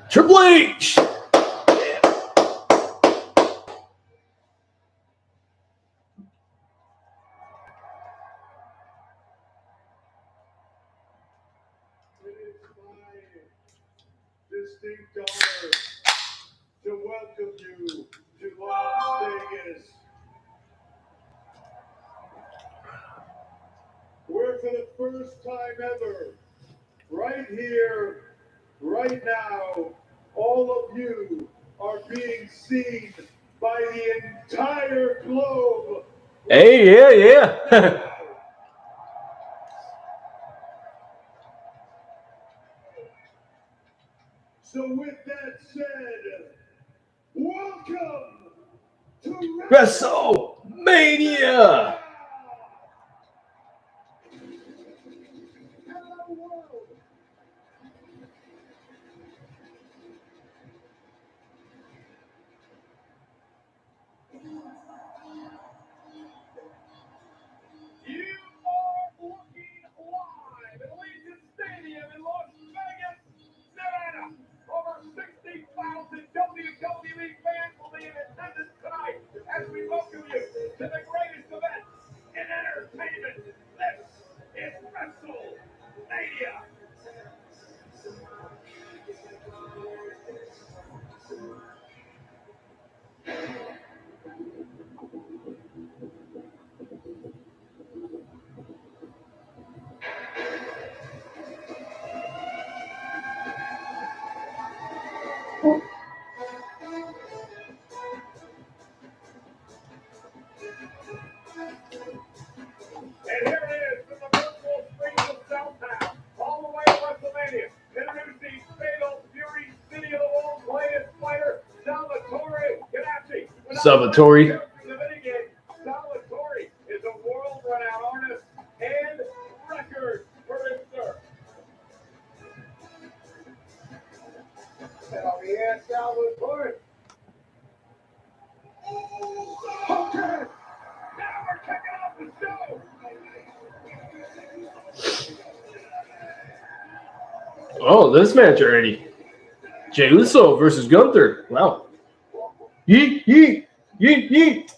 Triple H. Distinct honor to welcome you to Las Vegas, where for the first time ever, right here, right now, all of you are being seen by the entire globe. Hey, yeah. So with that said, welcome to WrestleMania. Hello world. You are looking live at Legion Stadium in Las Vegas, Nevada. Over 60,000 WWE fans will be in attendance tonight as we welcome you to the greatest event in entertainment. This is WrestleMania. And here it is from the virtual streets of Southtown, all the way to WrestleMania. Introducing Fatal Fury, City of the World's latest fighter, Salvatore Ganassi. Salvatore. Salvatore is a world-renowned artist and record producer. Hell yeah, Salvatore. Okay, now we're kicking off the show. Oh, this match already. Jey Uso versus Gunther. Wow. Yeet, yeet, yeet, yeet.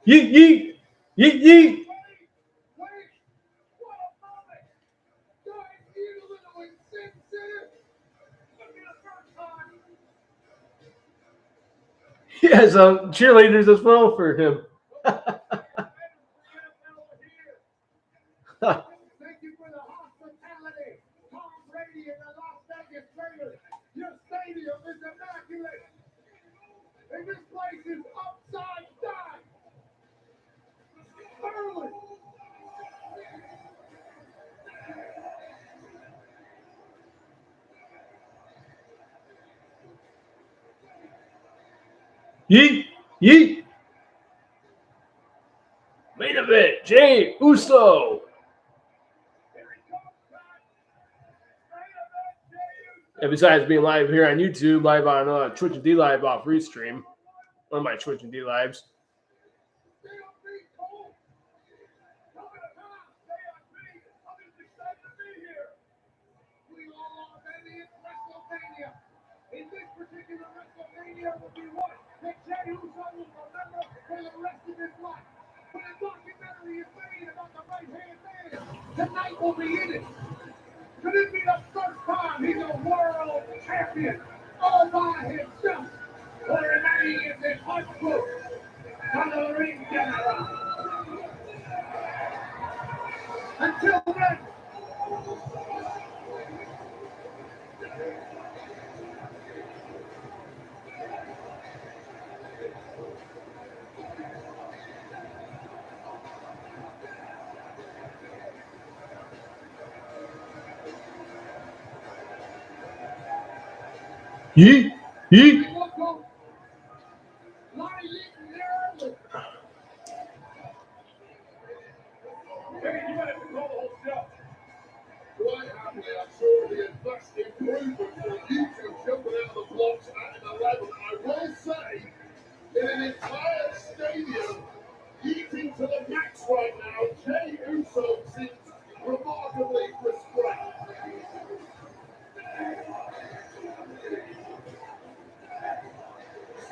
Yeet, yeet, yeet, yeet. He has cheerleaders as well for him. Thank you for the hospitality. Tom Brady and the Las Vegas Raiders. Your stadium is immaculate. And this place is upside down. Early. Yeet, yeet. Main event, Jey Uso. And besides being live here on YouTube, live on Twitch and D Live off Restream, one of my Twitch and D Lives. In this particular WrestleMania will be one that Jey Uso will remember for the rest of his life. When a documentary is made about the right-hand man, tonight will be in it. Could it be the first time he's a world champion all by himself? Or remaining in this book on the ring general. Until then, Yeet, yeet. in an entire stadium, eating to the max right now, Jey Uso seems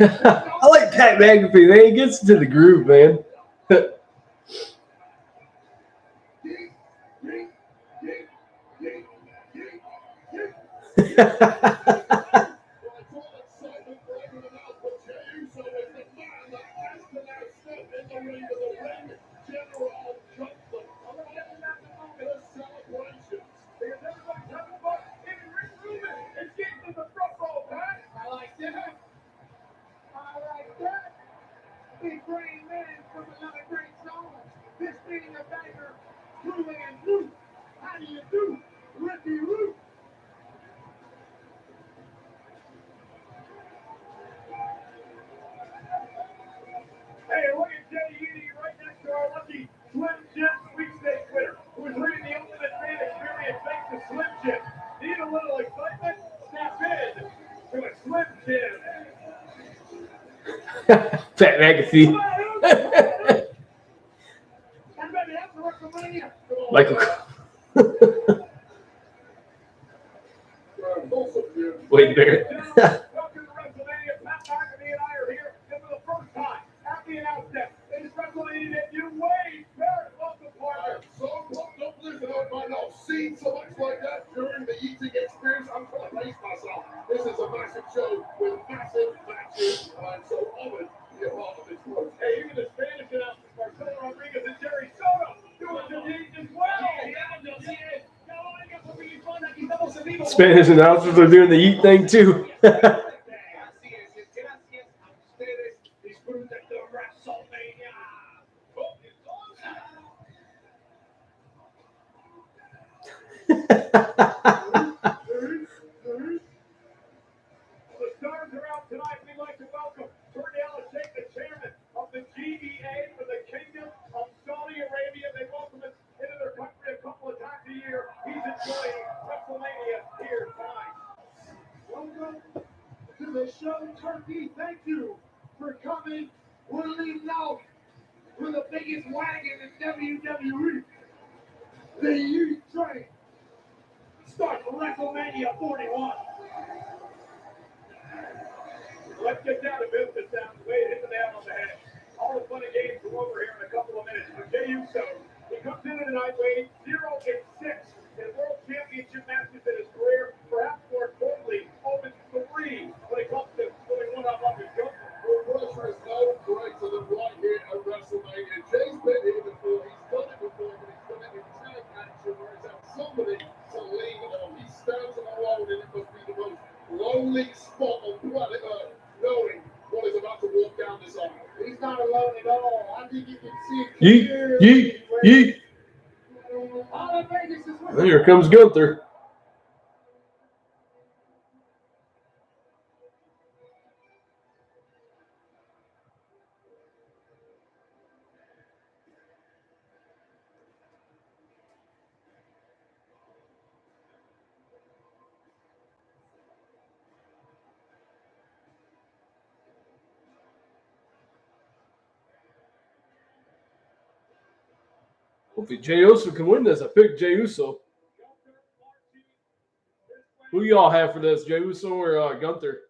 I like Pat McAfee, man. He gets into the groove, man. Big brain man from another great song. This being a banger, truly and true. How do you do, Ricky Root? Hey, look at Jay Eady right next to our lucky Slim Jim sweepstakes winner, who is reading the Ultimate Fan Experience thanks to Slim Jim. Need a little excitement? Snap in to a Slim Jim. Pat McAfee. Michael. Wade Barrett. Welcome to WrestleMania. Pat McAfee and I are here, and for the first time, at the announcement, it is WrestleMania debut. Wade Barrett, welcome, partner. So pumped up, listen, I've seen so much like that during the eating experience. I'm trying to pace myself. This is a massive show with massive matches, and I'm so honored to be a part of this work. Hey, even the Spanish announcers, Marcelo Rodriguez and Jerry Soto, doing the deed as well. Spanish announcers are doing the eat thing too. The stars are out tonight. We'd like to welcome Cordell Sheikh, the chairman of the GEA for the Kingdom of Saudi Arabia. They welcome us into their country a couple of times a year. He's enjoying WrestleMania here tonight. Welcome to the show, Turkey. Thank you for coming. We're leaving out with the biggest wagon in WWE, the U Train. Starts WrestleMania 41. Let's get down to business now. Wade hit the nail on the head. All the fun and games are over here in a couple of minutes. For Jey Uso, he comes in tonight, Wade, 0-6 in World Championship matches in his career. Perhaps more importantly, 0-3 when it comes to going one-up his Gunther. Well, pressure is no greater than right here at WrestleMania. Jay's been here before. He's done it before, but he's done it in tag action where he's had somebody to lean on. He stands alone, and it must be the most lonely spot on planet Earth, knowing what is about to walk down this aisle. He's not alone at all. I think you can see it Yeet, clearly. yeet, yeet. All in Vegas is with Well, here comes Gunther. Hopefully Jey Uso can win this. I picked Jey Uso. Who y'all have for this, Jey Uso or Gunther?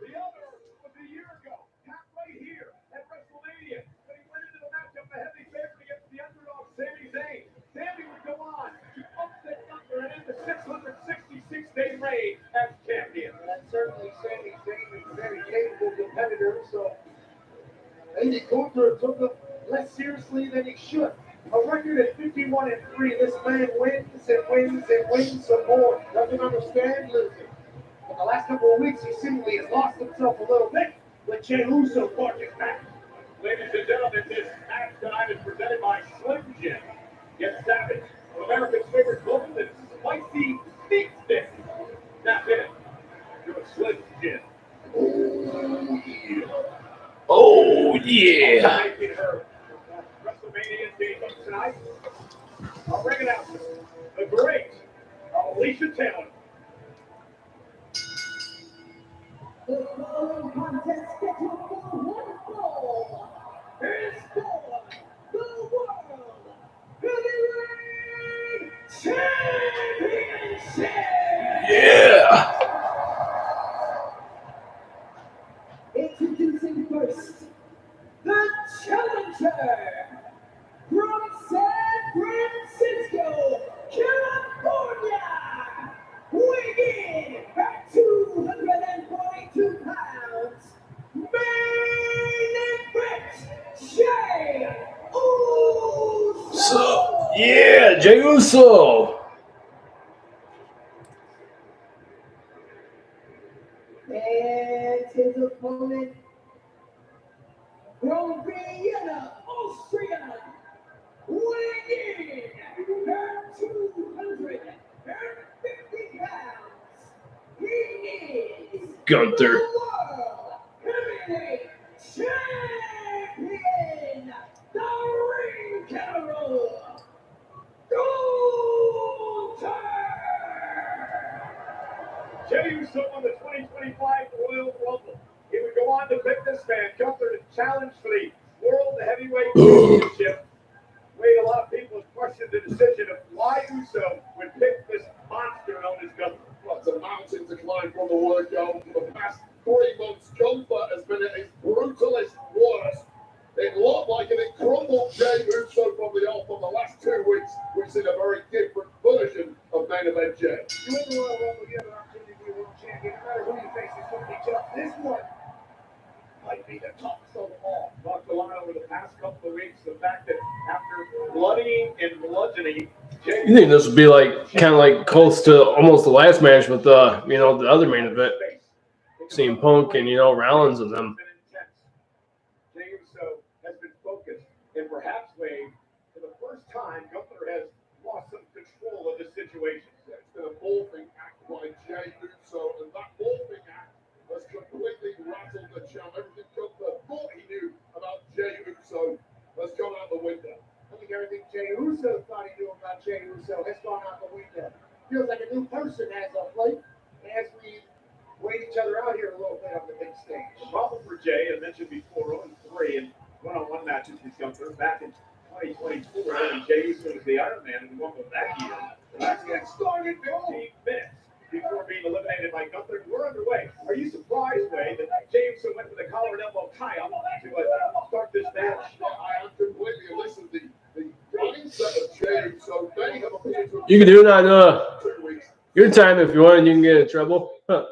The other was a year ago, halfway here at WrestleMania, when he went into the matchup a heavy favorite against the underdog Sami Zayn. Sami would go on to upset Gunther and end the 666-day reign as champion. And certainly Sami Zayn is a very capable competitor, so maybe Gunther took him less seriously than he should. A record at 51-3, this man wins and wins and wins some more. Doesn't understand losing. In the last couple of weeks, he seemingly has lost himself a little bit with Jey Uso marching back. Ladies and gentlemen, this match tonight is presented by Slim Jim. Get savage from America's favorite global and spicy meat stick. Snap in to a Slim Jim. Oh, yeah. WrestleMania Day tonight. Our ring announcer, the great Alicia Taylor. The following contest scheduled for one fall is for Championship. Yeah. Introducing first, the challenger from San Francisco, California, weighing in at 242 pounds, main event, Jey Uso. Yeah, Jey Uso. And his opponent from Vienna, Austria, weighing in at 250 pounds. He is Gunther. the World Heavyweight Champion, the Ring General, Gunther. Jey Uso won the 2025 Royal Rumble. He would go on to pick this man, Gunther, to challenge for the World Heavyweight Championship. Made a lot of people question the decision of why Uso would pick this monster known as Gunther. Well, it's a mountain to climb from the workout. For the past 3 months, Gunther has been at his brutalist worst. It looked like it crumbled Jey Uso from the off. For the last 2 weeks, we've seen a very different version of main event Jey. You win the Royal Rumble, you have an opportunity to be a world champion. No matter who you face, it's going to be tough. This one might be the toughest of them all. Talked a lot over the past couple of weeks. The fact that after bloodying and bludgeoning, Jey You think this would be like kind of like close to almost the last match with the other main event, CM Punk and Rollins and them. Jey Uso has been focused, and perhaps Wade, for the first time, Gunther has lost some control of the situation. It's been a morphing act by Jey Uso, and that morphing act has completely rattled the champ. Everything Gunther thought he knew about Jey Uso has gone out the window. I think everything Jey Uso thought he knew about Jey Uso has gone out the window. Feels like a new person as of late, as we wait each other out here a little bit on the big stage. The problem for Jey, as mentioned before, 0-3 in one-on-one matches with Gunther back in 2024, and Jey Uso was the Iron Man in the Rumble that year. Let's get started. 15 minutes before being eliminated by Gunther. We're underway. Are you surprised, Wade, that Jey Uso went for the collar and elbow tie-up to start this match? Yeah, I am completely. Listen, the mindset of Jey Uso may have appeared to have You can do it on 2 weeks. your time if you want, and you can get in trouble. Huh.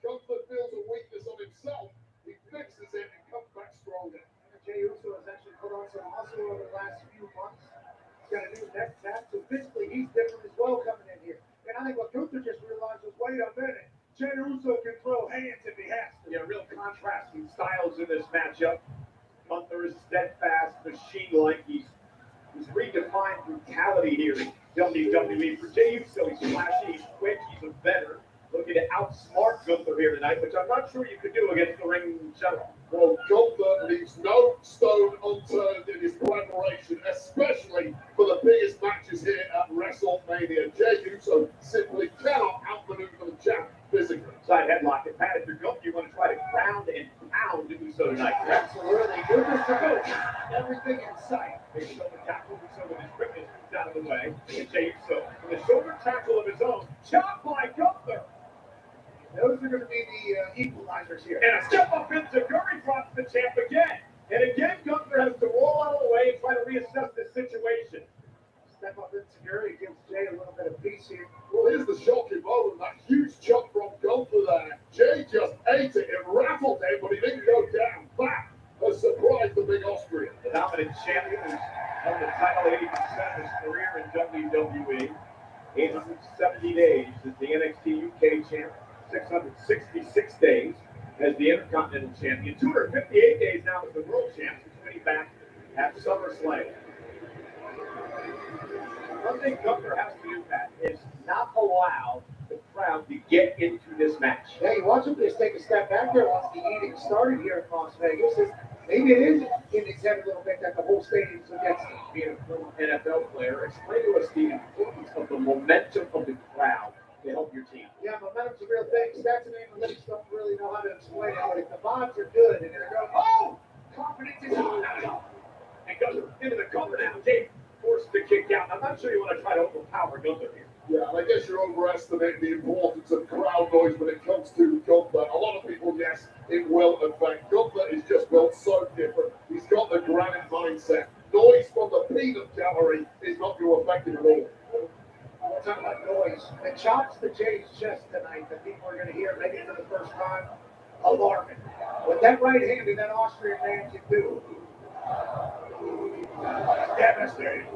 Gunther feels a weakness on himself, he fixes it and comes back stronger. Jey Uso has actually put on some muscle over the last few months. He's got a new neck tap, so physically he's different as well coming in here. And I think what Gunther just realized was, wait a minute, Jey Uso can throw hands if he has to. Yeah, real contrasting styles in this matchup. Gunther is steadfast, machine-like. He's redefined brutality here in WWE. For Jey Uso, he's flashy, he's quick, he's a veteran. Looking to outsmart Gunther here tonight, which I'm not sure you could do against the ring general. Well, Gunther leaves no stone unturned in his preparation, especially for the biggest matches here at WrestleMania. Jey Uso simply cannot outmaneuver the champ physically. Side headlock and pat. If you're Gunther, you want to try to ground and pound Uso tonight. Absolutely. Gunther's to go. Everything in sight. Big shoulder tackle. Uso with his quickness moves out of the way. And Jey Uso with a shoulder tackle of his own. Chopped by Gunther. Those are going to be the equalizers here. And a step up into Curry drops the champ again. And again, Gunther has to roll out of the way and try to reassess the situation. Step up into Curry, gives Jey a little bit of peace here. Well, here's the shocking moment. That huge chop from Gunther there. Jey just ate it. It rattled him, but he didn't go down. That has surprised the big Austrian. The dominant champion who's held the title 80% of his career in WWE. 870 days as the NXT UK champ. 666 days as the Intercontinental Champion, 258 days now as the World Champ, since winning back at SummerSlam. One thing Gunther has to do, Pat, is not allow the crowd to get into this match. Hey, watch him just take a step back there once the eating started here in Las Vegas. Maybe it is in his head a little bit that the whole stadium's against him. Being a former NFL player, explain to us the importance of the momentum of the crowd to help your team. Yeah, momentum's a real thing. Stats and analytics don't really know how to explain it, but if the vibes are good and they're going, oh, confidence is on. And goes into the cover now. Jake forced the kick out. I'm not sure you want to try to overpower Gunther here. Yeah, and I guess you're overestimating the importance of crowd noise when it comes to Gunther. A lot of people, yes, it will affect. Gunther is just built so different. He's got the granite mindset. Noise from the peanut gallery is not going to affect him at all. We're talking about noise. The chops to Jay's chest tonight that people are going to hear maybe for the first time, alarming. What that right hand and that Austrian man can do. Devastating.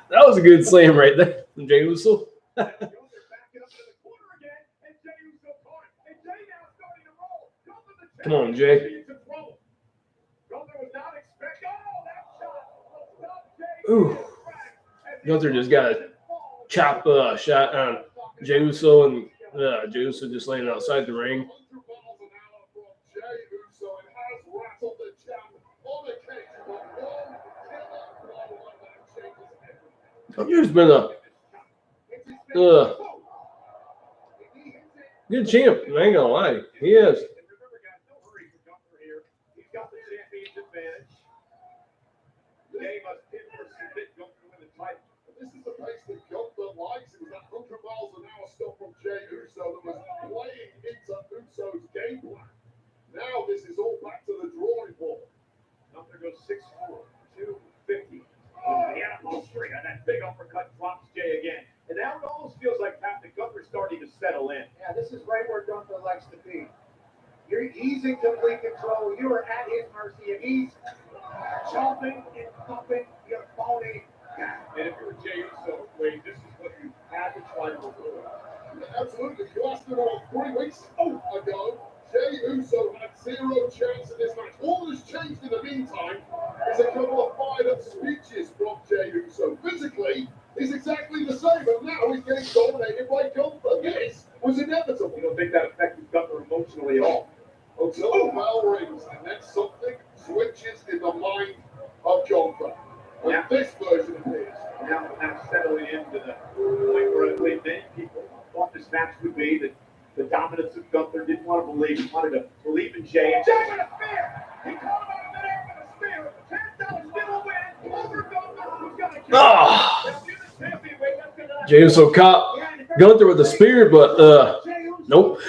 That was a good slam right there from Jey Uso. Come on, Jay. Ooh. Gunther just got a chop shot on Jey Uso, and Jey Uso just laying outside the ring. Gunther's been a good champ. I ain't gonna lie, he is. This is the pace that Gunther likes. It was that 100 miles an hour stuff from Jey Uso that was playing into Uso's game plan. Now this is all back to the drawing board. Gunther goes 6'4", 250. The anniversary on that big uppercut drops Jay again. And now it almost feels like Captain Gunther's starting to settle in. Yeah, this is right where Gunther likes to be. He's in complete control. You are at his mercy, and he's chopping and thumping your phony. And if you're Jey Uso, Wade, this is what you had to try to avoid. Absolutely. You asked him about 3 weeks ago. Jey Uso had 0 chance in this match. All that's changed in the meantime is a couple of fired-up speeches from Jey Uso. Physically, he's exactly the same, and now he's getting dominated by Gunther. This was inevitable. You don't think that affected Gunther emotionally at all? Until the bell rings, and then something switches in the mind of Gunther. And this version appears. Now settling into the point where I believe many people thought this match would be the dominance of Gunther. Didn't want to believe. He wanted to believe in Jey. And Jay with a spear! He caught him out of midair with a spear. $10 still a win over Gunther, who's going to kill him. Jey Uso caught Gunther with a spear, but nope.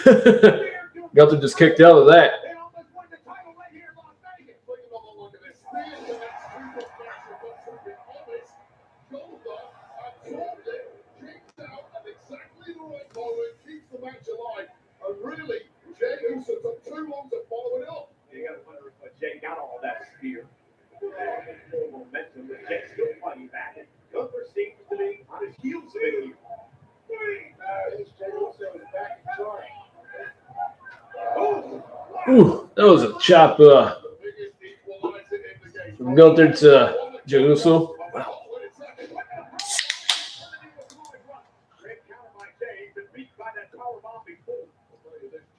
Gunther just kicked out of that. They almost won the title right here in Las Vegas. Look at look at this. Spears to that super special, but to be honest, Gunther absorbed it, kicked out at exactly the right moment, keeps the match alive. And really, Jey Uso took too long to follow it up. you got to wonder if Jey got all that spear. Momentum, but Jey's still fighting back. And Gunther seems to be on his heels a bit here. Jey Uso is back in charge. Ooh, that was a chop from Gunther to Jey Uso. Wow.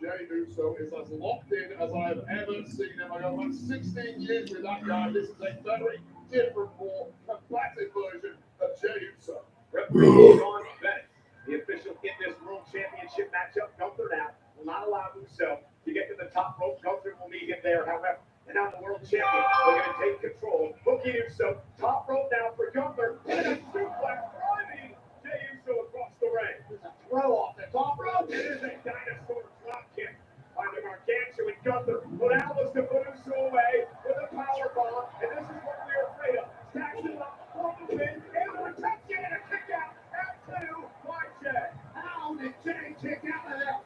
Jey Uso is as locked in as I have ever seen him. I got about 16 years with that guy. This is a very different, more combative version of Jey Uso. Referee Sean Bennett, the official in this World Championship matchup. Gunther now will not allow Uso to get to the top rope. Gunther will meet him there, however. And now the world champion, we're going to take control. Hooking Uso, top rope now for Gunther. And a suplex driving Jey Uso across the ring. There's a throw off the top rope. It is a dinosaur drop kick by the Gargantuan Gunther. But now was to put Uso away with a power bomb. And this is what we're afraid of. Stacks him up, from the pin, and a protection and a kick out. Out to by Jey. How did Jey kick out of that?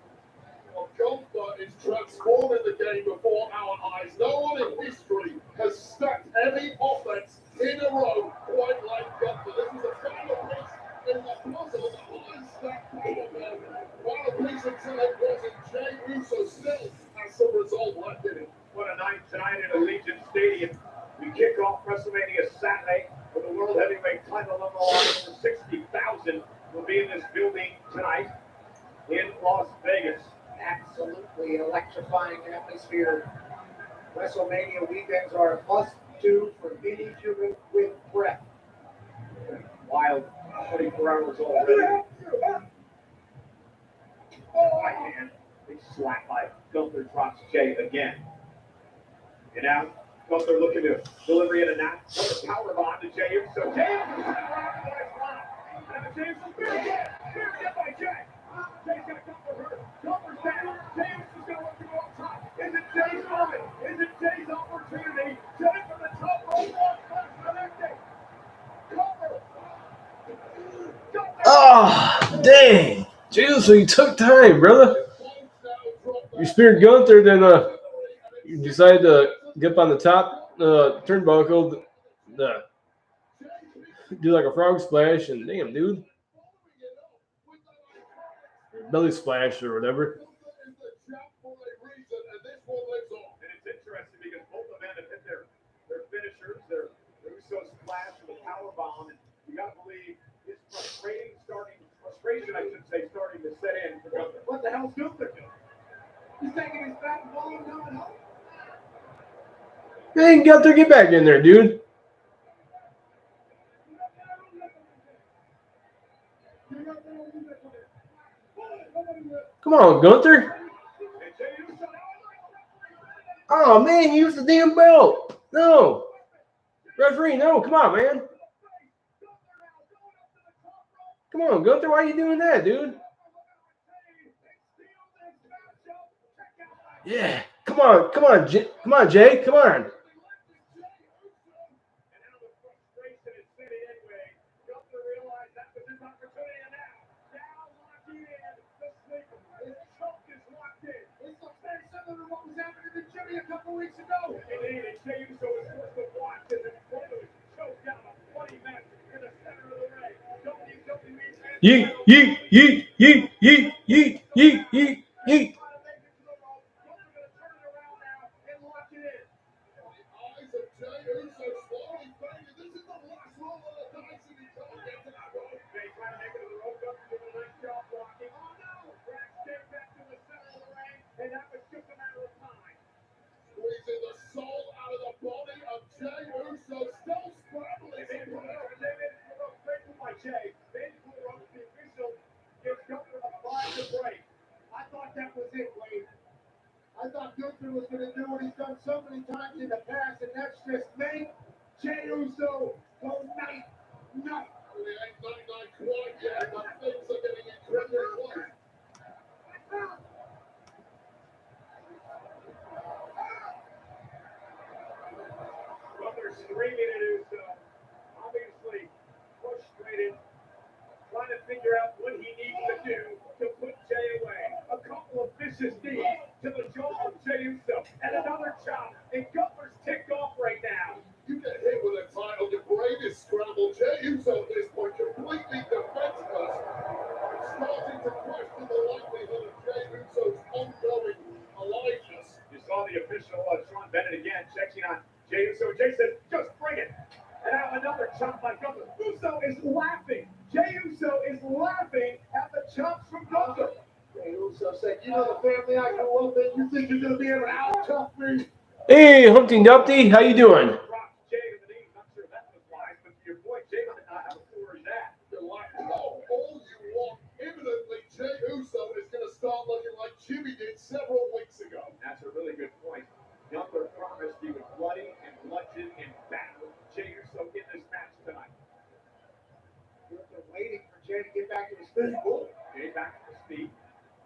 Well, Gunther is transforming the game before our eyes. No one in history has stacked any offense in a row quite like Gunther. This is a final piece in the puzzle of the high-stacked power man. Final piece until it wasn't. Jey Uso still has some resolve left in him. What a night tonight at Allegiant Stadium. We kick off WrestleMania Saturday with the World Heavyweight title on the line. Over 60,000 electrifying atmosphere. WrestleMania weekends are a must-do for any human with breath. Wild 24 hours already. Right hand. Big slap by Gunther drops Jay again. And now Gunther looking to deliver in a knot. Power bomb to Jay. So Jay and the James is speared again. Speared again by Jay. Jay's got Gunther hurt. Gunther's down. James is going to look to go up top. Is it Jay's moment? Is it Jay's opportunity? Jay from the top rope. Connecting. Gunther. Oh, dang. Jesus, so you took time, brother. You speared Gunther, then you decided to get up on the top turnbuckle, do like a frog splash, and damn, dude. Belly splash or whatever. And it's interesting because both of them have hit their finishers, their Usos splash with a power bomb, and you got to believe his frustration, I should say, starting to set in for Gunther. What the hell's Gunther doing? He's taking his back ball and coming home. Hey, Gunther, get back in there, dude. Come on, Gunther. Oh, man, use the damn belt. No. Referee, no. Come on, man. Come on, Gunther. Why are you doing that, dude? Yeah. Come on. Come on, Jay. Come on, Jay. Come on. A couple weeks ago. Yeet, yeet, yeet, yeet, yeet, yeet, yeet, yeet, yeet. And that was just a matter of time. Squeezing the soul out of the body of Jay Uso, still scrambling. I thought that was it, Wade. I thought Gunther was going to do what he's done so many times in the past, and that's just make Jay Uso go night. We ain't night quite yet, but things are getting incredibly close. Gunther screaming at Uso, obviously frustrated, trying to figure out what he needs to do to put Jay away. A couple of vicious knees to the jaw of Jay Uso, and another chop. And Gunther's ticked off right now. You get hit with a title, your brain is scrambled. Jay Uso at this point completely defenseless. Starting to question the likelihood of Jay Uso's ongoing aliveness. You saw the official, Sean Bennett again, checking on Jay Uso. Jay says, just bring it. And now another chop by Gunther. Uso is laughing. Jay Uso is laughing at the chops from Gunther. Jay Uso said, you know the family I grew up in, you think you're going to be able to out-tough me? Hey, Humpty Dumpty, how you doing? Drops Jay to the knee. Not sure that was wise, but your boy Jay might not have a clue where he's at. You're like, oh, all you want. Imminently, Jay Uso is going to start looking like Jimmy did several weeks ago. That's a really good point. Gunther promised he would bloody and bludgeon and battle Jay Uso in this match tonight. Gunther waiting for Jay to get back to his feet. Jay back to his feet.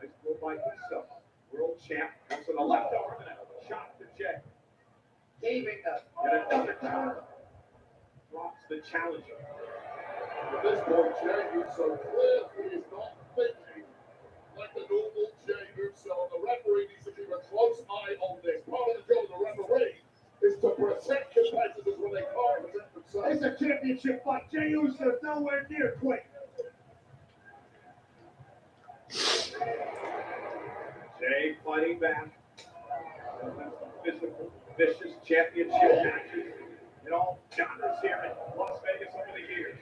Nice blow by Uso. World champ comes to the left arm and a shot to Jay. Gaving up. And another chop. Drops the challenger. At this point, Jay Uso clearly is not thinking like the normal Jay Uso. And the referee needs to keep a close eye on this. Part of the job of the referee is to protect competitors when they can't protect themselves. It's a championship fight. Jay Uso is nowhere near quick. Jay fighting back. Physical, vicious championship matches in all genres here in Las Vegas over the years.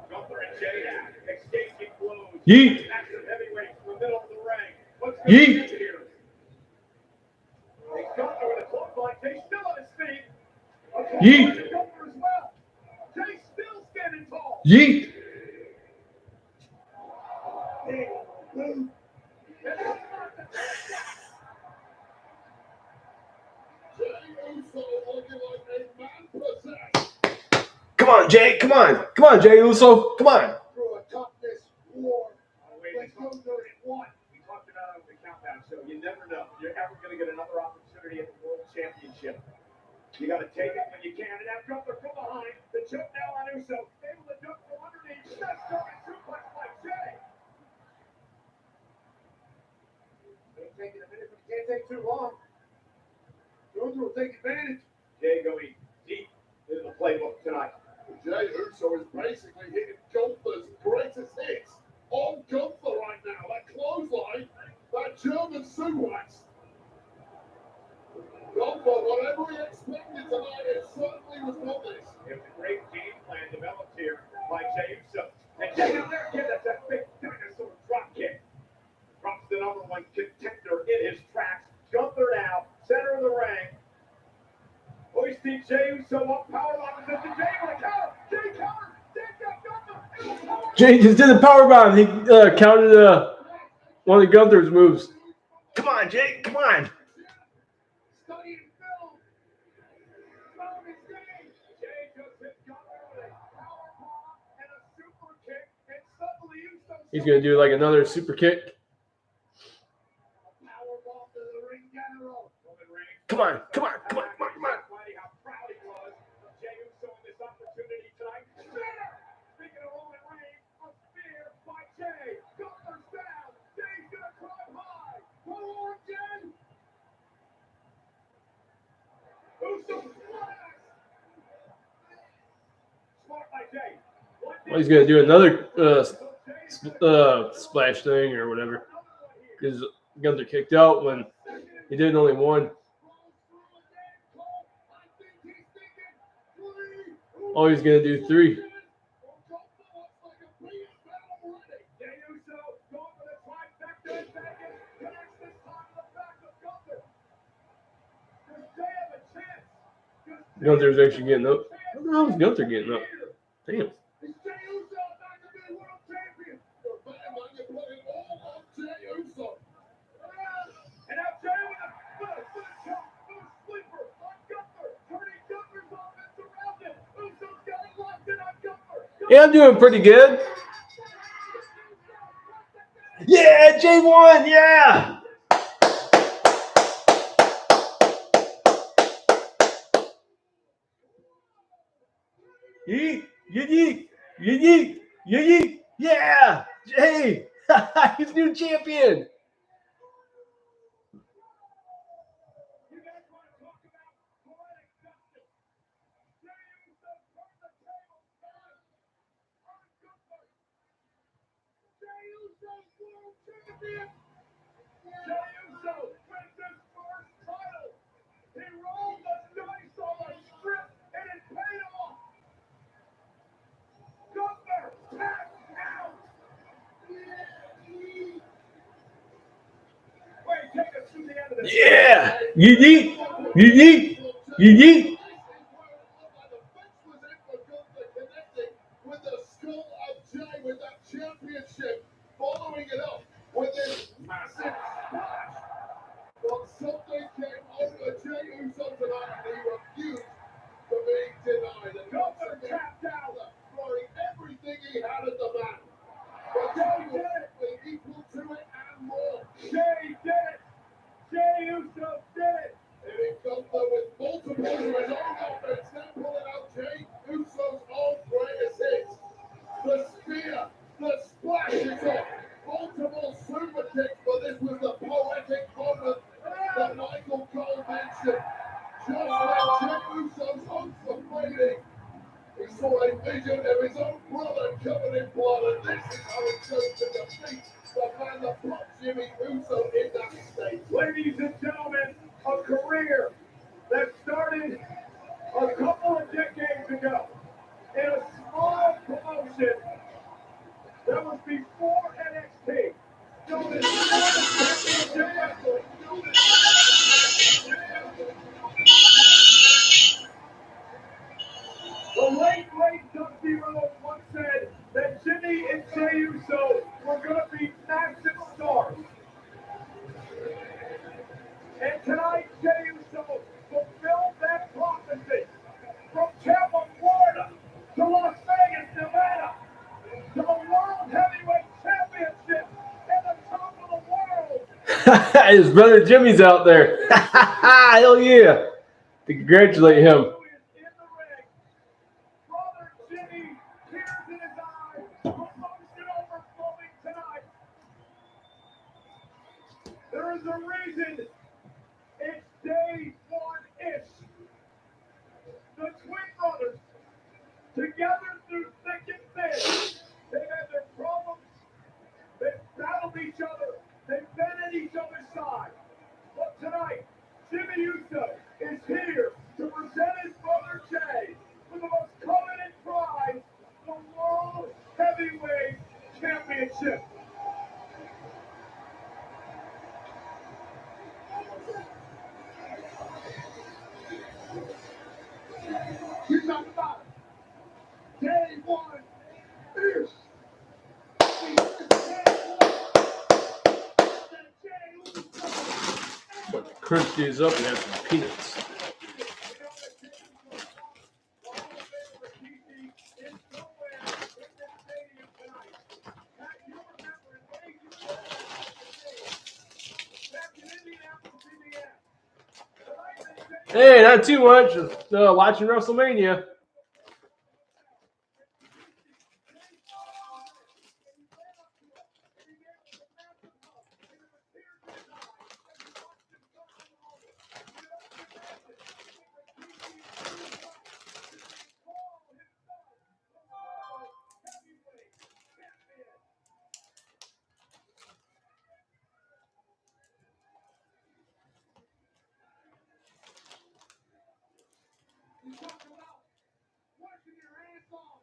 Gunther and Jay now exchanging blows. Yeet. Massive heavyweights in the middle of the ring. What's Yeet. going on here? Yeet. Jay still standing tall. Yeet. Come on, Jay. Come on. Come on, Jay Uso. Come on. Through a toughness war. We Let's go through it. One. talked about it on the countdown show. You never know. You're ever going to get another opportunity at the World Championship. You got to take it when you can. And now Gunther from behind. The choke now on Uso. Able to duck from underneath. That's going suplex by Jay. Ain't taking a minute, but it can't take too long. Gunther will take advantage. Jay going deep into the playbook tonight. Jay Uso is basically hitting Gunther's greatest hits on Gunther right now. That clothesline, that German suplex. Gunther, whatever he expected tonight, it certainly was not this. It was a great game plan developed here by Jey Uso. And Jay out there, again, that's that big dinosaur drop kick. Drops the number one contender in his tracks. Gunther now, center of the ring. Hoisting Jey Uso up, powerbomb to Jay with a counter. Jay counter. Jay got Gunther. Jay just did a powerbomb. He counted one of Gunther's moves. Come on, Jay. Come on. Studying film. Found his game. Jay just hit Gunther with a powerbomb and a super kick. And suddenly Uso. He's going to do like another super kick. Powerbomb to the ring general. Come on. Come on. Come on. Come on. Come on. How proud he was of Jey Uso in this opportunity tonight. Speaking of Roman Reigns, a spear by Jay. Gunther's down. Jay's gonna climb high. Hold on, Jay. Uso splash. Smart by Jay. Well, he's going to do another splash thing or whatever. Because Gunther kicked out when he did only one. Oh, he's going to do three. Jey Uso going for the trifecta and Vegas connects this time to the back of Gunther. Does Jay have a chance? Gunther's actually getting up. How the hell is Gunther getting up? Damn. Is Jey Uso about to be world champion? You're putting all on Jey Uso. And now Jay with a choke, with a sleeper on Gunther, turning Gunther's offense around him. Uso's got it locked in on Gunther. Yeah, I'm doing pretty good. Yeah, Jay won. Yeah. Yeet, yeet, yeet, yeet, yeet. Yeah, Jay. He's new champion. You guys want to talk about poetic justice? Jey Uso turned the tables back on Gunther. Jey Uso's world champion. Jey Uso wins his first title. He rolled the dice on the strip and it paid off. Gunther tapped out. Wait, take us to the end of this. Yeah. Yeet, yeet, yeet. With the skull of Jay with that championship, following it up with this massive splash. But something came over Jey Uso tonight and he refused to be denied. And Gunther tapped out. throwing everything he had at the mat. But Jey was simply equal to it and more. Jay did it. Jey Uso did it. Hitting Gunther with multiple to his own offense, then pulling out Jey Uso's own greatest hits. The spear, the splash is off. Multiple super kicks, but this was the poetic moment that Michael Cole mentioned. Just when Jey Uso's hopes were fading, he saw a vision of his own brother covered in blood, and this is how he chose to defeat the man that put Jimmy Uso in that state. Ladies and gentlemen, a career that started a couple of decades ago in a small promotion that was before NXT. Known as Jay Wrestling. His brother Jimmy's out there. Hell yeah. To congratulate him. Brother Jimmy, tears in his eyes, emotion overflowing tonight. There is a reason it's day one-ish. The twin brothers, together through thick and thin, they've had their problems, they've battled each other, they've been at each other's side. But tonight, Jimmy Uso is here to present his brother Jay with the most coveted prize, the World Heavyweight Championship. We talk about it. Day one is But crunch these up and have some peanuts. Hey, not too much. Just watching WrestleMania. You talk about working your ass off,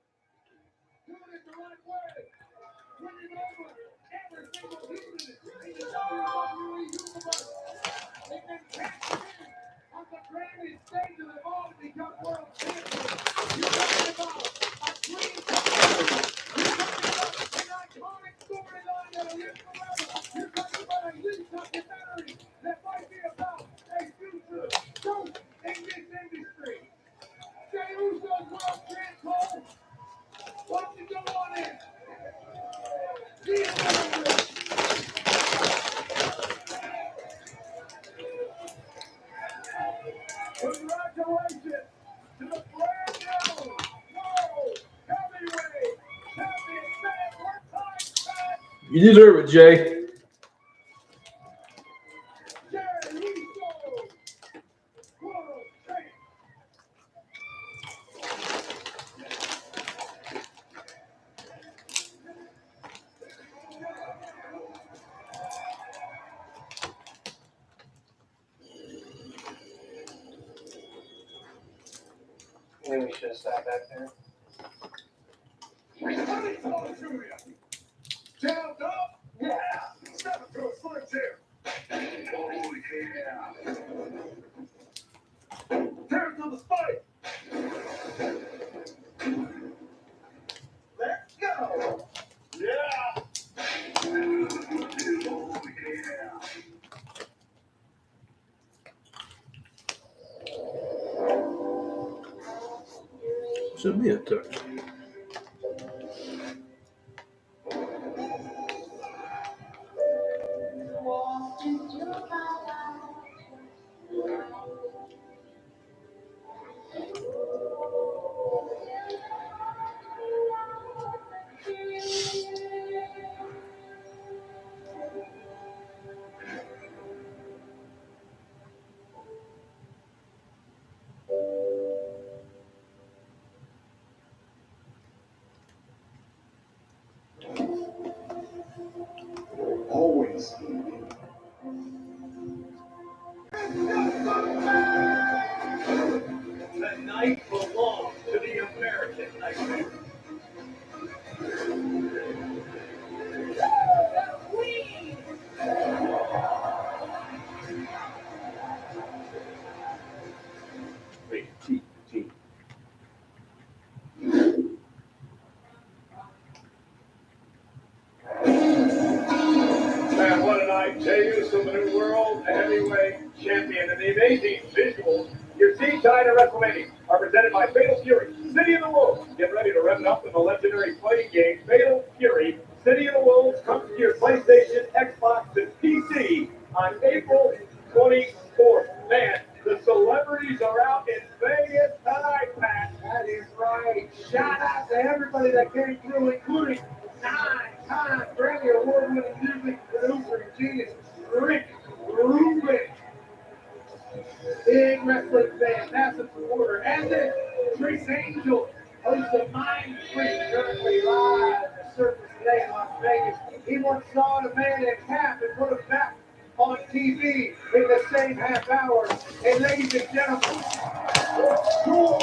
doing it the right way, winning over every single human in the WWE universe. They've been cashing in on the grandest stage of them all to become world champions. You talking about a dream come true. You talking about an iconic storyline that'll live forever. You talking about a youth documentary that might be about a future ghost in this industry. Jey Uso's world champ home. Why don't you go on in? Congratulations to the brand new World Heavyweight Champion. Man, we're tied back. You deserve it, Jay. Jey Uso, world champ. Maybe we should have sat back there. Let me talk to you. Jammed up? Yeah. Step into a slim chair. Oh, yeah. Turn to the spike. Let's go. Yeah. Oh, yeah. Should be a touch. Always. Tonight belongs to the American Nightmare. Wait, T. Man, what a night. Jey Uso, the new world heavyweight champion, and the amazing visuals you see tonight at WrestleMania are presented by Fatal Fury, City of the Wolves. Get ready to rev it up in the legendary fighting game Fatal Fury, City of the Wolves comes to your PlayStation, Xbox, and PC on April April 24th. Man, the celebrities are out in Vegas tonight, Pat. That is right. Shout out to everybody that came through, including 9-time Grammy Award-winning music producer and genius, Rick Rubin. Big wrestling fan, massive supporter, and then Trace Angel, host of Mind Freak, currently live at the Surface today in Las Vegas. He once saw a man in half and put him back on TV in the same half hour. And ladies and gentlemen, George Hill,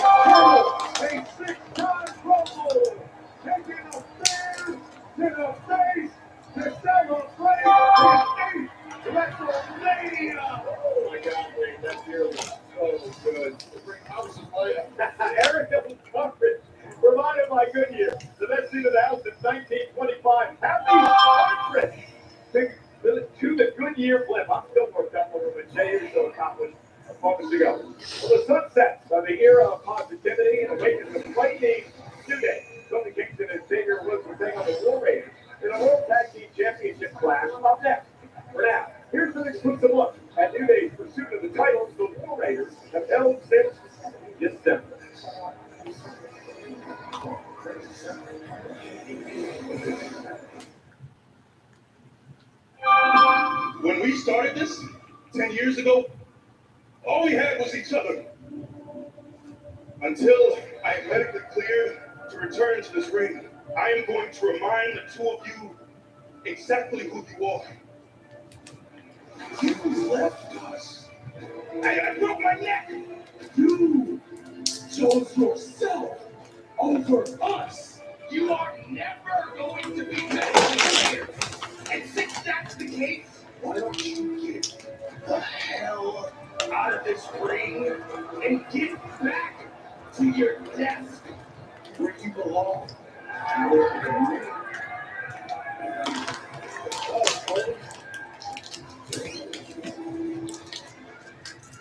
a six-time Rumble, taking a bear to the face to celebrate his 8th WrestleMania. Oh my God, Wayne, that beer was so good. I was just like, Eric coverage provided by Goodyear, the best seat of the house since 1925. Happy birthday to the Goodyear flip. I'm still worked up over what Jay Uso accomplished moments ago. Well, the sun sets on the era of positivity and awakens a frightening new day. Tony Kingston and Xavier Woods will take on the War Raiders in a World Tag Team Championship clash up next. For now, here's an exclusive look at New Day's pursuit of the titles the War Raiders have held since December. when we started this 10 years ago, all we had was each other. Until I am medically cleared to return to this ring, I am going to remind the two of you exactly who you are. You left us. I broke my neck. You chose yourself over us. You are never going to be better. And since that's the case, why don't you get the hell out of this ring and get back to your desk where you belong?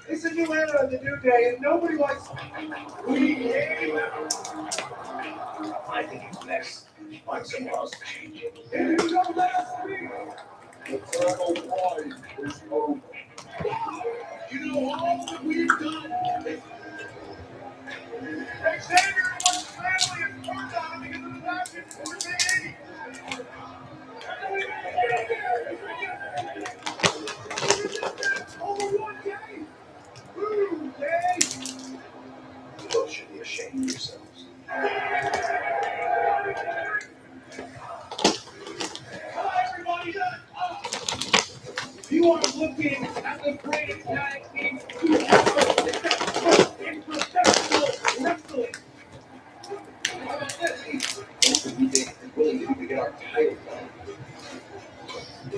It's a new era of the New Day, and nobody likes We came out. I think it's best. Find someone else to change it. and you don't let us speak. The eternal void is over. You know all that we've done. Xavier and his family is turned on him because of the passion for the 80s. Over one day. Boom, day. You both should be ashamed of yourselves. Hello, everybody. You are looking at the greatest tag team to ever exist in professional wrestling. How about this? Really need to get our title back.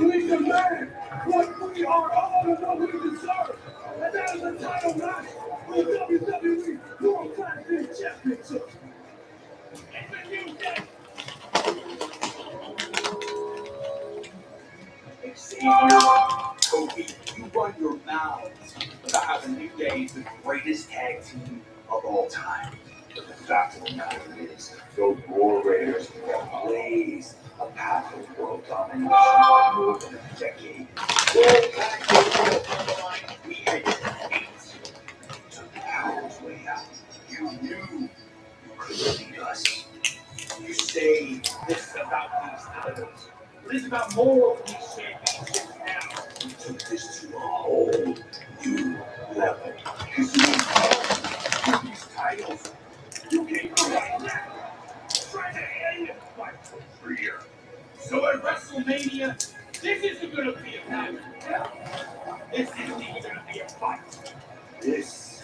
We demand what we are all and what we deserve. And that is a title match for the WWE World Tag Team Championship. It's a new day. Kobe, you run your mouths about how the New Day is the greatest tag team of all time. But the fact of the matter is, the War Raiders have blazed a path of world domination for more than a decade. World Tag Team on the line, we had 8. Took the power's way out. You knew you couldn't beat us. You say this is about these titles. But it's about more than these championships now. We took this to a whole new level. Because you need these titles. You can't go right now. Trying to end my career. So at WrestleMania, this isn't going to be a match. This isn't even going to be a fight. This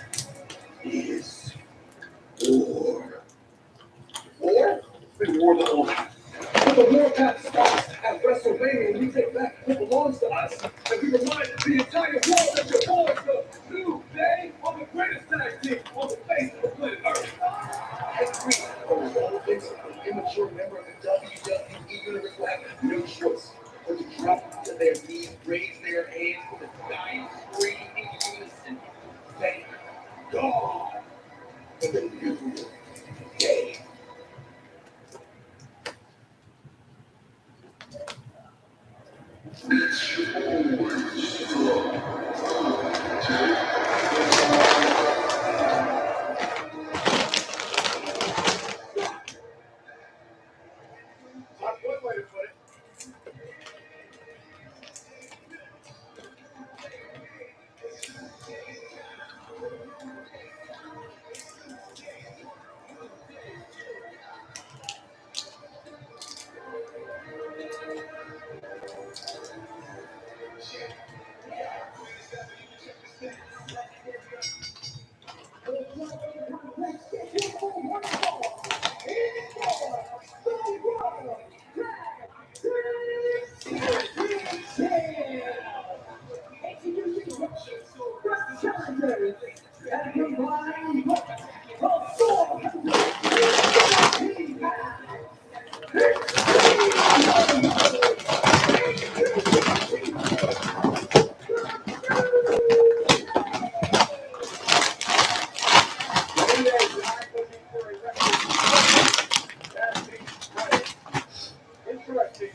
is war. War? It's been war the whole time. But the war path starts at WrestleMania, and we take back what belongs to us. And we remind the entire world that your boys, the New Day, are the greatest tag team on the face of the planet Earth. Every irrelevant and immature member of the WWE Universe will have no choice but to drop to their knees, raise their hands, with a dying scream in unison. Thank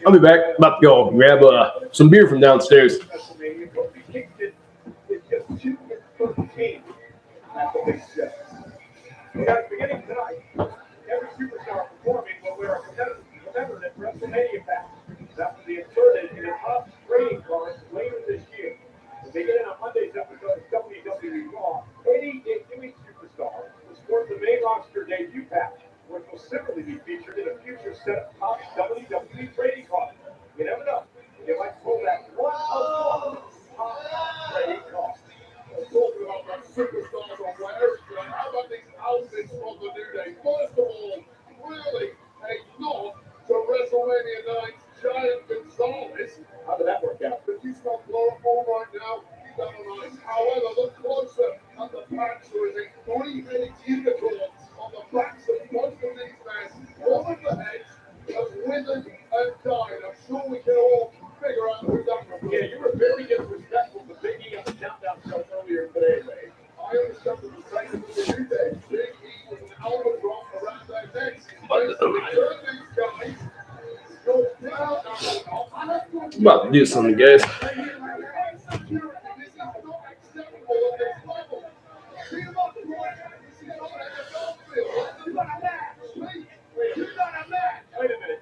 I'll be back. About to go grab some beer from downstairs. WrestleMania, Kofi Kingston is just 2 for 13 at the big show. Guys, beginning tonight, every superstar performing will wear a commemorative WrestleMania patch. That will be inserted in an up trading card later this year. Beginning on Monday's episode of WWE Raw, any debuting superstar will sport the main roster debut patch, which will similarly be featured in a future set of top WWE trading cards. You never know. You might pull that one of top trading cards. Talking about that superstars on wear, how about these outfits from the New Day? First of all, really a nod to WrestleMania 9's Giant Gonzalez. How did that work out? But he's got chloroform right now. He's done on ice. However, look closer at the backs. There is a 3-headed unicorn on the backs of both of these men. One of the heads has withered and died. I'm sure we can all figure out who that was. Yeah, you were very disrespectful to Big E on the Countdown show earlier today, Ray. I understand the same with the New Day. Big E was an albatross around their necks. Basically, turn these guys. Go down. I'm about to do something, guys. Wait a minute,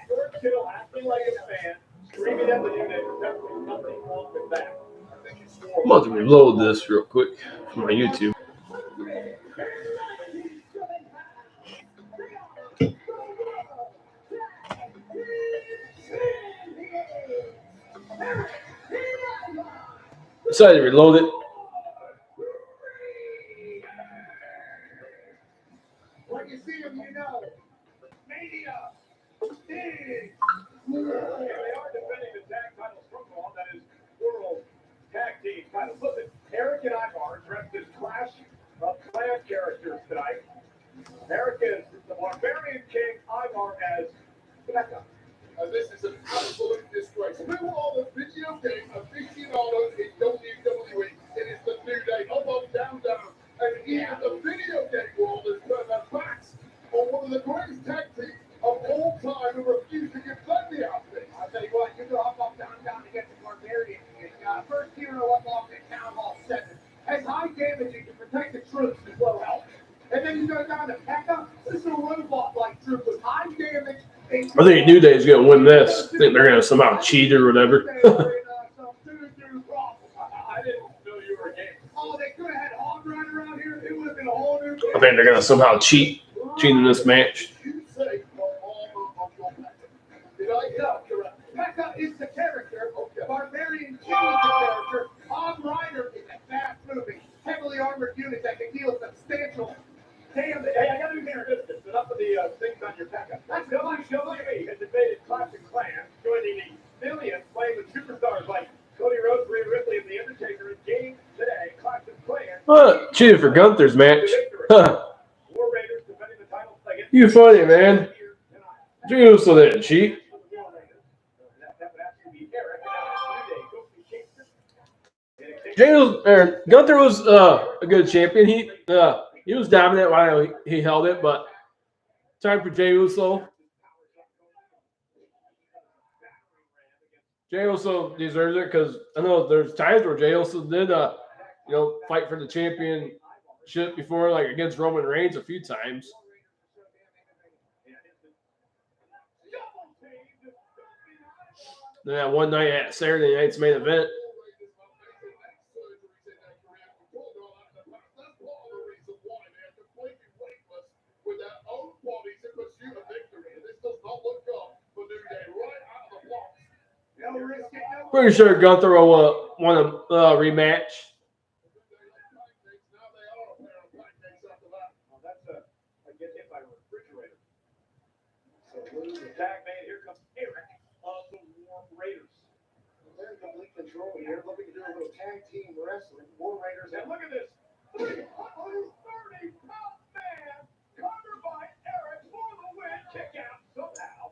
George Kittle acting like a fan, screaming at the New Day, there's definitely nothing wrong with that. I'm about to reload this real quick from my YouTube. Decided to reload it. When you see him, you know. Mania. Big. And they are defending the tag titles from Raw, that is World Tag Team titles. Listen, Eric and Ivar dressed as Clash of Clans characters tonight. Eric is the Barbarian King, Ivar as Becca. And this is an absolute disgrace. Who are the video game aficionados in WWE? It is the New Day, up, down, down. And even the video game world has turned their backs on one of the greatest tag teams of all time who refused to give them the outfit. I'll tell you what, you go up, down, down to get the Barbarian King. First hero up off the Town Hall 7. Has high damaging to protect the troops with low health. And then you go down to Pekka. This is a robot-like troop with high damage. I think New Day is going to win this. I think they're going to somehow cheat or whatever. I didn't know you were a gamer. Oh, they could have had Hog Rider out here. It would have been a whole new. I think they're going to somehow cheat in this match. You say the armor of your weapon. Did I No, you're right. Pekka is the character. Barbarian King is the character. Hog Rider is a fast-moving, heavily armored unit that can deal substantial damage. Hey, I got to do here distance. Enough of the things on your packet. That's WWE has invaded Classic Clan, joining the millions playing with superstars like Cody Rhodes, Rhea Ripley, and The Undertaker in game today. Classic Clan. Cheated for Gunther's match. War Raiders defending the title against You funny, man. Jey Uso didn't cheat. That would actually be Eric. New Day, Gunther was a good champion. He was dominant while he held it, but time for Jey Uso. Jey Uso deserves it because I know there's times where Jey Uso did, fight for the championship before, like against Roman Reigns a few times. Then that one night at Saturday night's main event. Pretty sure Gunther will want a rematch. So the tag man, here comes Eric of the War Raiders. control here, looking to do a little tag team wrestling. War Raiders. And look at this. 330-pound man covered by Eric for the win. Kick out somehow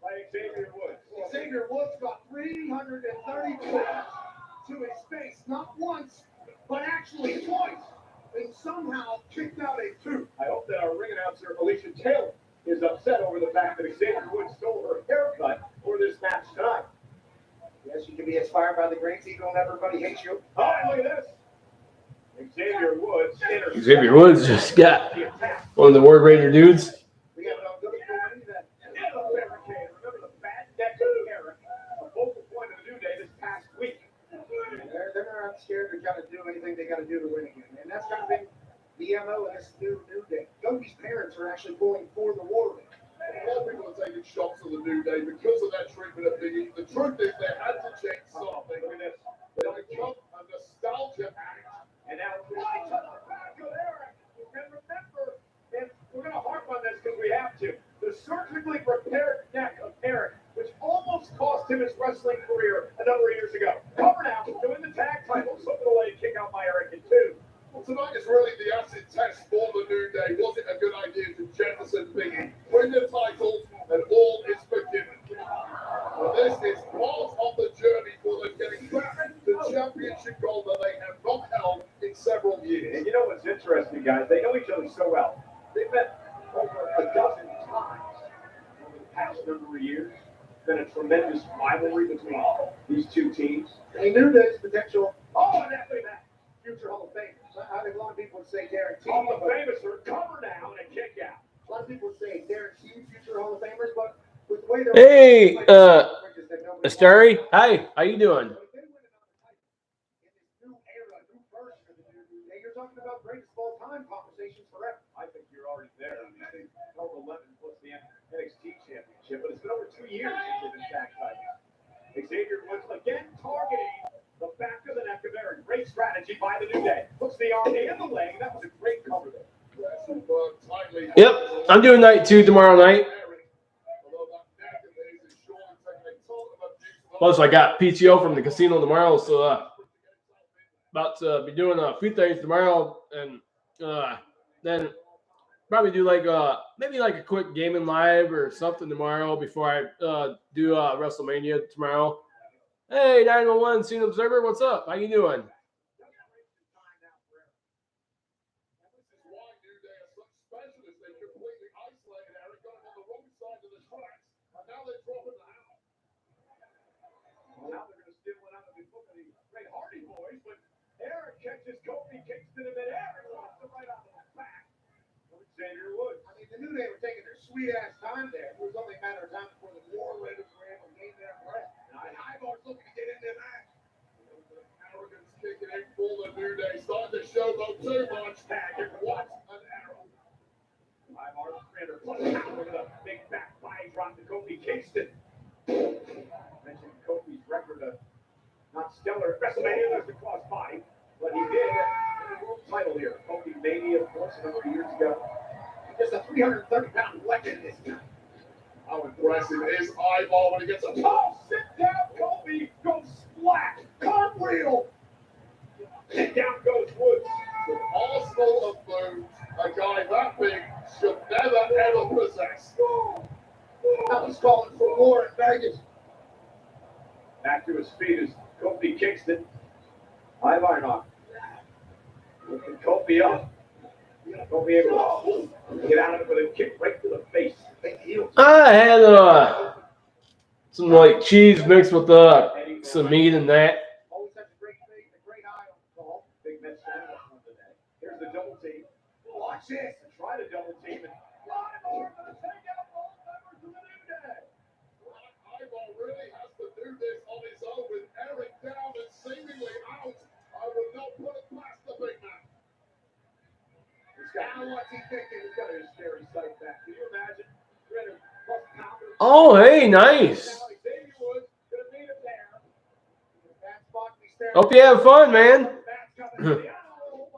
by Xavier Woods. Xavier Woods got 330 pounds to his face, not once, but actually twice, and somehow kicked out a tooth. I hope that our ring announcer, Alicia Taylor, is upset over the fact that Xavier Woods stole her haircut for this match tonight. Yes, you can be inspired by the greats, even when everybody hates you. Oh, look at this. Xavier Woods. Xavier Woods just got one of the War Raider dudes. We got a good story that Remember the bad neck of Eric, a focal point of the New Day this past week. they're not scared to kind of do anything they got to do to win again, and that's kind of been the MO in this new Day. Kobe's parents are actually going for the War Raiders. A lot of people are taking shots at the New Day because of that treatment of Biggie. The truth is they had to change something. They've become a nostalgia act. And now right to the back of Eric. And remember, and we're going to harp on this because we have to, the surgically repaired neck of Eric, which almost cost him his wrestling career a number of years ago. Cover now, doing the tag title, slipping away, kick out by Eric in 2. Well, tonight is really the acid test for the New Day. Was it a good idea to jettison Biggie, win the titles, and all is forgiven? Well, this is part of the journey for them getting back the championship goal that they have not held in several years. And you know what's interesting, guys? They know each other so well. They've met over a dozen times over the past number of years. It's been a tremendous rivalry between these two teams. A New Day's potential Oh, and after that, future Hall of Famers. I think a lot of people would say guaranteed. Hall of Famers are cover now and a kick out. A lot of people would say guaranteed future Hall of Famers, but with the way they're Hey, Asteri, hi, how you doing? You're talking about greatest of all time conversations forever. I think you're already there. I mean, they held 11 plus the NXT championship, but it's been over 2 years since they've been tag titles. Xavier Woods again targeting the back of the neck of Eric. Great strategy by the New Day. Puts the arm and the leg. That was a great cover there. Yep, I'm doing night 2 tomorrow night. Plus, I got PTO from the casino tomorrow, so about to be doing a few things tomorrow, and then probably do maybe a quick gaming live or something tomorrow before I do WrestleMania tomorrow. Hey, 911 Scene Observer, what's up? How you doing? Now they're going to steal one out of the book of the Great Hardy Boys, but Eric catches Kofi, kicks to the mid-air, and drops him right out of the back. Xavier Woods. I mean, the New Day were taking their sweet-ass time there. It was only a matter of time before the War Raiders were able to gain their breath. And Ivar's looking to get in their match. Arrogance kicking in for the New Day. Starting to show though too much. Tag, and what an arrow. Ivar's 300 plus pounds with a big back body drop to Kofi Kingston. Mentioned Kofi's record of not stellar at WrestleMania. There's the cross body, but he did win a world title here. Kofi Mania, of course, a number of years ago. Just a 330-pound weapon this time. How impressive is Ivar when he gets a Oh, sit down, Kofi goes splat, cartwheel. And down goes Woods. An arsenal of moves a guy that big should never ever possess. Now he's calling for war in Vegas. Back to his feet is Kofi Kingston. Ivar knock. Lifting Kofi up. Kofi able to get out of it with a kick right to the face. I had some cheese mixed with some meat and that. Always has a great face, a great eye on the ball. Big Met stand up on today. Here's the double team. Watch this. And try to double team. And Ivar going to take out both members of the New Day. Ivar really has to do this on his own with Eric down and seemingly out. I would not put it past the big man. Now what's he thinking? He's got a scary sight back. Can you imagine? 300 plus pounders. Oh, hey, nice. Now Xavier Woods going to need a pair. That spot we staring. Hope you have fun, man. That's coming down by Woods.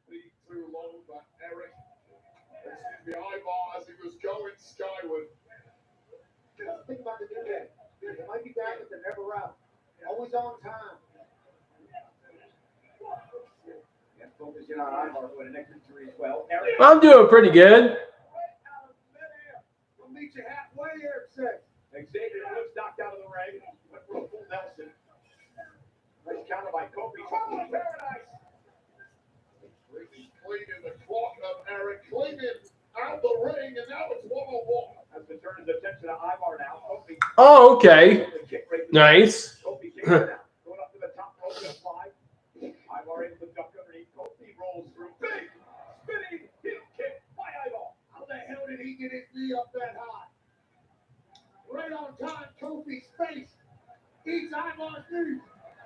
Lead too long, but Eric, excuse me, Ivar as he was going skyward. Think about the New Day. They might be back, but they're never out. Always on time. Yeah, focusing on Ivar with an extra 3 as well. I'm doing pretty good. We'll meet you halfway, Eric said. Xavier Woods knocked out of the ring. Went for a full Nelson. Nice counter by Kobe. Trouble in paradise. Cleaning the clock of Eric, cleaning out the ring, and now it's 1-on-1. Has to turn his attention to Ivar now. Kobe. Oh, okay. Nice. Kobe kicks it out. Going up to the top rope and apply. Ivar able to duck underneath. Kobe rolls through. Big spinning heel kick by Ivar. How the hell did he get his knee up that high? Right on time, Kofi's face eats Ivar's knee.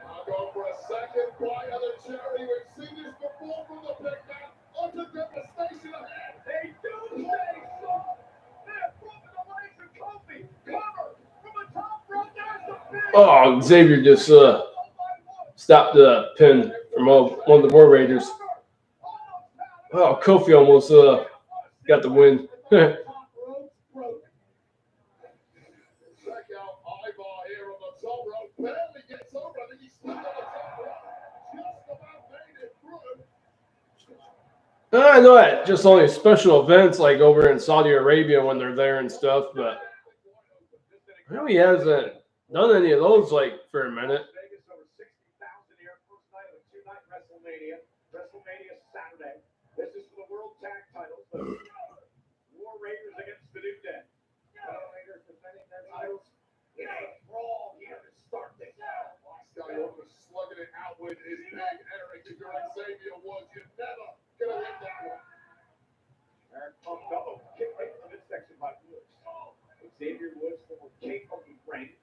I'm going for a second bite of the cherry. We've seen this before from the big man. Utter devastation ahead. They do stay soft. They're broken the legs of Kobe. Cover from the top rope. There's the pin. Oh, Xavier just stopped the pin from one of the War Raiders. Oh, Kofi almost got the win. Check out Ivar here on the top rope. Barely gets over. I think he's still on the top rope. Just about made it through. I know that just only special events like over in Saudi Arabia when they're there and stuff, but I know he hasn't done any of those like for a minute. Vegas over 60,000 here. First night of a 2-night WrestleMania. WrestleMania Saturday. This is for the World Tag Titles. The War Raiders against the New Day. War Raiders defending their titles. In a brawl here to start this. Skywalker slugging it out with his big Eric. If you're Xavier Woods, you're never gonna win that one. Eric pumped up. Kick right from the midsection by Woods. Xavier Woods from King of the ring.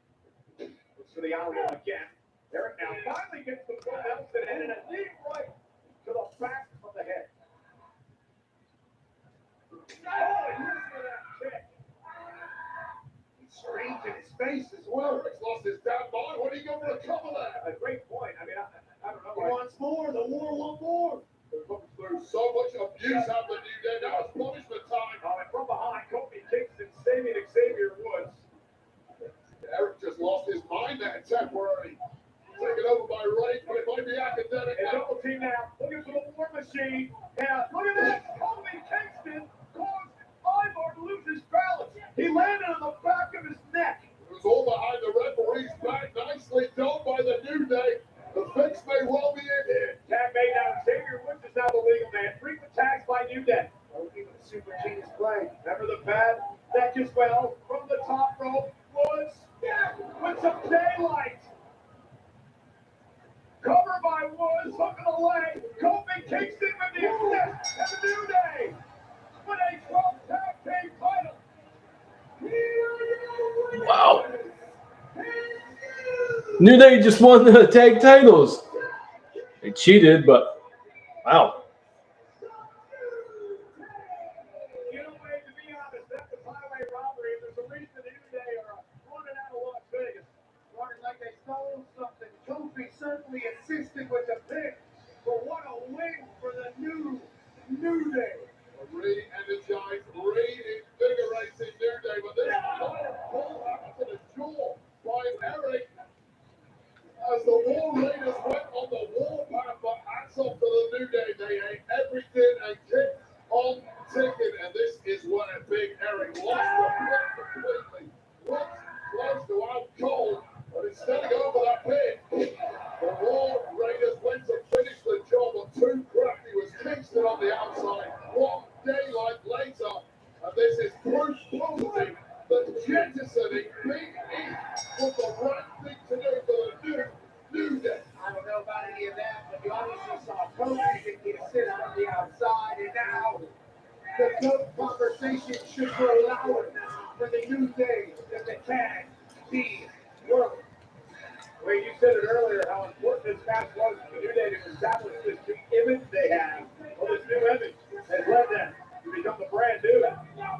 Looks for the honorable again. Eric now finally gets the full Nelson in and a deep right to the back of the head. Oh, he missed for that kick. He's strange in his face as well. Eric's lost his damn mind. What are you going to recover there? A great point. I mean, I don't know. He wants more. The war wants more. They've come through so much abuse out the New Day. Now it's punishment time. And from behind, Kobe kicks and saving Xavier Woods. Eric just lost his mind there temporarily. Taken over by Ray, but it might be academic And now. double team now. Looking for the War Machine. And look at this. Kobe Kingston caused Ivar to lose his balance. He landed on the back of his neck. It was all behind the referee's back. Nicely done by the New Day. The fix may well be in here. Tag made now. Xavier Woods is now the legal man. Frequent tags by New Day. Even a super genius play. Remember the bad neck as well. From the top rope. Woods with some daylight. Cover by Woods. Hook of the leg. Kobe Kingston with the assist. And the New Day with a 12 tag team title. Wow. New Day just won the tag titles. They cheated, but wow. You know, Wade, to be honest, that was highway robbery. There's a reason the New Day are running out of Las Vegas. Running like they stole something. Kofi certainly assisted with the pick. But what a win for the New Day. A re-energized, reinvigorated New Day. But this pull out to the jaw by Eric. As the War Raiders went on the warpath, but hats off to the New Day. They ate everything and kicked on ticket. And this is where Big Eric lost the plot completely. Looked close to out cold, but instead of going for that pin, the War Raiders went to finish the job, but too crafty was Kingston on the outside. One daylight later, and this is proof positive that jettisoning Big E was the right thing to do for the New Day. I don't know about any of that, but you obviously saw Kofi get the assist from the outside, and now the GOAT conversation should go louder for the New Day than the tag team world. Wade, you said it earlier how important this match was for the New Day to establish this new image they have. Well, this new image has led them to become the brand new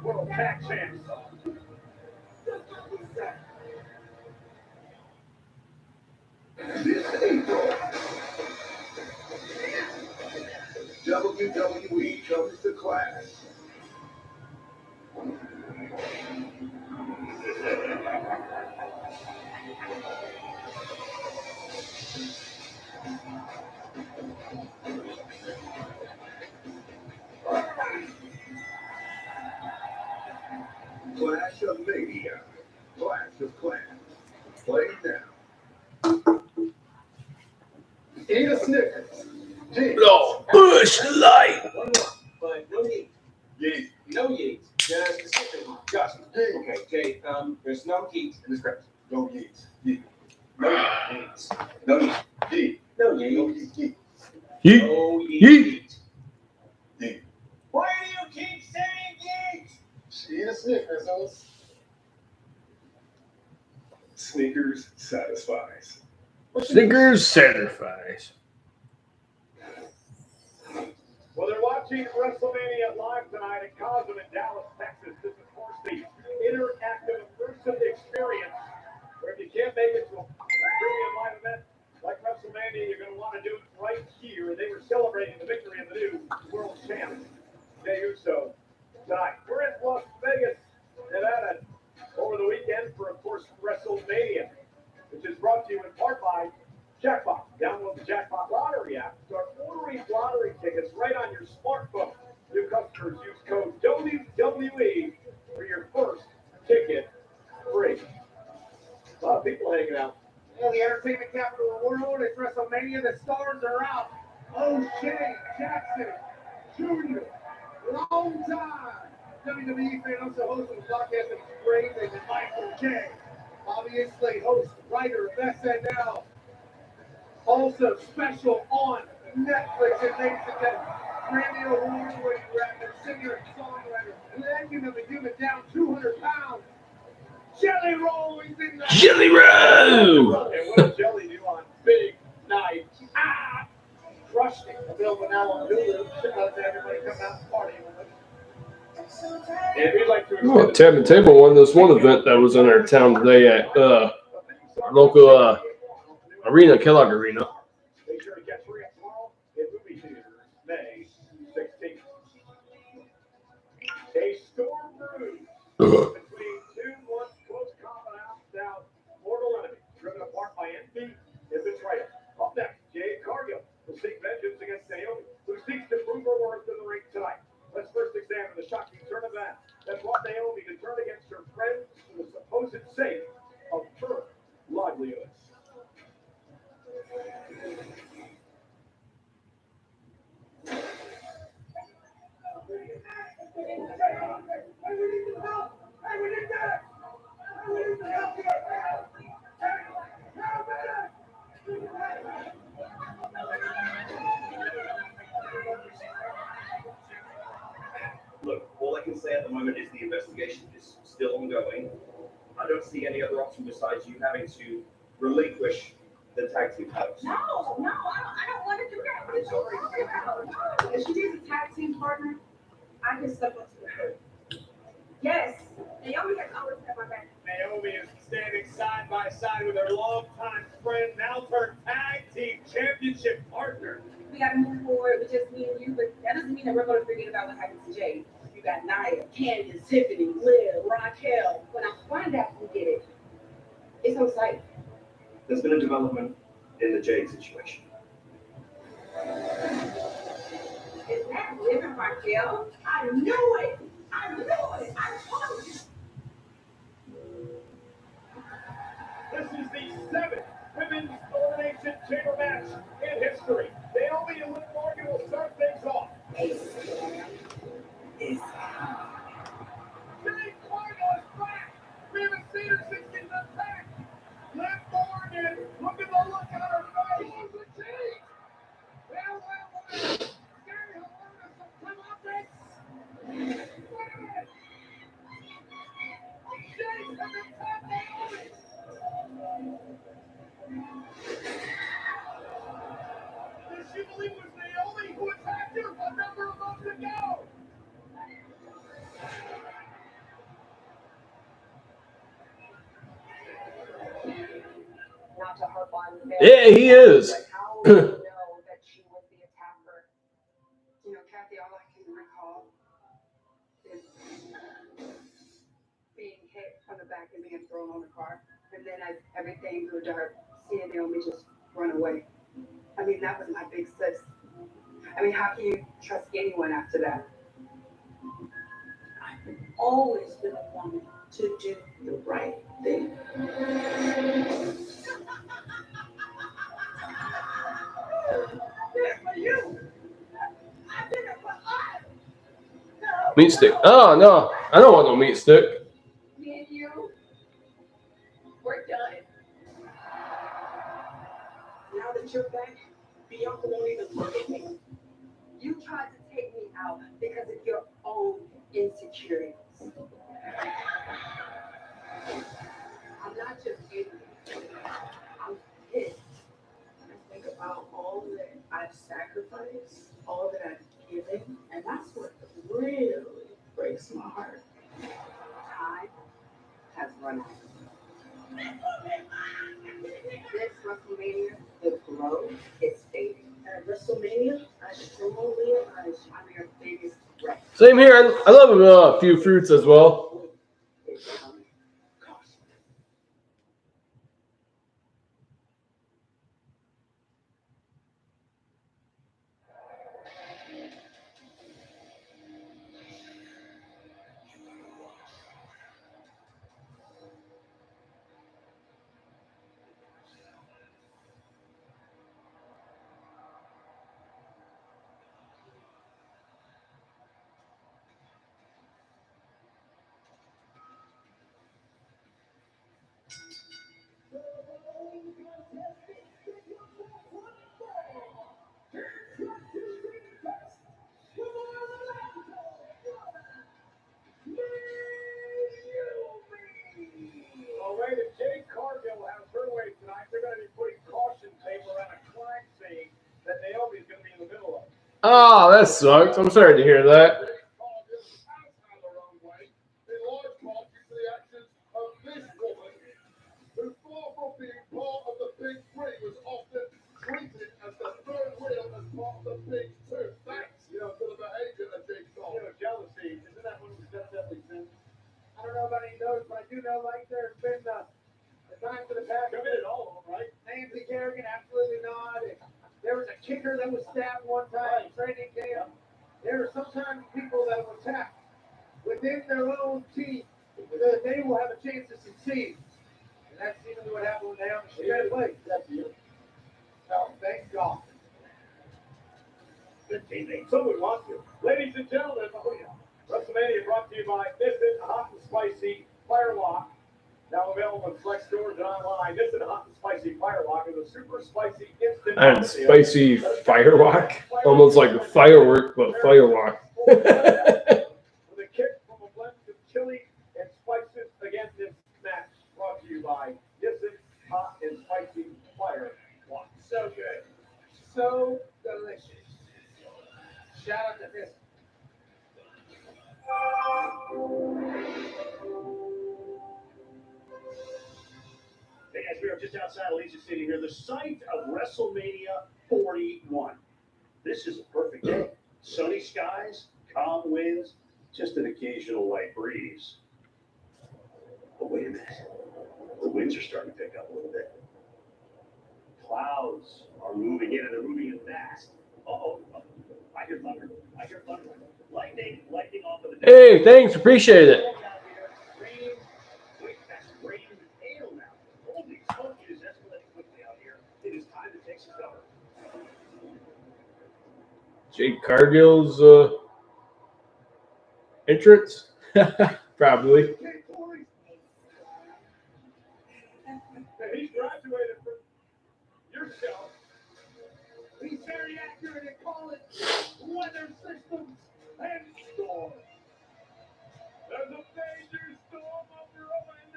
World Tag Champs. This April, WWE comes to class. Clash of Mania. Clash of Clans. Play now. Eat a Snickers. No, Bush Light. One more, but no yeet. Yeet. No yeet. Just a specific one. Gotcha. Okay, Jay, there's no yeet in the script. No yeet. Yeet. No yeet. No yeet. Yeet. No No yeet. yeet. Yeet. Yeet. No yeet. Yeet. Yeet. Why do you keep saying yeet? Eat a Snickers, Oz. Sneakers satisfies. Snickers satisfies. Well, they're watching WrestleMania live tonight at Cosm in Dallas, Texas. This is, of course, the interactive immersive experience where if you can't make it to a premium live event like WrestleMania, you're going to want to do it right here. They were celebrating the victory of the new world champ, Jey Uso, tonight. We're in Las Vegas, Nevada, over the weekend for, of course, WrestleMania, which is brought to you in part by Jackpot. Download the Jackpot Lottery app. Start ordering lottery tickets right on your smartphone. New customers use code WWE for your first ticket free. A lot of people hanging out. Well, the entertainment capital of the world is WrestleMania. The stars are out. O'Shea Jackson Jr., long time WWE fan, also host of the podcast of Great and Michael J. Obviously, host, writer of SNL. Also special on Netflix. And ladies and gentlemen, Grammy Award-winning rapper, singer, and songwriter, legend of the human, down 200 pounds. Jelly Roll is in the Jelly Roll. And what does Jelly do on big night? Ah! Crushed it. Available now on Hulu. Shout out to everybody coming out and partying with us. And if you'd like to Oh, Tab and Table won this one event that was in our town today at our local arena, Kellogg Arena. Make sure to catch free up tomorrow in movie theaters, May 16th. A storm brews between two once close confidants now mortal enemies, driven apart by envy and betrayal. Up next, Jade Cargill will seek vengeance against Naomi, who seeks to prove her worth in the ring tonight. Let's first examine the shocking turn of events that brought Naomi to turn against her friends for the supposed sake of her livelihoods. Look, all I can say at the moment is the investigation is still ongoing. I don't see any other option besides you having to relinquish the tag team titles. No, I don't want to do that. What are you talking about? If she is a tag team partner, I can step up to her. Yes, Naomi has always had my back. Naomi is standing side by side with her longtime friend, now turned tag team championship partner. We got to move forward with just me and you, but that doesn't mean that we're going to forget about what happened to Jay. You got Nia, Candace, Tiffany, Liv, Raquel. When I find out who did it, it's on site. There's been a development in the Jade situation. Is that Liv and Raquel? I knew it. I told you. This is the 7th Women's Elimination Chamber match in history. Naomi and Liv Morgan will start things off. It's Jade Cargill is back. We haven't seen her since she's attacked. Liv Morgan, look at the look on her face. Oh, the Jade. Well. Gary, he'll learn us some comeuppance. Jade has attacked Naomi. Does she believe it was Naomi who attacked her a number of months ago? not to harp on that. Yeah, he is. But how do you know that she was the attacker? You know, Kathy, all I can recall is being hit from the back and being thrown on the car. And then as everything grew dark, seeing Naomi just run away. I mean, that was my big sis. I mean, how can you trust anyone after that? I've always been a woman to do the right thing. Meat stick. Oh no, I don't want no meat stick. Me and you, we're done. Now that you're back, Bianca won't even look at me. You tried to take me out because of your own insecurities. I'm not just angry. I'm pissed. I think about all that I've sacrificed, all that I've given, and that's what really breaks my heart. Time has run out. Next WrestleMania, the glow is fading. At WrestleMania, I strongly advise you. I'm your biggest threat. Same here. I love a few fruits as well. It's coming. Well, wait, if Jade Cargill has her way tonight, they're going to be putting caution tape around a crime scene that Naomi's going to be in the middle of. Oh, that sucks. I'm sorry to hear that. Jade Cargill has had her own way, in large part due to the actions of this woman, who far from being part of the Big Three was often treated as the third wheel as part of the Big Two. Thanks, for the behavior of Jade Cargill. Jealousy, isn't that one of the definitely sins? I don't know about any of those, but I do know, like, there's been the times in the past. Committed all of them, right? Nancy Kerrigan, absolutely not. And there was a kicker that was stabbed one time in training camp. There are sometimes people that will attack within their own team so that they will have a chance to succeed. And that's seemingly what happened with Naomi. She got played. That's you. So, thank God. Good teammate. So we want to. Ladies and gentlemen, WrestleMania brought to you by Nissan Hot and Spicy Firewalk. Now available in select stores and online. Nissan Hot and Spicy Firewalk is a super spicy instant. And spicy firewalk. Almost like a firework, but firewalk. With a kick from a blend of chili and spices again this match. Brought to you by Nissan Hot and Spicy Firewalk. So good. So delicious. Shout out to this. Hey guys, we are just outside Leisure City here, the site of WrestleMania 41. This is a perfect day. Sunny skies, calm winds, just an occasional light breeze. But wait a minute. The winds are starting to pick up a little bit. Clouds are moving in, and they're moving in fast. Uh-oh. I hear thunder. I hear thunder. Lightning off of the... Hey, thanks. Appreciate it. Rain. Wait, that's rain and hail now. Holy smoke, it is escalating quickly out here. It is time to take some cover. Jade Cargill's entrance? Probably. He's graduated from your show. He's very accurate at calling weather systems and storms. There's a major storm on brewing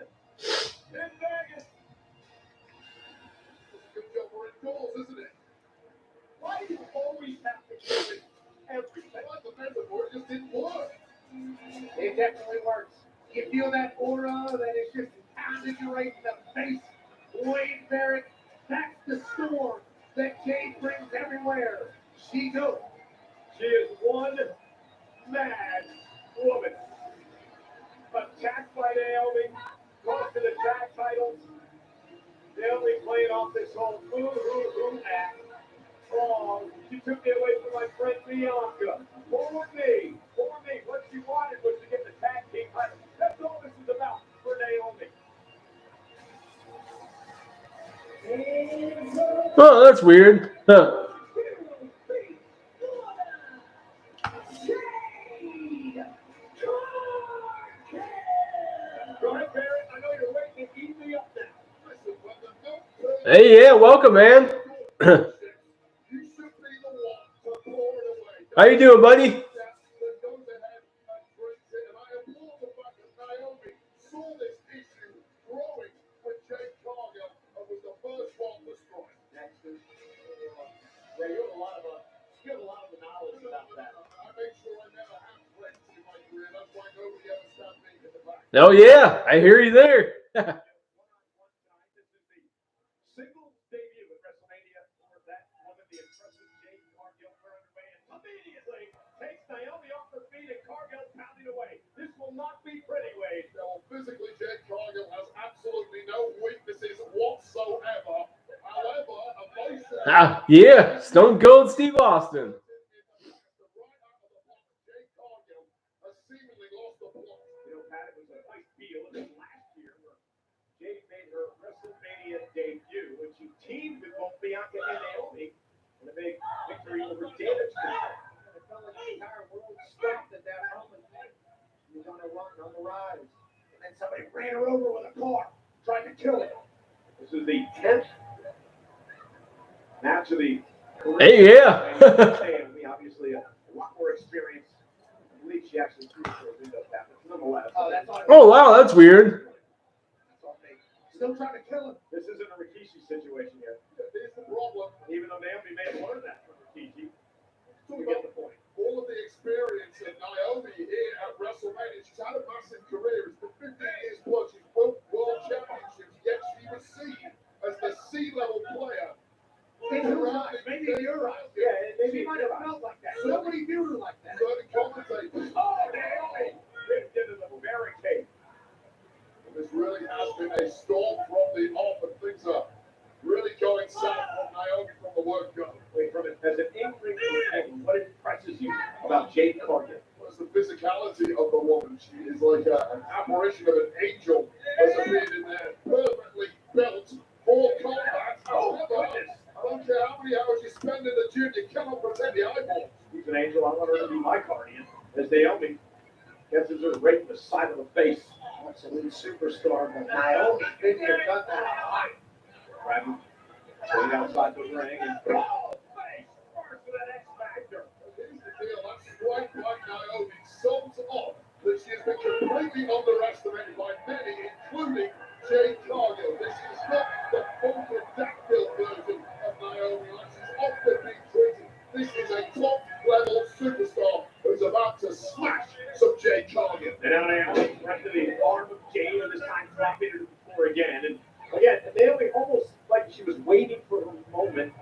in Vegas. Good job we're indoors, isn't it? Why do you always have to give it everything? Well, the metaphor just didn't work. It definitely works. You feel that aura that is just pounding you right in the face. Wade Barrett, that's the storm that Jade brings everywhere she goes. She is one mad woman. Attacked by Naomi, lost to the tag titles. Naomi playing off this whole ooh act. Oh, she took me away from my friend Bianca. Poor me. What she wanted was to get the tag team title. That's all this is about for Naomi. Oh, that's weird. Huh. Go ahead, Barrett. I know you're waiting to eat me up now. Hey, yeah, welcome, man. How you doing, buddy? Oh, yeah, I hear you there. Single debut at WrestleMania for that woman, the impressive Jade Cargill, underway and immediately takes Naomi off her feet and Cargill pounding away. This will not be pretty, Wade. Well, physically, Jade Cargill has absolutely no weaknesses whatsoever. However, emotionally, Yeah, Stone Cold Steve Austin. Jade Cargill has seemingly lost the plot. You know, Pat, it was a nice deal last year where Jade made her WrestleMania debut when she teamed with both Bianca and Naomi in a big victory over Damage Control. It felt like the entire world stopped at that moment. She was on a run, on the rise. And then somebody ran her over with a car, tried to kill her. This is the 10th match of the career. Hey, yeah. Naomi, obviously a lot more experience. I believe she actually threw her window back, but nonetheless. Oh, that's all. Oh, wow, that's weird. Still trying to kill him. This isn't a Rikishi situation here. Here's the problem. Even though Naomi may have learned that from Rikishi. We get the point. All of the experience of Naomi here at WrestleMania. She's had a massive career. It's been 15 years plus. She's won world championships. Yet she was seen as the C-level player. In her eyes, maybe in your eyes. Yeah, She might have felt like that. Nobody viewed her like that. Certain commentators. Oh, Naomi ripped into the barricade. This really has been a storm from the off, and things are really going south from Naomi from the word go. Wait from it. As an in-ring companion, what impresses you about Jade Cargill? What's the physicality of the woman? She is like an apparition of an angel has appeared in there, perfectly built for combat. However, I don't care how many hours you spend in the gym, you cannot pretend the eyeballs. She's an angel. I want her to be my guardian. As Naomi gets her right in the side of the face. Absolute superstar, but Naomi's been here, done that a lot. Grabbing, sitting outside the ring, and face first to that X Factor. Here's the deal, that strike by Naomi sums up that she has been completely underestimated by many, including Jade Cargill. This is not the Funkadactyl version of Naomi like she's often been treated. This is a top-level superstar who's about to smash some Jade Cargill. And now Naomi right to the arm of Jade, and this time dropping her to the floor again. And again, Naomi almost like she was waiting for her moment,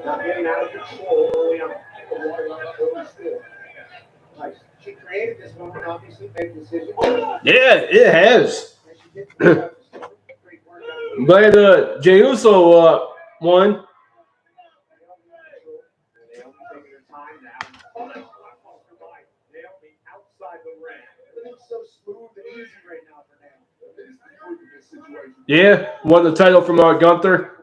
not getting out of control early on. Nice. She created this moment, obviously, made decisions. Yeah, it has. And she did great work. I'm glad Jey Uso won. Naomi taking her time now. Oh, that's blockbuster by Naomi outside the ring. Everything's so smooth and easy right now for Naomi. It is the truth in this situation. Yeah, won the title from Gunther.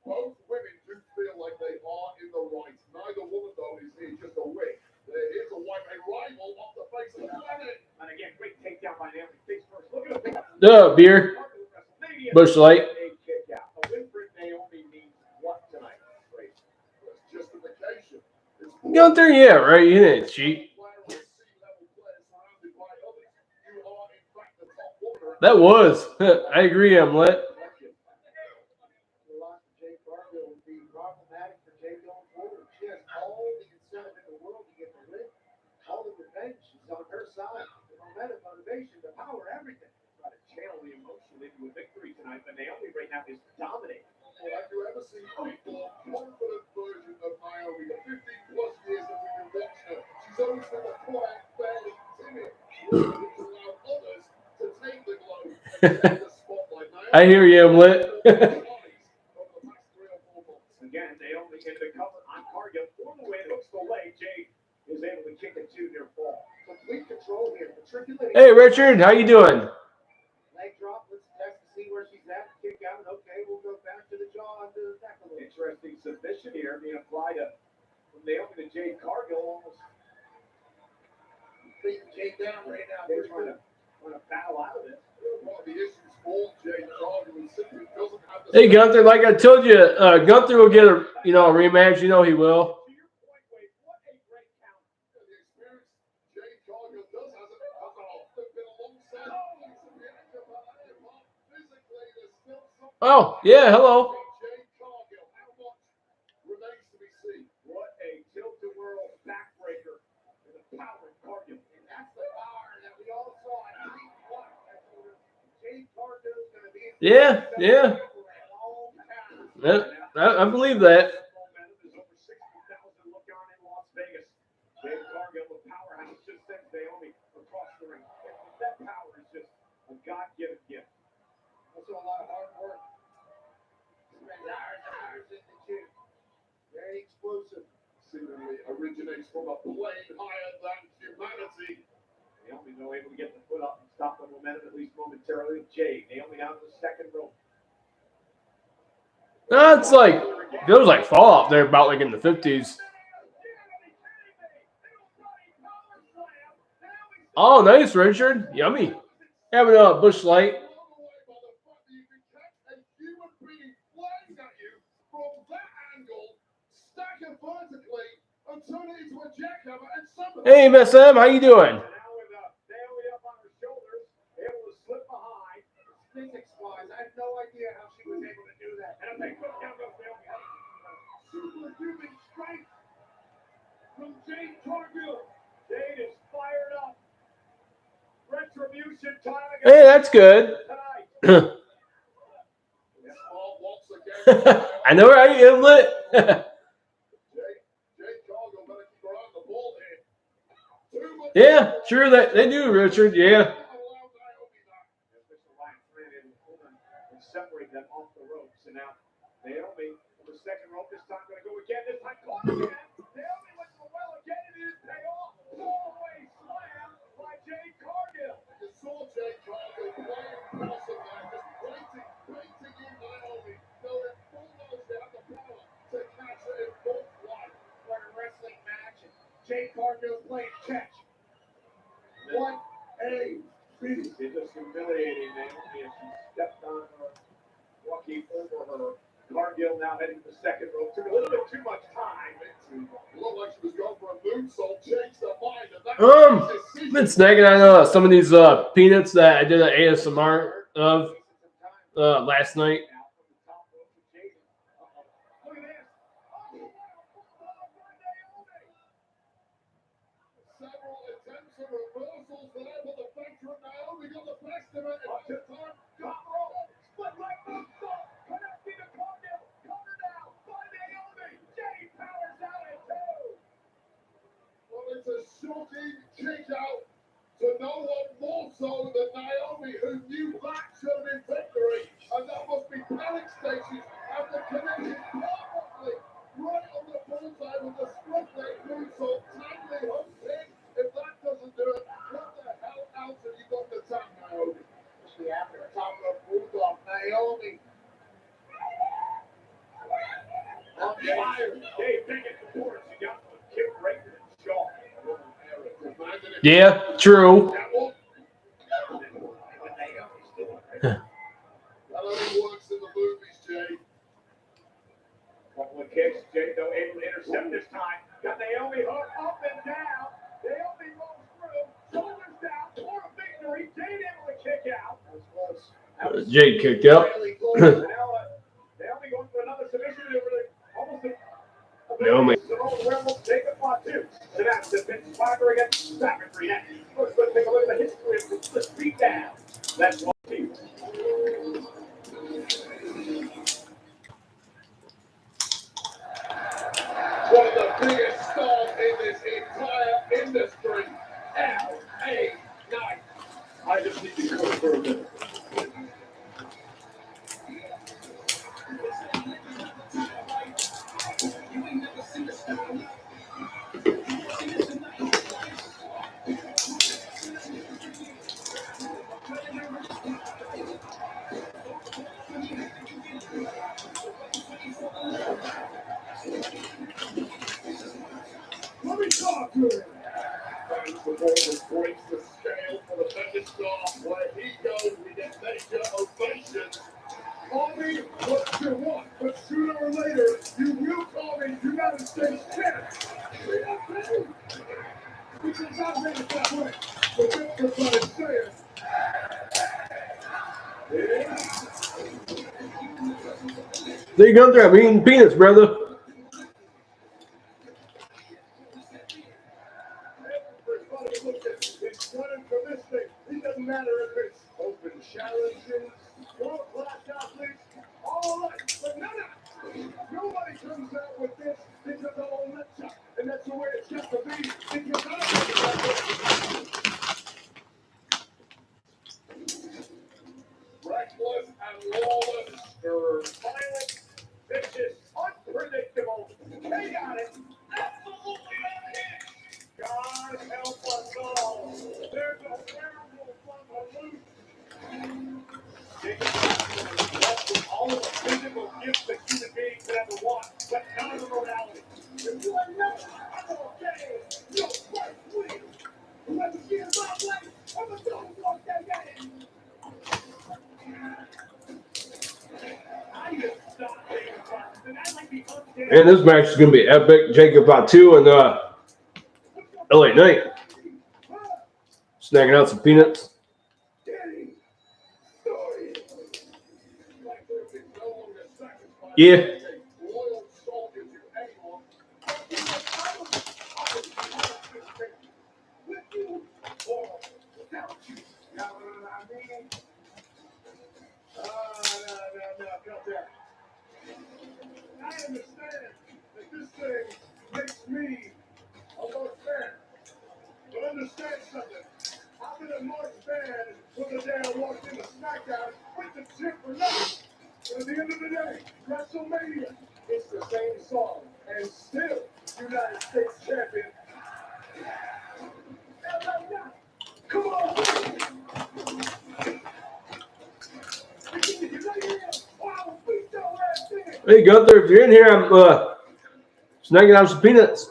Both women do feel like they are in the right. Neither woman, though, is here just a win. There is a rival off the face of the planet. And again, great takedown by Naomi. Face first. Look at the Beer. Bush Light. A win for Naomi means what tonight? Great. It's justification. It's Gunther, yeah, right. You didn't cheat. That was. I agree, Emlet. The loss of Jade Cargill would be problematic for Jade going forward. She has all the incentive in the world to get the win. All the revenge is on her side. The momentum, motivation, the power, everything. Try to channel the emotion into a victory tonight, but Naomi right now is dominating. Well, have you ever seen a more confident version of Naomi? The 15-plus years that we've been watching her, she's always been a quiet, fairly timid. It's allowed others to take the globe and take the spotlight. I hear you, Emlet. Again, Naomi into the cover on Cargill for the win. Hooks the leg. Jade is able to kick it to near fall. Complete control here. Matriculating. Hey, Richard, how you doing? Leg drop. Let's test to see where she's at. Kick out. Okay, we'll go back to the jaw, to the neck a little. Interesting submission here being applied from Naomi to Jade Cargill. Almost beating Jade down right now. they're trying to battle out of this. One of the issues for Jade Cargill is simply doesn't have the Hey, Gunther, like I told you, Gunther will get a rematch. You know he will. To your point, Wade, what a great count. the experience Jade Cargill does has they've been alongside physically. There's still something. Oh, yeah, hello. Jade Cargill, how much remains to be seen? What a tilt-a-whirl backbreaker in the power of Cargill. And that's the power that we all saw at Elite One. Jade Cargill is going to be. Yeah. I believe that. Momentum is over 60,000 look on in Las Vegas. Jade Cargill, the powerhouse, just sent Naomi across the ring. That power is just a God-given gift. Also a lot of hard work. Spent hours in the gym. Very explosive. Seemingly originates from a plane higher than humanity. Naomi no able to get the foot up and stop the momentum at least momentarily. Jade, Naomi down to the second rope. It's like there was like Fallout there about like in the 50s. Oh, nice, Richard. Yummy. Having a Busch Light. Hey, Miss M, how you doing? And now with Naomi up on her shoulders, able to slip behind. Physics-wise, I have no idea how she was able to do that. And a big foot down goes Naomi. Superhuman strength from Jade Cargill. Jade is fired up. Retribution time against Hey, that's good. tonight. Once again, I know, right? Isn't it? Jade Cargill better keep her on the ball here. Too much. Yeah, sure that they do, Richard. Yeah. And separate them off the ropes. And now Naomi on the second rope. This time going to go again. This time caught again. Naomi went to the well again. It didn't pay off. All-the-way slam by Jade Cargill. You saw Jade Cargill playing passive there, just waiting in Naomi. Knowing full knows they have the power to catch her in full flight. What a wrestling match. And Jade Cargill's playing catch. What a beat. It's just humiliating Naomi as she stepped on her, walking over her. Cargill now heading to the second rope. Took a little bit too much time. Looked like she was going for a moonsault, changed her mind, and that I've been snacking on some of these peanuts that I did an ASMR of last night. several attempts at reversals there, but the veteran Naomi got the best of it. And this time, got rolled. Split leg moonsault. Connecting to Cargill. Cover now by Naomi. Jade powers out at two. Well, it's a shocking kick out to no one more so than Naomi, who knew that should have been victory. And that must be panic stations after connecting perfectly right on the bullseye with the split leg moonsault. Timely hooked in. If that doesn't do it, what the hell else have you got to tap, Naomi? Especially after a top rope bulldog. Naomi. On fire. Jade taking the board. She got the kick right to the jaw. Yeah, true. That only works in the movies, Jay. Couple of kicks. Jade, though, able to intercept this time. Got Naomi hooked up and down. Naomi rolls through. Shoulders down. For a victory. Jade able to kick out. That was Jade kicked out. really close. And now Naomi going for another submission. Almost a Naomi. Simone Rebel take a spot too. So that's the Vince Fiber against Savagery next. First, let's take a look at the history of the split beat down. That's one team. One of the biggest stars in this entire industry. L.A. Knight. I just need to go for a minute. Let me talk to him. And the ball breaks the scale for the megastar. Where he goes, we get major ovations. Army, what you want, but sooner or later, you will call me United States champ. See that thing? Because I made it that way. But everybody's saying, There you go there. I'm eating peanuts, brother. everybody look at it's running for this thing. It doesn't matter if it's open challenges, world-class athletes, all that. But nobody comes out with this because of all that stuff. And that's the way it's got to be. Because I don't Reckless and lawless. They're violent, vicious, unpredictable, chaotic, absolutely unhinged. God help us all. There's a werewolf on the loose. Jacob with all of the physical gifts that human beings could ever want, but none of the morality. If you ain't nothing, I'm okay. You're right, please. Whoever gets my way, I'm a dog walk that game. And this match is going to be epic. Jacob Fatu and LA Knight. Snacking out some peanuts. Yeah. I understand that this thing makes me a March fan. But understand something. I've been a March fan from the day I walked into SmackDown with the chip for nothing. But at the end of the day, WrestleMania, it's the same song. And still, United States champion. Come on! Hey Gunther, if you're in here, I'm snacking out some peanuts.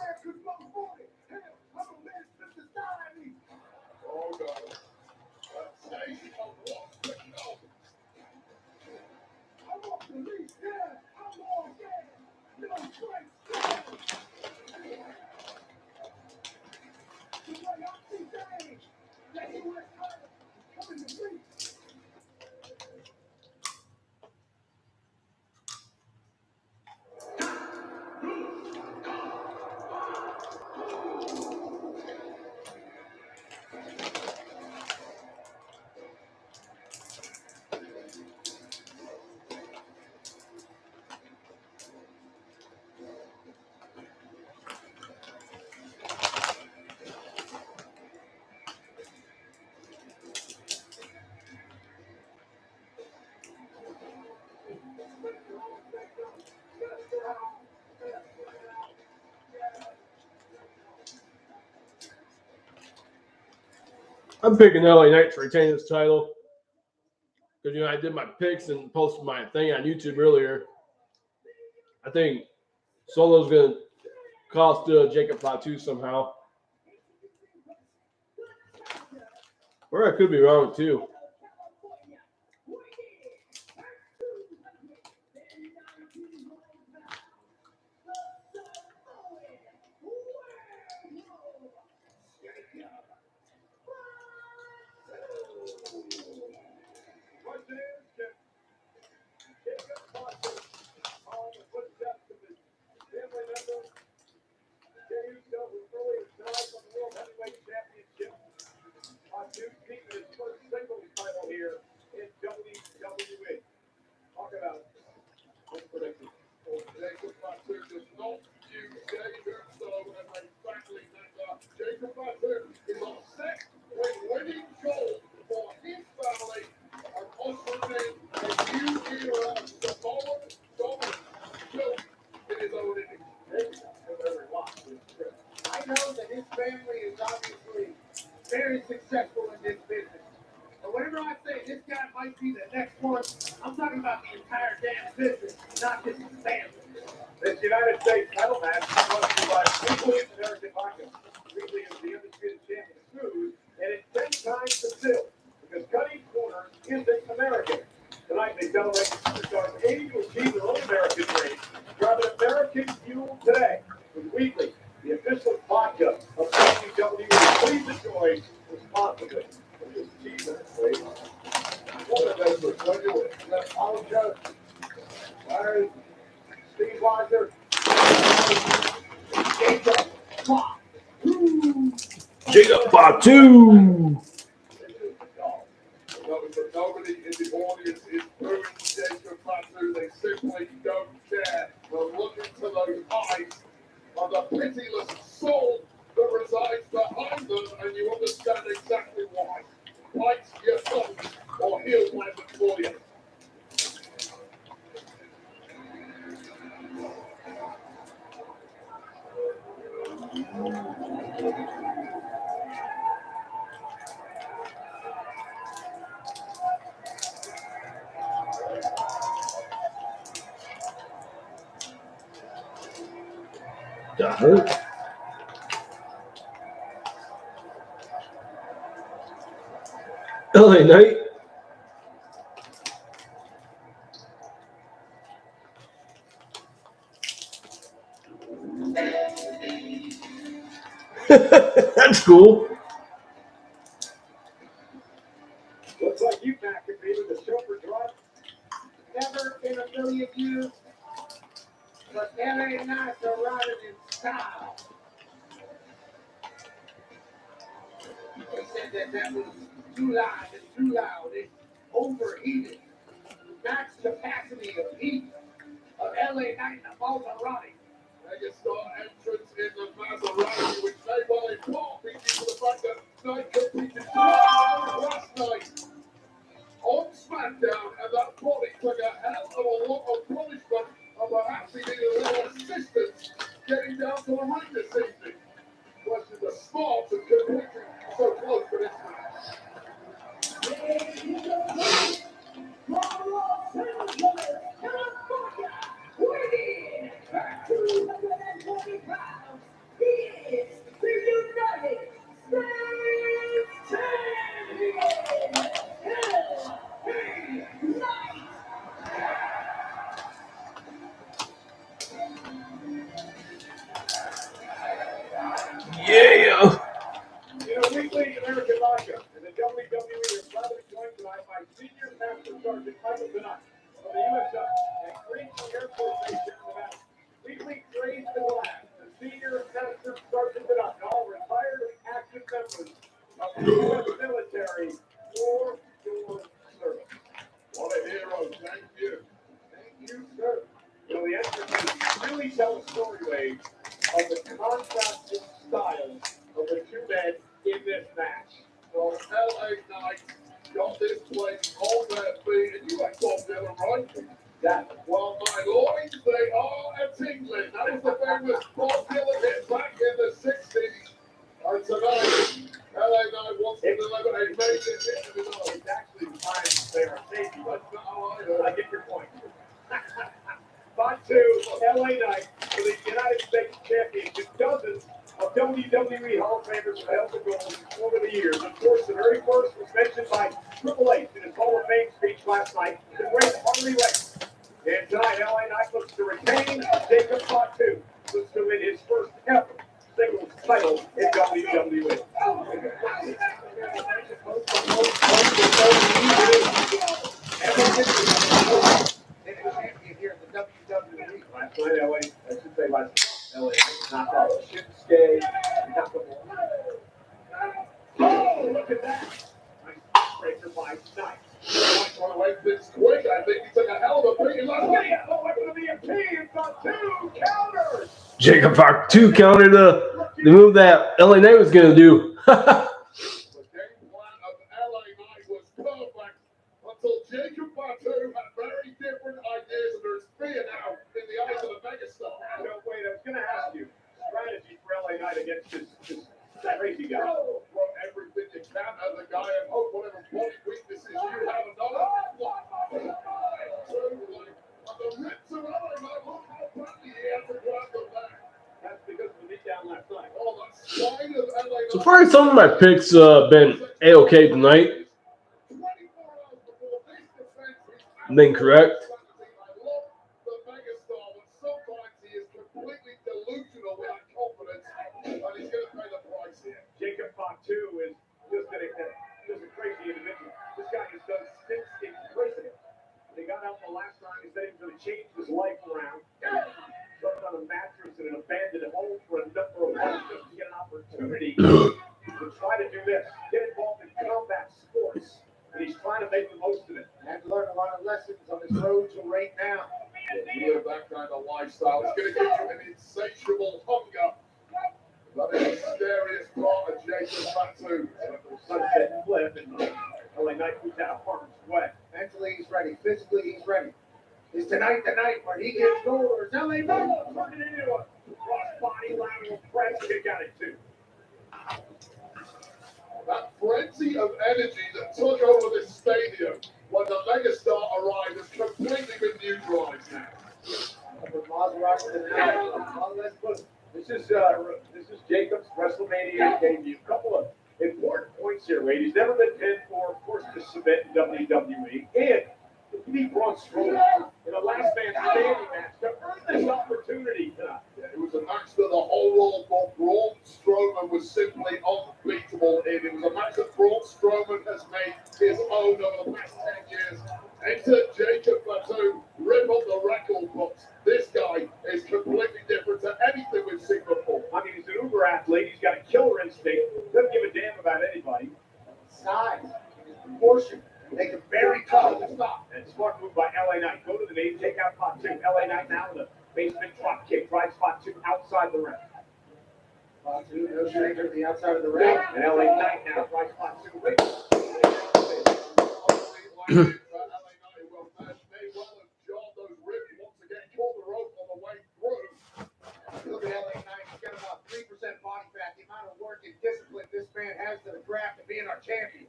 I'm picking LA Knight to retain this title. Because, I did my picks and posted my thing on YouTube earlier. I think Solo's going to cost Jacob Fatu somehow. Or I could be wrong, too. Here in WWE. Talk about unpredictable. Jacob Fatu does not view Jacob so as a battling member. Jacob Fatu is upset when winning gold for his family and ushering in a new era of Samoan dominance built in his own image. I know that his family is obviously very successful in this business. And whenever I say this guy might be the next one, I'm talking about the entire damn business, not just his family. This United States title match is brought to you by Weekly American Vodka. Weekly is the undisputed champion of smooth, and it's 10 times the silk because cutting corners isn't American. Tonight they celebrate the superstars aiming to achieve their own American dream. Grab an American fuel today with Weekly, the official vodka of WWE. Please enjoy responsibly. Just cheese and please. One of those was what you apologize. Larry, Steve Weiser. Jacob Batu. Nobody in the audience is booing Jacob Batu. They simply don't care. But look into those eyes of the pitiless soul that resides behind them, and you understand exactly why. Bite your tongue, or he'll blend it for you. Got hurt. LA Knight. That's cool. Looks like you, McAfee, with the chauffeur drive. Never in a million years, but LA Knights are riding in style. They said that was too loud and too loud. It overheated. Max capacity of heat of LA Knight and Maserati. Megastar entrance in the Maserati, which they by far beat you for the fact that Knight competed last night on SmackDown, and that body took a hell of a lot of punishment, and perhaps he needed a little assistance getting down to the ring this evening. Question the smarts of competing so close to this match. Back to 120 pounds. He is the United States Champion. Yeah. Weekly American Vodka and the WWE are proudly joined tonight by Senior Master Sergeant Michael Bennett of the USF and Greenville Air Force Base here in Nevada. Weekly praised the glass, the Senior Master Sergeant Bennett, and all retired and active members of the U.S. military for your service. What a hero, thank you. Thank you, sir. The entrances really tell a story, Wade, of the contrasting styles of the two men in this match. Well, LA Knight got this place on their feet, and you ain't got the other right. That Well, my lords, they are a tingling. That was the famous Bob Dylan hit back in the 60s. And tonight, LA Knight wants to deliver a major hit of his own. it's actually fine there, safety, but I get your point. Spot 2, LA Knight for the United States Championship. Dozens of WWE Hall of Famers have held the gold over the years. Of course, the very first was mentioned by Triple H in his Hall of Fame speech last night, the great Harley Race. And tonight, LA Knight looks to retain Jacob Fatu, looks to win his first ever singles title in WWE. Here in the WWE. Last night, LA, I should say last night, LA knocked off Shinsuke Nakamura. Oh, look at that. Nice breaker by Knight. Trying to make things quick. I think he took a hell of a beating last night. Oh, weapon of the MP. It's got 2 counters. Jacob Batu countered the move that LA Knight was going to do. The game plan of LA Knight was perfect until Jacob Batu had very different ideas, and there's fear now in the eyes of the megastar. No, wait, I was going to ask you strategy for LA Knight against this crazy guy. Run everything you can at the guy and hope whatever body weaknesses you have another. The ribs of LA Knight, look how badly he had So far, some of my picks been A-okay tonight. Been correct. Jacob Fatu is just a crazy individual. This guy has done stints in prison. They got out the last time. He said he was going to change his life around. Slept on a mattress in an abandoned home for a number of months just to get an opportunity to try to do this, get involved in combat sports. And he's trying to make the most of it. Had to learn a lot of lessons on his road to right now. You live that kind of lifestyle. It's going to give you an insatiable hunger. That is the scariest part of Jacob Fatu. Sunset Cliff and LA Knight moves out of harm's way. Mentally, he's ready. Physically, he's ready. Is tonight the night where he gets gold, or is LA Knight Turning it into a cross-body lateral press kick out at 2. That frenzy of energy that took over this stadium when the megastar arrived has completely been neutralized now. This is Jacob's WrestleMania debut. A couple of important points here, Wade. He's never been pinned for, of course, to submit in WWE, and he beat Braun Strowman in a last man standing match to earn this opportunity tonight. Yeah, it was a match that the whole world thought Braun Strowman was simply unbeatable in. It was a match that Braun Strowman has made his own over the past 10 years. Enter Jacob Fatu, rip up the record books. This guy is completely different to anything we've seen before. I mean, he's an uber athlete. He's got a killer instinct. Doesn't give a damn about anybody. size, his proportion, make him very tough to stop. And smart move by LA Knight. Go to the knee, take out spot 2. LA Knight now with a basement drop kick. Drive spot 2 outside the ring. Spot 2, no stranger to the outside of the ring. And LA Knight now drive spot 2. Ring. Look at LA Knight, he's got about 3% body fat. The amount of work and discipline this man has to the craft of being our champion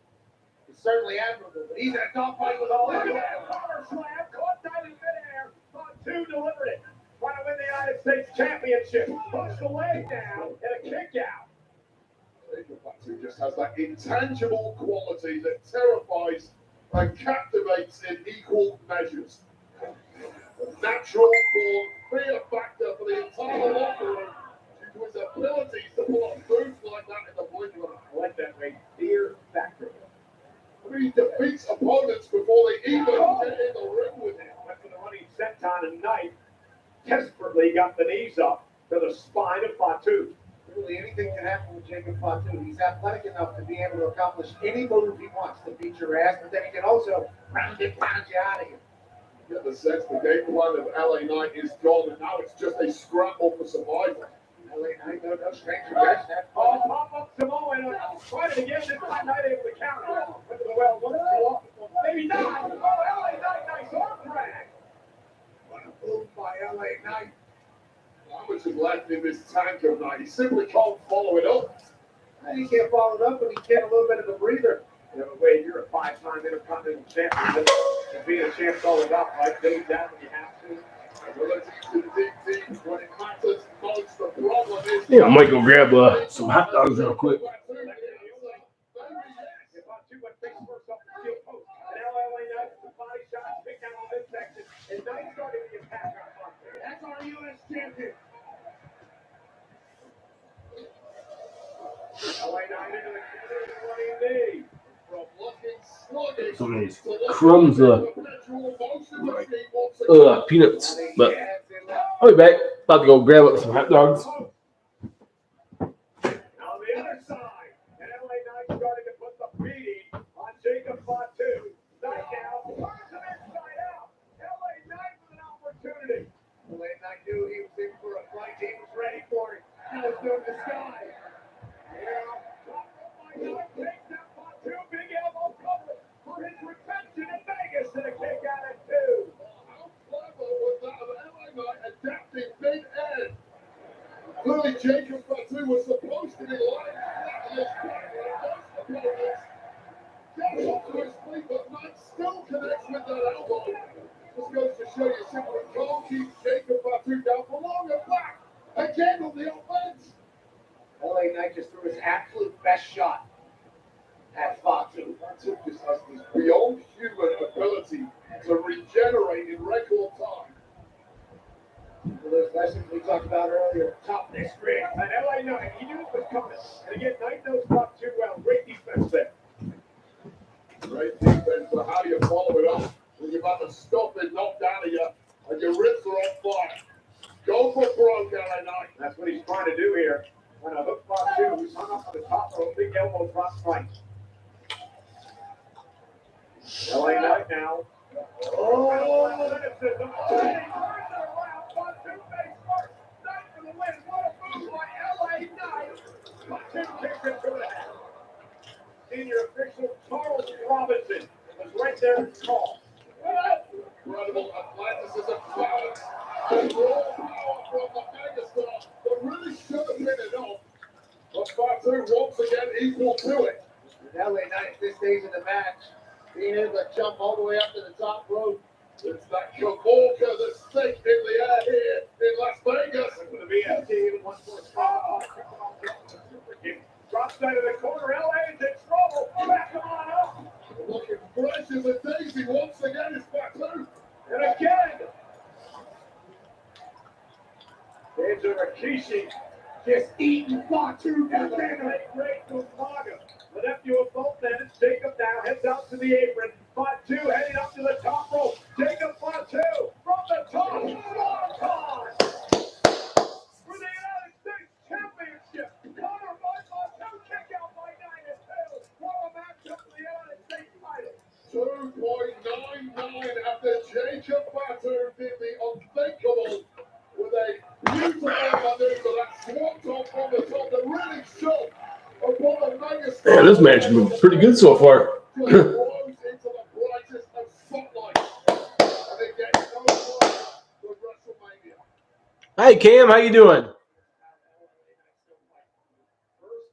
is certainly admirable, but he's in a dogfight with all Look of at that power slam, caught that in midair. Spot 2 delivered it. Trying to win the United States Championship. Puts the leg down and a kick out. Who just has that intangible quality that terrifies and captivates in equal measures. A natural born fear factor for the entire locker room due to his abilities to pull off moves like that in the blink of an eye. I like that, Ray. Fear factor. I mean, he defeats opponents before they even get in the ring with him. After the running senton and Knight desperately got the knees up to the spine of Fatu. Really, anything can happen with Jacob Fatu. He's athletic enough to be able to accomplish any move he wants to beat your ass, but then he can also pound you out of here. You get the sense the game plan of LA Knight is gone, and now it's just a scramble for survival. LA Knight, no stranger to that. Oh, pop-up Samoan. Tried it again. This time Knight able to counter. Went to the well once too often. Maybe not. Oh, LA Knight, nice arm drag. What a move by LA Knight. How much is left in this tank of Knight? He simply can't follow it up. He can't follow it up, but he can a little bit of a breather. You know, Wade, you're a 5-time Intercontinental champion. And being a champ's all about, right? Getting down when you have to. Ability to dig deep when it matters most. The problem is... Yeah, I might go grab some hot dogs real quick. That's our U.S. champion. Some of these crumbs peanuts, but I'll be back. About to go grab up some hot dogs. On the other side, and LA Knight starting to put the beating on Jacob Fatu. Knight now turns him inside out. LA Knight with an opportunity. LA Knight knew he was in for a fight. He was ready for it. He was doing the sky. Knight takes out Fatu. Big elbow cover for his retention in Vegas and a kick out at 2. How clever was that of LA Knight adapting Big Ed? Clearly, Jacob Fatu was supposed to be lying flat on his back for most opponents. Gets up to his feet, but Knight still connects with that elbow. Just goes to show you simply can't keep Jacob Fatu down for long and back. Again on the offense. LA Knight just threw his absolute best shot at Fatu. Fatu just has this beyond human ability to regenerate in record time. Those lessons we talked about earlier, toughness, grit. And LA Knight, he knew it was coming. And again, Knight knows Fatu well. Great defense there. Great defense, but how do you follow it up when you've had to stop it, knock down of you, and your ribs are on fire? Go for broke, LA Knight. That's what he's trying to do here. When a hook Fatu, who's hung up on the top rope, big elbow drop right. LA Knight now. Senior official Charles Robinson was right there to call. Incredible athleticism, balance, and raw power from the megastar that really should have been enough. But Fatu once again equal to it. With LA Knight at this stage of the match, being able to jump all the way up to the top rope. It's that Kavorka that's thick in the air here in Las Vegas. For the VFT, one more spot. Drops out of the corner. LA is in trouble. Back him on up. Looking fresh as a daisy once again is Fatu. And again. Into Rikishi. Just eating Fatu And to the great Umaga. The nephew of both men, Jacob now heads out to the apron. Fatu heading up to the top rope. Jacob Fatu from the top. Swanton for the United States Championship. Conor by Fatu. Kick out by 9-2. What a matchup for the United States title. 2.99 after Jacob Fatu did the unthinkable with a beautiful maneuver, that swanton from the top that really showed upon the megastar. Man, this match has been pretty good so far. Just rose into the brightest of spotlights. And it gets no closer with WrestleMania. Hi, Cam. How you doing? First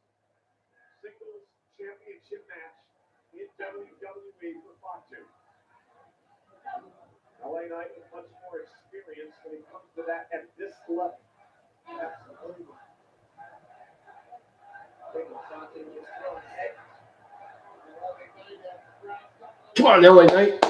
singles championship match in WWE for Fatu. LA Knight with much more experience when it comes to that at this level. Absolutely. Come on, LA Knight.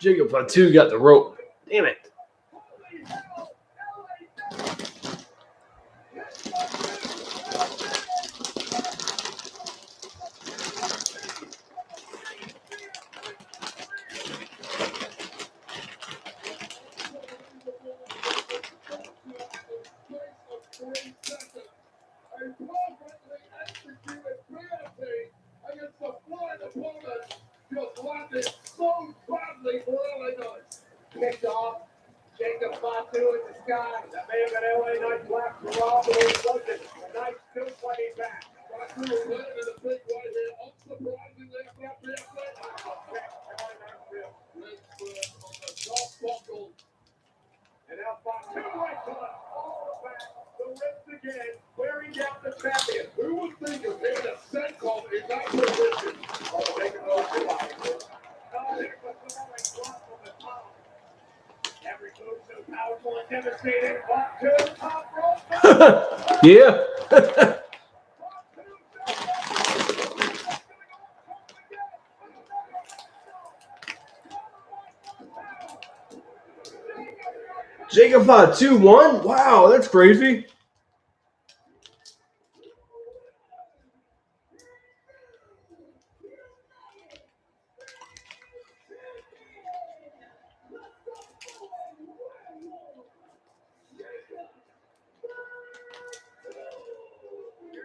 Jacob Fatu got the rope. Damn it. Kicked off. Jacob Fatu in the sky. That may have been LA Knight's last hurrah, but it wasn't. The Knight still fighting back. Fatu is landing in a big way here, unsurprisingly from the athlete. Lindbergh on the top buckle. And now Fatu right to the all back. The ribs again, wearing down the champion. Who would think of hitting a senton in that position? Oh, they can go too high. Oh, there was the moment drop from the top. Every move so powerful and devastating. Fatu, top rope. Yeah. Jacob Fatu won? Wow, that's crazy.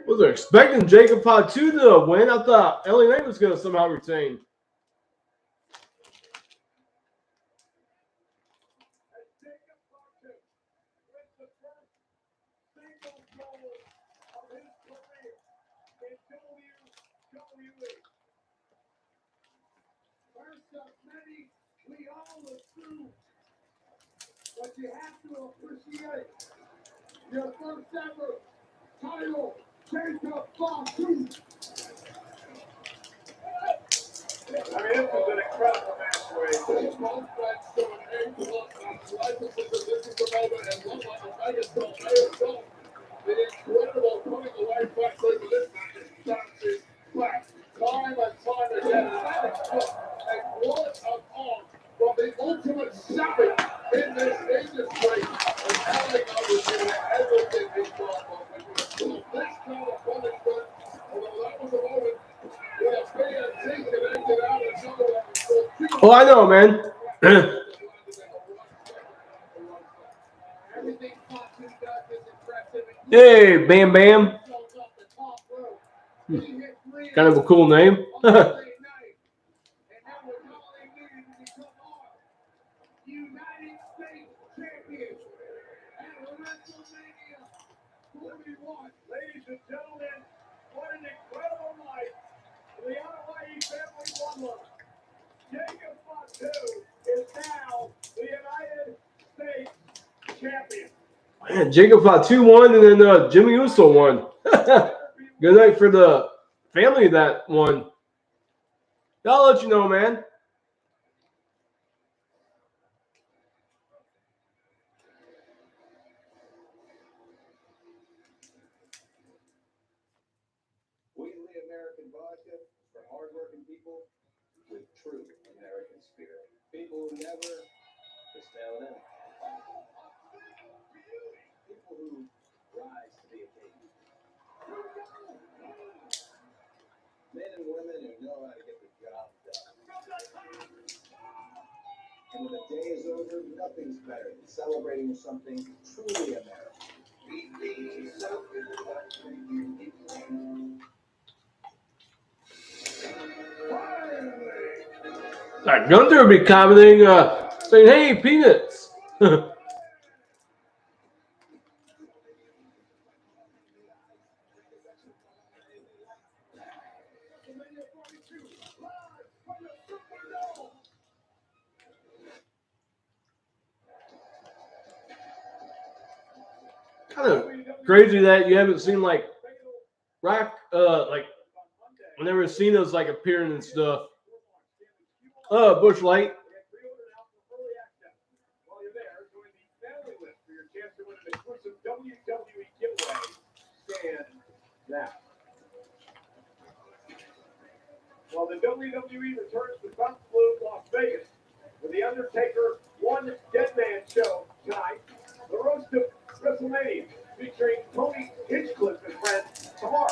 Was I expecting Jacob Fatu to win? I thought LA Knight was going to somehow retain. but you have to appreciate your first ever title, Jacob Fatu. I mean, this is an incredible match, Wade. Both men showing A-plus athleticism. This is the moment, and look like Omega told ASL. The incredible putting away pressure for this match is bounces back time and time again. That is just a one of all from the ultimate savage in this industry. And Alex is doing everything he's got. But when you saw this kind of punishment, although that was a moment where PNC connected out and some of them. Oh, I know, man. Everything Fatu does is impressive. Hey, Bam Bam. Kind of a cool name. United States champion at WrestleMania 41. Ladies and gentlemen, what an incredible night for the Hawaii family bloodline. Jacob Fatu is now the United States champion. Man, Jacob Fatu won, and then Jimmy Uso won. Good night for the family that won. I'll let you know, man. Wheatley American vodka for hardworking people with true American spirit. People who never just tell them. People who rise to the occasion. Men and women who know how to get the job done. And when the day is over, nothing's better than celebrating with something truly American. Gunther will be commenting, saying, "Hey, peanuts." Kind of crazy that you haven't seen like Rock, like whenever Cena's like appearing and stuff. Bush Light. While you're there, join the family list for your chance to win an exclusive WWE giveaway. Scan now. While the WWE returns to Fox Blue Las Vegas with the Undertaker One Dead Man show tonight, the roast of WrestleMania featuring Tony Hinchcliffe and friends tomorrow.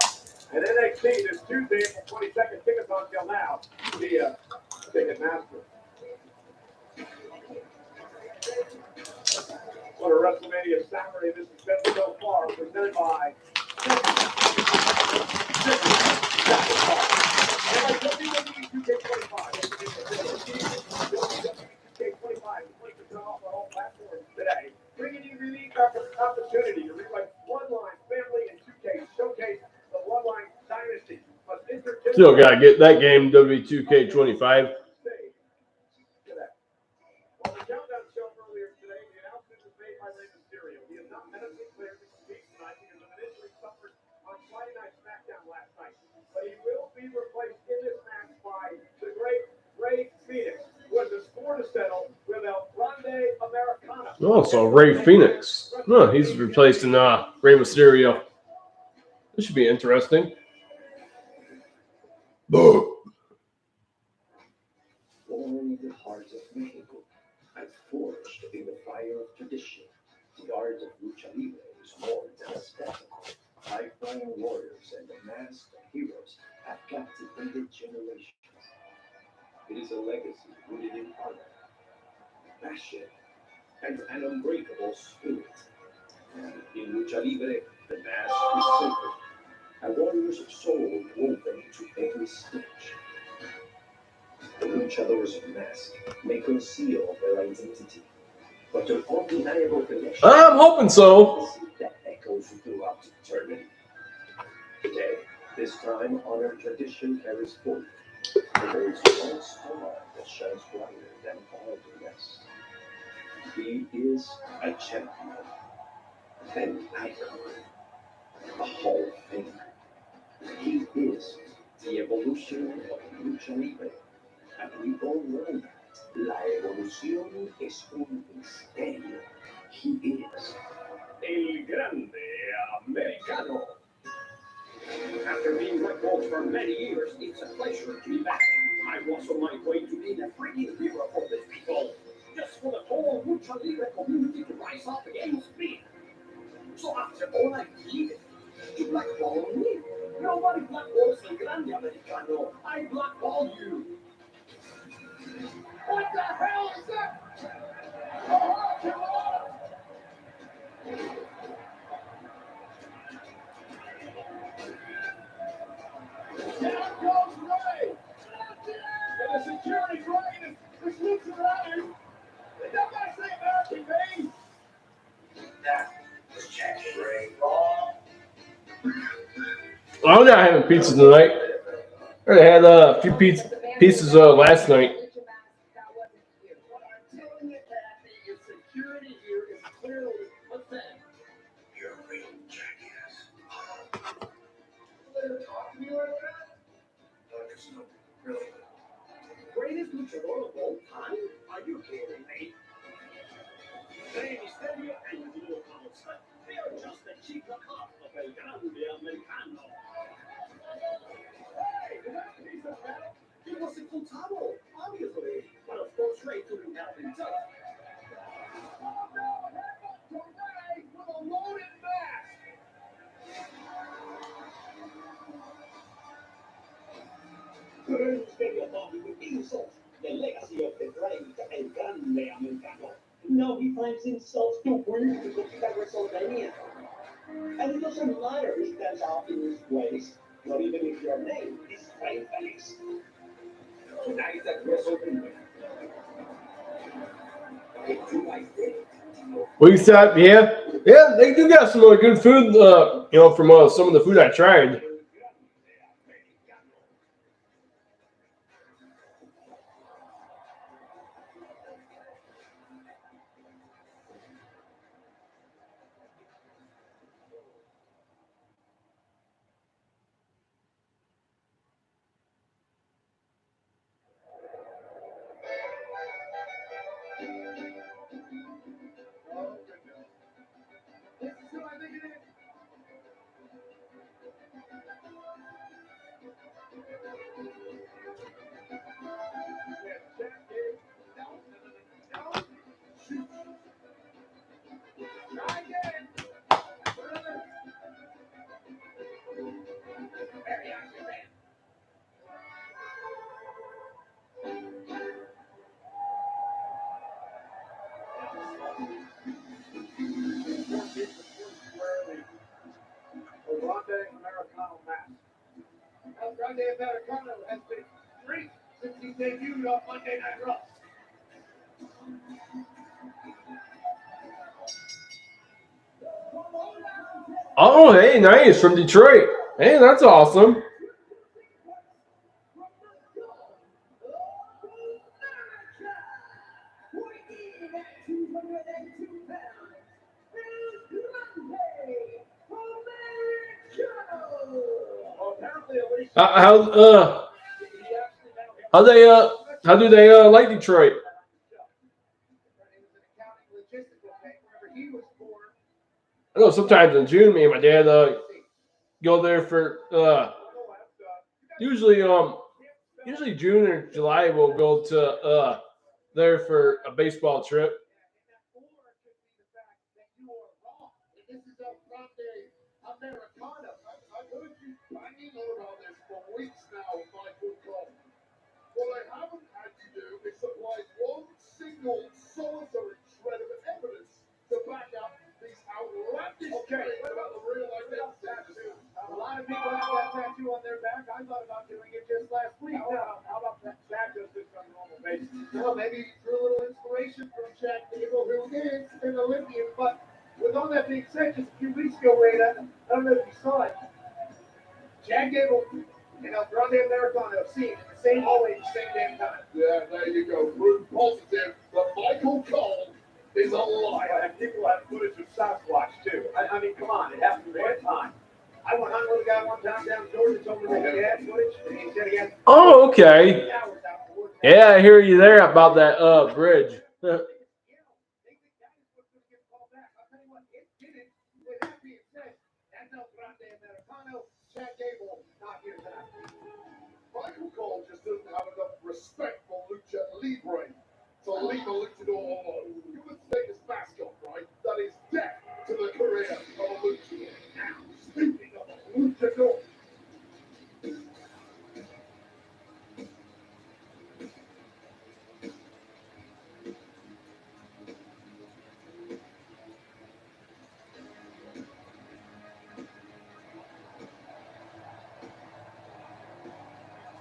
And NXT this Tuesday, April 22nd. Tickets on sale now via Ticketmaster. What a WrestleMania Saturday this has been so far, presented by WWE 2K25. WWE 2K25 is playing the off on all platforms today, bringing you the unique opportunity to replay Bloodline Family and 2K showcase the Bloodline Dynasty. Still gotta get that game, W2K25. Well, the countdown show earlier today, the announcement was made by Rey Mysterio. He is not medically cleared to compete tonight because of an injury suffered on Friday Night SmackDown last night. But he will be replaced in this match by the great Rey Fenix, who has a score to settle with El Grande Americana. Oh, so Rey Fenix. Oh, he's replacing Rey Mysterio. This should be interesting. Born in the heart of Mexico and forged in the fire of tradition, the art of lucha libre is more than a spectacle. High-flying warriors and the masked heroes have captivated generations. It is a legacy rooted in honor, passion, and an unbreakable spirit. In lucha libre, the mask is sacred. A warrior's soul woven into every stitch. The luchadors mask may conceal their identity, but their undeniable connection I'm hoping so. that echoes throughout eternity. Today, this time honored tradition carries forth. There is one star that shines brighter than all the rest. He is a champion, an icon, a Hall of Famer. He is the evolution of lucha libre, and we all know that la evolución es un misterio. He is El Grande Americano. After being let go for many years, it's a pleasure to be back. I was on my way to being a freaking hero for these people, just for the whole lucha libre community to rise up against me. So after all I did, you blackball me. Nobody blackballs El Grande Americano. I blackball you. What the hell is that? Oh, come on! Down goes Ray! And the security dragon is looks around. Did that guy say American made? That was Jack Ray. I'm not having pizza tonight. I had a few pieces last night. What I'm telling you, Kathy, your security here is clearly pathetic. You're a real jackass. They're talking to you like that? There's no really. Greatest luchador of all time? Are you kidding me? Rey Mysterio and Julio Pausa, they are just a cheap knockoff of El Grande Americano. Hey, that piece of metal, it was a Contado, obviously. But of course, Ray couldn't help himself. Oh no, haircut to Ray with a loaded mask. Rey Mysterio thought he would insult the legacy of the great El Grande Americano. Now he finds himself too weak to compete at WrestleMania. And it doesn't matter who stands out in his place, not even if your name is Rey Felix. Tonight at WrestleMania. If you guys did it. We said, yeah, they do got some good food. From some of the food I tried. This is who I think it is. Try again. Very active man. El Grande Americano match. El Grande Americano has been great since he debuted on Monday Night Raw. Oh, hey, nice from Detroit. Hey, that's awesome. How do they like Detroit? I know sometimes in June, me and my dad go there for usually June or July we'll go to there for a baseball trip. This is El Grande Americana. I've heard you banging on about this for weeks now, Michael Cole. What I haven't had to do is supply one single solitary shred of evidence to back up these outlandish claims about the real identity. A lot of people have that tattoo on their back. I thought about doing it just last week. How about that tattoo just on a normal basis? Well, maybe drew a little inspiration from Chad Gable, who is an Olympian. But with all that being said, just a few weeks ago, Wade, I don't know if you saw it. Chad Gable and El Grande Americano seen in the same hallway at the same damn time. Yeah, there you go. Proof positive that Michael Cole is a liar. And people have footage of Sasquatch, too. I mean, come on, it happened one time. I went hunting with a guy one time down Georgia, told me that he had footage, and he said he had Oh, okay. hours out in the woods. Yeah, I hear you there about that bridge. You know, they think that is what's going to get called back. I'll tell you what, it didn't. With that being said, that's El Grande Americano. Chad Gable not here tonight. Michael Cole just doesn't have enough respect for Lucha Libre to leave a luchador alone. You would say his mascot, right? That is death to the career of a luchador. Now, speaking of a luchador,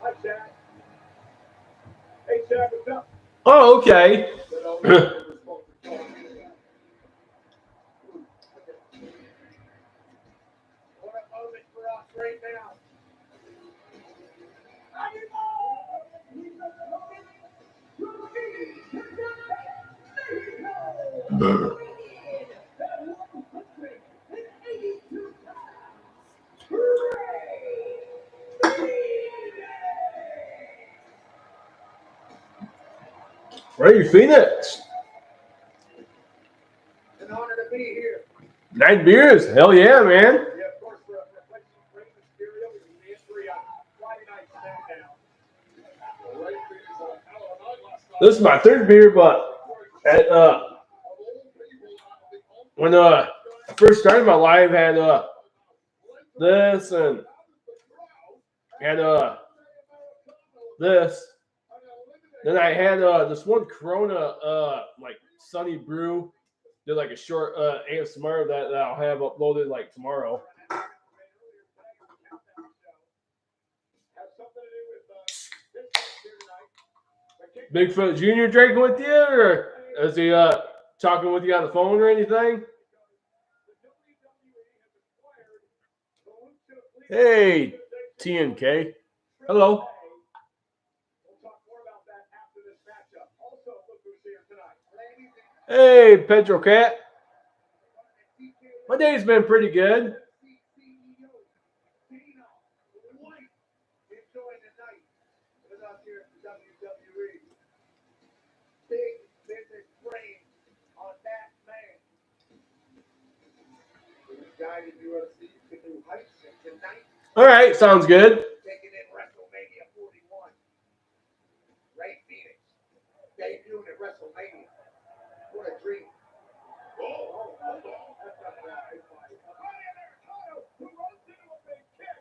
Hi, Chad. Hey, Chad, what's up? Oh, okay. that I'll never respond to Cole. What a moment for us right now. Ray Phoenix. An honor to be here. 9 beers. Hell yeah, man. Yeah, of course, for replacing Rey Mysterio with the entry on Friday Night SmackDown. Ray Phoenix had a hell of a night last night. This is my 3rd beer, but at, Of all people out of the when I first started my live, had this and this. Then I had this one Corona like Sunny Brew. Did like a short ASMR that I'll have uploaded like tomorrow. Has something to do with this match here tonight. Bigfoot Jr. drinking with you, or is he talking with you on the phone or anything? Hey, TNK. Hello. We'll talk more about that after this matchup. Also, look who's here tonight. Hey, Pedro Cat. My day's been pretty good. Enjoying the night with us here at the WWE. Big business brain on that man. This guy in UFC to new heights, and tonight All right, sounds good. taking in WrestleMania 41. Ray Phoenix debuting at WrestleMania. What a dream. Oh, hold on. That's not right. Who runs into a big kick?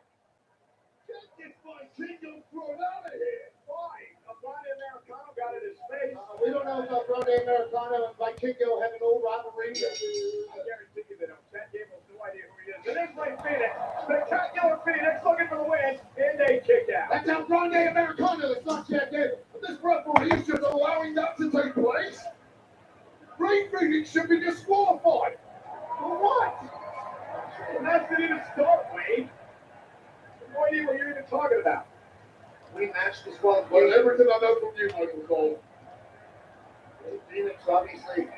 Get this my kingdom thrown out of here. Why? Bryan Americano got in his face. We don't know if Grande Americano and Vikingo have an old rivalry. I guarantee you they don't. Chad Gable has no idea who he is. And it's Ray Phoenix. Spectacular Phoenix looking for the win. And a kick out. That's El Grande Americano. It's not Chad Gable. This referee is just allowing that to take place. Ray Phoenix should be disqualified. For what? The match didn't even start, Wade. No idea what you're even talking about. We matched as well. Well, everything I know from you, Michael Cole. Ray Phoenix, obviously,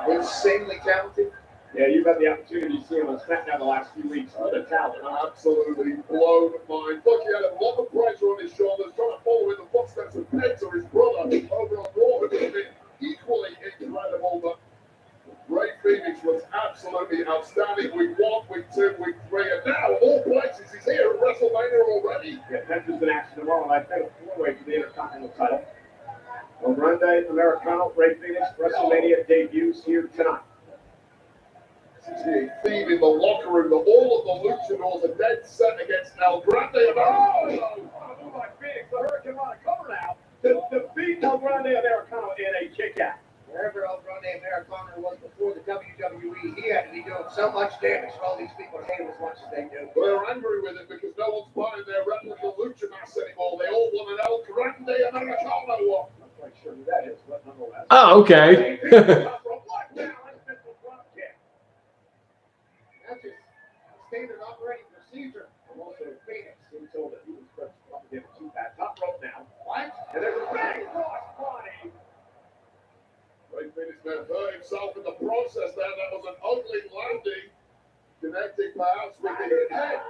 insanely talented. Yeah, you've had the opportunity to see him on SmackDown the last few weeks. What a talent. Absolutely blown mind. Look, he had a lot of pressure on his shoulders, trying to follow in the footsteps of Penta, his brother, over on Raw, who would have been equally incredible. But Ray Phoenix was absolutely outstanding. Week 1, week 2, week 3, and now, of all places, he's here at WrestleMania already. Yeah, Penta's in action tomorrow night. Fatal 4-way for the Intercontinental title. El Grande Americano, Ray Phoenix, WrestleMania debuts here tonight. This is a theme in the locker room that all of the luchadors are dead set against El Grande Americano. Oh, my Phoenix, the Hurricane on a cover now to defeat El Grande Americano in a kick out. Wherever El Grande Americano was before the WWE, he had to be doing so much damage for all these people to hate him as much as they do. They're angry with it because no one's buying their replica lucha mask anymore. They all want an El Grande Americano one. I'm not quite sure who that is, but nonetheless. Oh, okay. That's just standard operating procedure. I'm also Phoenix, who told that he was supposed to come again to that top rope now. What? And there's a big cross body. Ray Phoenix may have hurt himself in the process there. That was an ugly landing, connecting perhaps with the head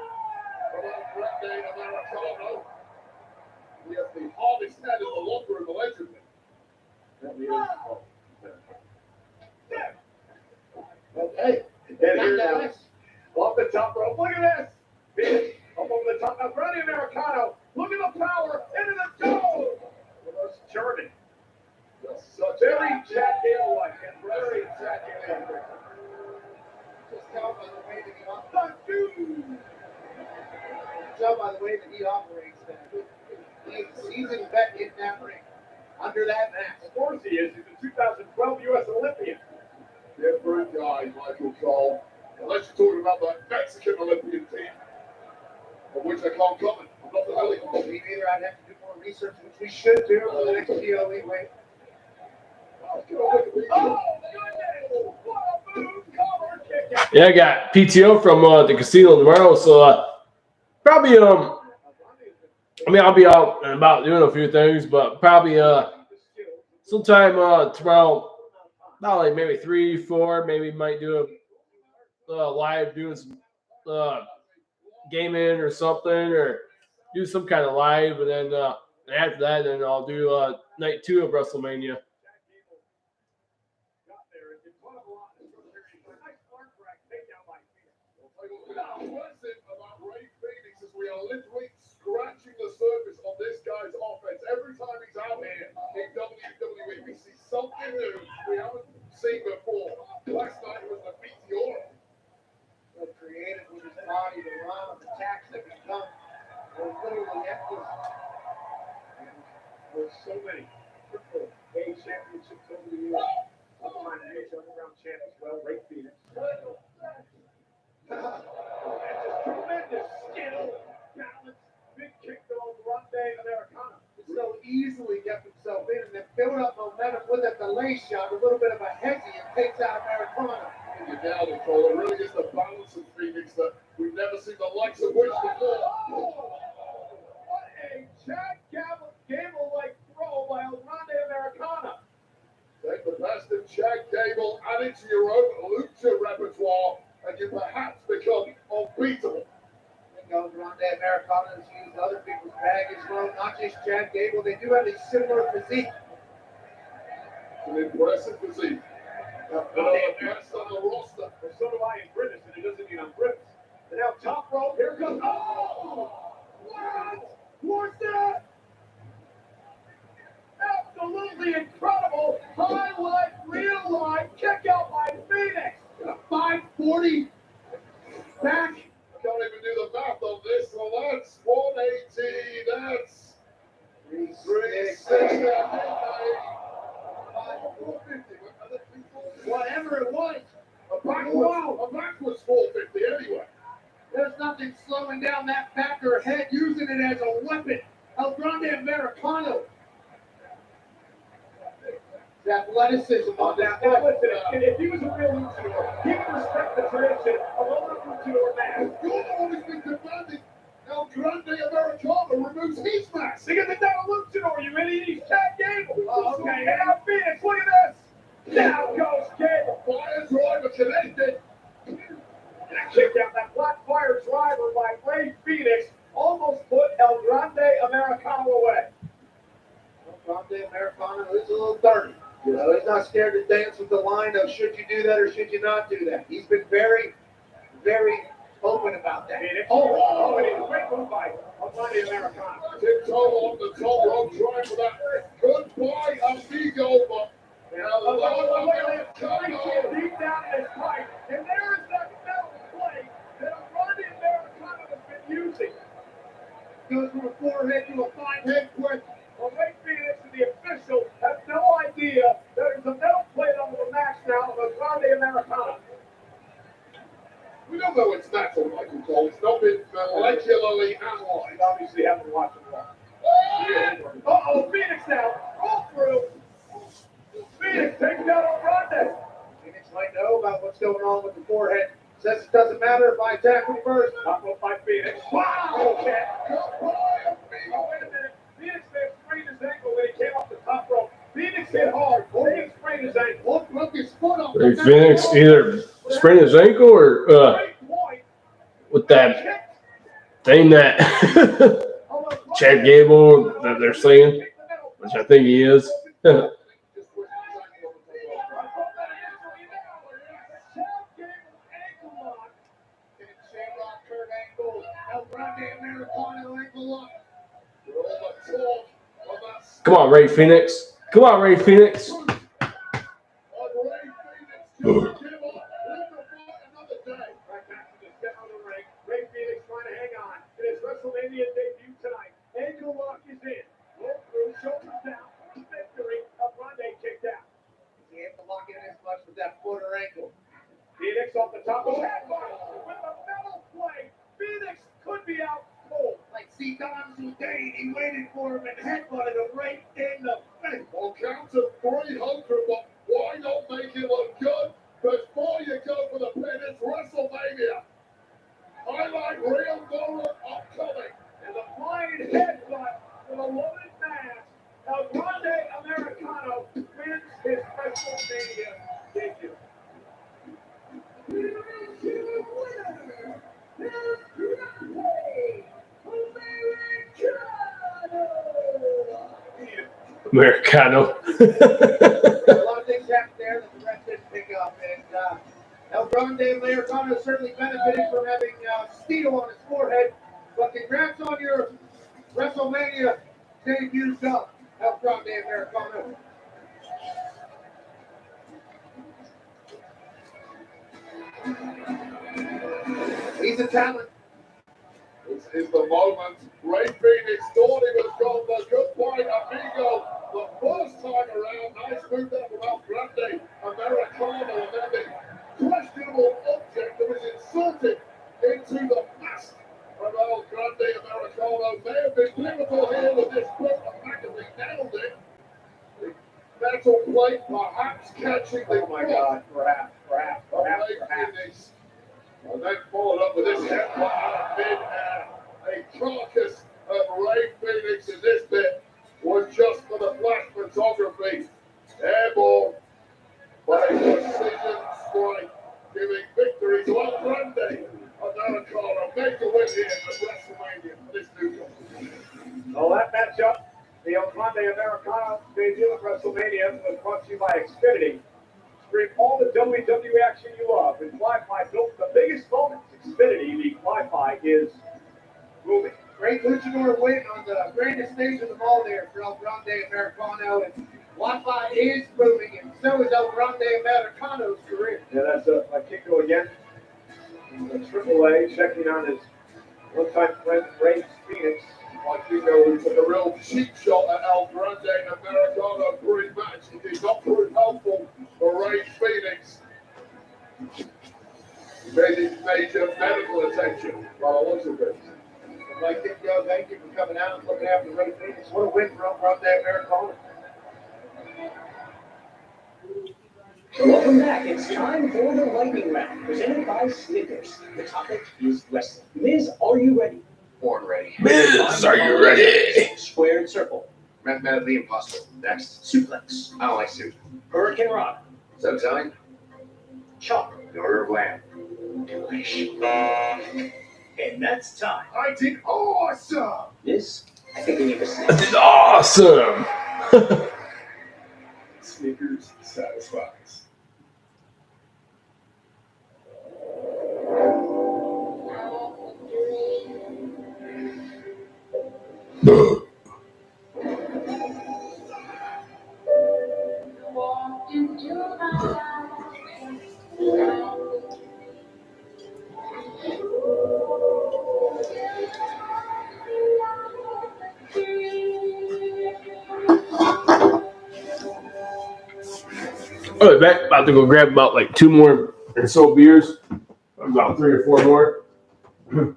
of Grande Americano. He has the hardest head in the locker room, allegedly. Okay. And here now, off the top rope. Look at this. Phoenix up over the top. Now, Grande Americano. Look at the power into the toe. That's German. Very Chad Gable-like and very Chad Gable-like. Just tell by the way that he operates. Tell by the way that he operates that he's a seasoned vet in that ring. Under that mask. Of course he is. He's a 2012 U.S. Olympian. Different guy, Michael Cole. Unless you're talking about the Mexican Olympian team, of which I can't comment. I'm not familiar. Me neither. I'd have to do more research, which we should do for the next PLE win. Yeah, I got PTO from the casino tomorrow, so probably I'll be out and about doing a few things, but probably sometime tomorrow, about like maybe 3, 4, maybe might do a live doing some gaming or something, or do some kind of live, and then after that, then I'll do night 2 of WrestleMania. About Ray Phoenix is we are literally scratching the surface of this guy's offense. Every time he's out here in WWE, we see something new we haven't seen before. Last night was the Meteor. So creative with his body, the run of attacks that become literally endless. There's so many triple A championships over the years. I'm trying to make underground champ as well. Ray Phoenix. And just tremendous skill, balance, big kick to Grande Americano. So easily kept himself in and then built up momentum with a delay shot, a little bit of a hezzy, and takes out Americano. You nailed it, Cole. It really is the balance of Phoenix that we've never seen the likes of which before. What a Chad Gable-like throw by Grande Americano. Take the best of Chad Gable, add it to your own lucha repertoire, and you perhaps become unbeatable. Grande Americano has used other people's baggage well, not just Chad Gable. They do have a similar physique. It's an impressive physique. The best on the roster. And so do I in British, and it doesn't mean I'm British. And now top rope, here comes. Oh! What? What's that? Absolutely incredible highlight, real life kick out by Phoenix. 540 back. I can't even do the math on this. Well, that's 180. That's 360. Whatever it was. A backwards 450 anyway. There's nothing slowing down that back or head, using it as a weapon. El Grande Americano. The athleticism on that. Now listen, if he was a real luchador, he would respect the tradition of other luchador man. You're the one who's been demanding El Grande Americano removes his mask. Because it's not a luchador, you idiot. He's Chad Gable. Oh, okay. And now Phoenix, look at this. Down goes Gable. Fire driver connected. And a kick out, that black fire driver by Ray Phoenix almost put El Grande Americano away. El Grande Americano is a little dirty. You know, he's not scared to dance with the line of should you do that or should you not do that. He's been very, very open about that. Oh, and it's a great move by El Grande Americano. Tiptoe on the top rope, trying for that goodbye amigo, but Look at this, Tracy deep down in his pipe, and there is that metal plate that El Grande Americano has been using. Goes from a 4-head to a 5-head quick. Well, Ray Phoenix and the official have no idea there is a metal plate under the mask now of El Grande Americano. we don't know it's natural, Michael Cole. It's not been molecularly analyzed. You obviously haven't watched it long. Uh-oh, Phoenix now, roll through. Phoenix takes down El Grande. Phoenix might know about what's going on with the forehead. Says it doesn't matter if I attack him first. Top rope by Phoenix. Wow! Okay. Goodbye, amigo. Wait a minute. Phoenix may have sprained his ankle when he came off the top rope. Phoenix hit hard. Phoenix sprained his ankle. Broke his foot off. Ray Phoenix either sprained his ankle or with that thing that Chad Gable that they're saying, which I think he is. Come on, Ray Phoenix. Come on, Ray Phoenix. Ray Phoenix trying to hang on. In his WrestleMania debut tonight, ankle lock is in. Roll through, shoulders down. Victory. El Grande kicked out. He ain't to lock in as much with that foot or ankle. Phoenix off the top of the head with a metal plate. Phoenix could be out cold. Like C. Don Zudane, he waited for him and headbutted him right in the face. Well, count to 300, but why not make it look good? Before you go for the pin, it's WrestleMania. Highlight real moment upcoming. And the flying headbutt with a loaded mask. El Grande Americano wins his WrestleMania debut. Americano. A lot of things happened there that the rest didn't pick up, and El Grande Americano certainly benefited from having steel on his forehead. But congrats on your WrestleMania debut, El Grande Americano. He's a talent. This is the moment. Ray Phoenix thought he was gone, but goodbye, amigo. The first time around, nice move there from El Grande Americano, and then the questionable object that was inserted into the mask of El Grande Americano may have been pivotal here with this quick. The fact that he nailed it. The metal plate perhaps catching the Oh my God, perhaps. Ray Phoenix. And then followed up with this headbutt out of mid-air. A carcass of Ray Phoenix in this bit was just for the flash photography. Airborne by a precision strike, giving victory to El Grande Americano. Make a win here at WrestleMania for this new company. Well, that matchup, the El Grande Americano debut at WrestleMania, was brought to you by Xfinity. Stream all the WWE action you love with Wi-Fi built for the biggest moments. Xfinity, the Wi-Fi is moving. Great luchador win on the grandest stage of them all there for El Grande Americano, and Wi-Fi is moving, and so is El Grande Americano's career. Yeah, that's a Kiko again. The AAA checking on his one-time friend Ray Phoenix. Like you know, we took a real cheap shot at El Grande Americano pre-match. It did not prove helpful for Ray Phoenix. He made it major medical attention by the looks of it. Like Kiko, thank you for coming out and looking after Ray Phoenix. What a win for El Grande Americano. Welcome back. It's time for the lightning round, presented by Snickers. The topic is wrestling. Miz, are you ready? Born ready. Miz, are you ready? Squared circle. Mathematically impossible. Next. Suplex. I don't like soup. Hurricane Rock. So Italian? Chop. The order of lamb. Delish. And that's time. I did awesome! Miz, I think we need a snack. This is awesome. Snickers satisfies. All right, back. About to go grab about like 2 more or so beers. About 3 or 4 more. Monday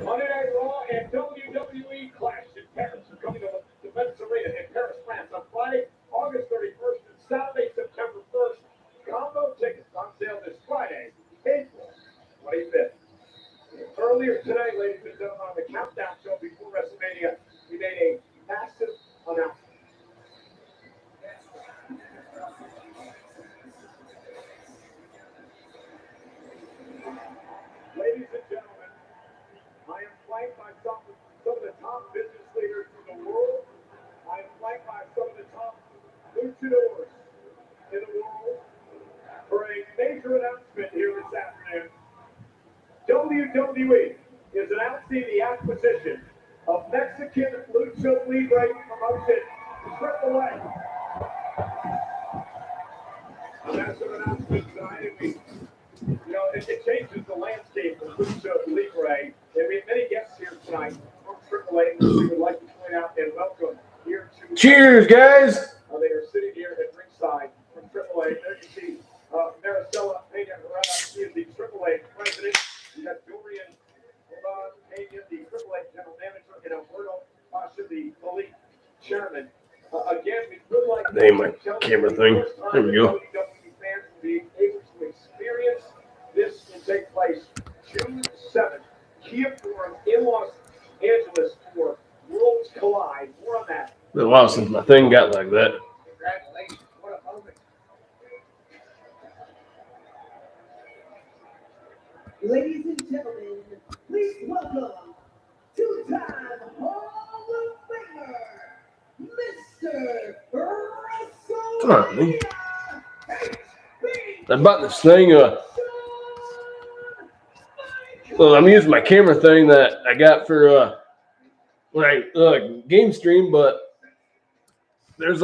Night Raw and WWE Clash in Paris are coming to the Metz Arena in Paris, France on Friday, August 31st and Saturday, September 1st. Combo tickets on sale this Friday, April 25th. Earlier today, ladies and gentlemen, on the Countdown Show before WrestleMania, luchadors in the world for a major announcement here this afternoon. WWE is announcing the acquisition of Mexican Lucha Libre promotion AAA. A massive announcement tonight. It changes the landscape of Lucha Libre. And we have many guests here tonight from AAA, which we would like to point out and welcome here to. Cheers, guys! They are sitting here at ringside from AAA. There you see Maricela Pena Herrera. She is the AAA president. We have Dorian Pena, the AAA general manager, and Alberto Pasha, the elite chairman. Again, we would like Name my camera thing. There we go. WWE fans will be able to experience this. Will take place June 7th, Kia Forum in Los Angeles for Worlds Collide. More on that. Been a while since my thing got like that. Congratulations. What a moment. Ladies and gentlemen, please welcome two-time Hall of Famer, Mr. Come on, man. WrestleMania. I bought this thing. Well, I'm using my camera thing that I got for when I game stream, but there's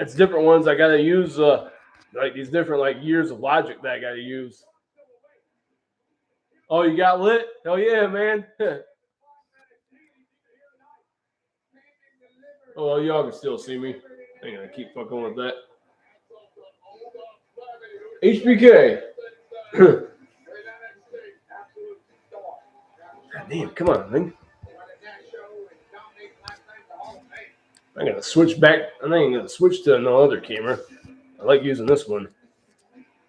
it's different ones I gotta use. Like these different years of logic that I gotta use. Oh, you got lit? Hell yeah, man. Oh, well, y'all can still see me. I ain't gonna keep fucking with that. HBK. God damn, come on, man. I'm gonna switch back. I think I'm gonna switch to no other camera. I like using this one.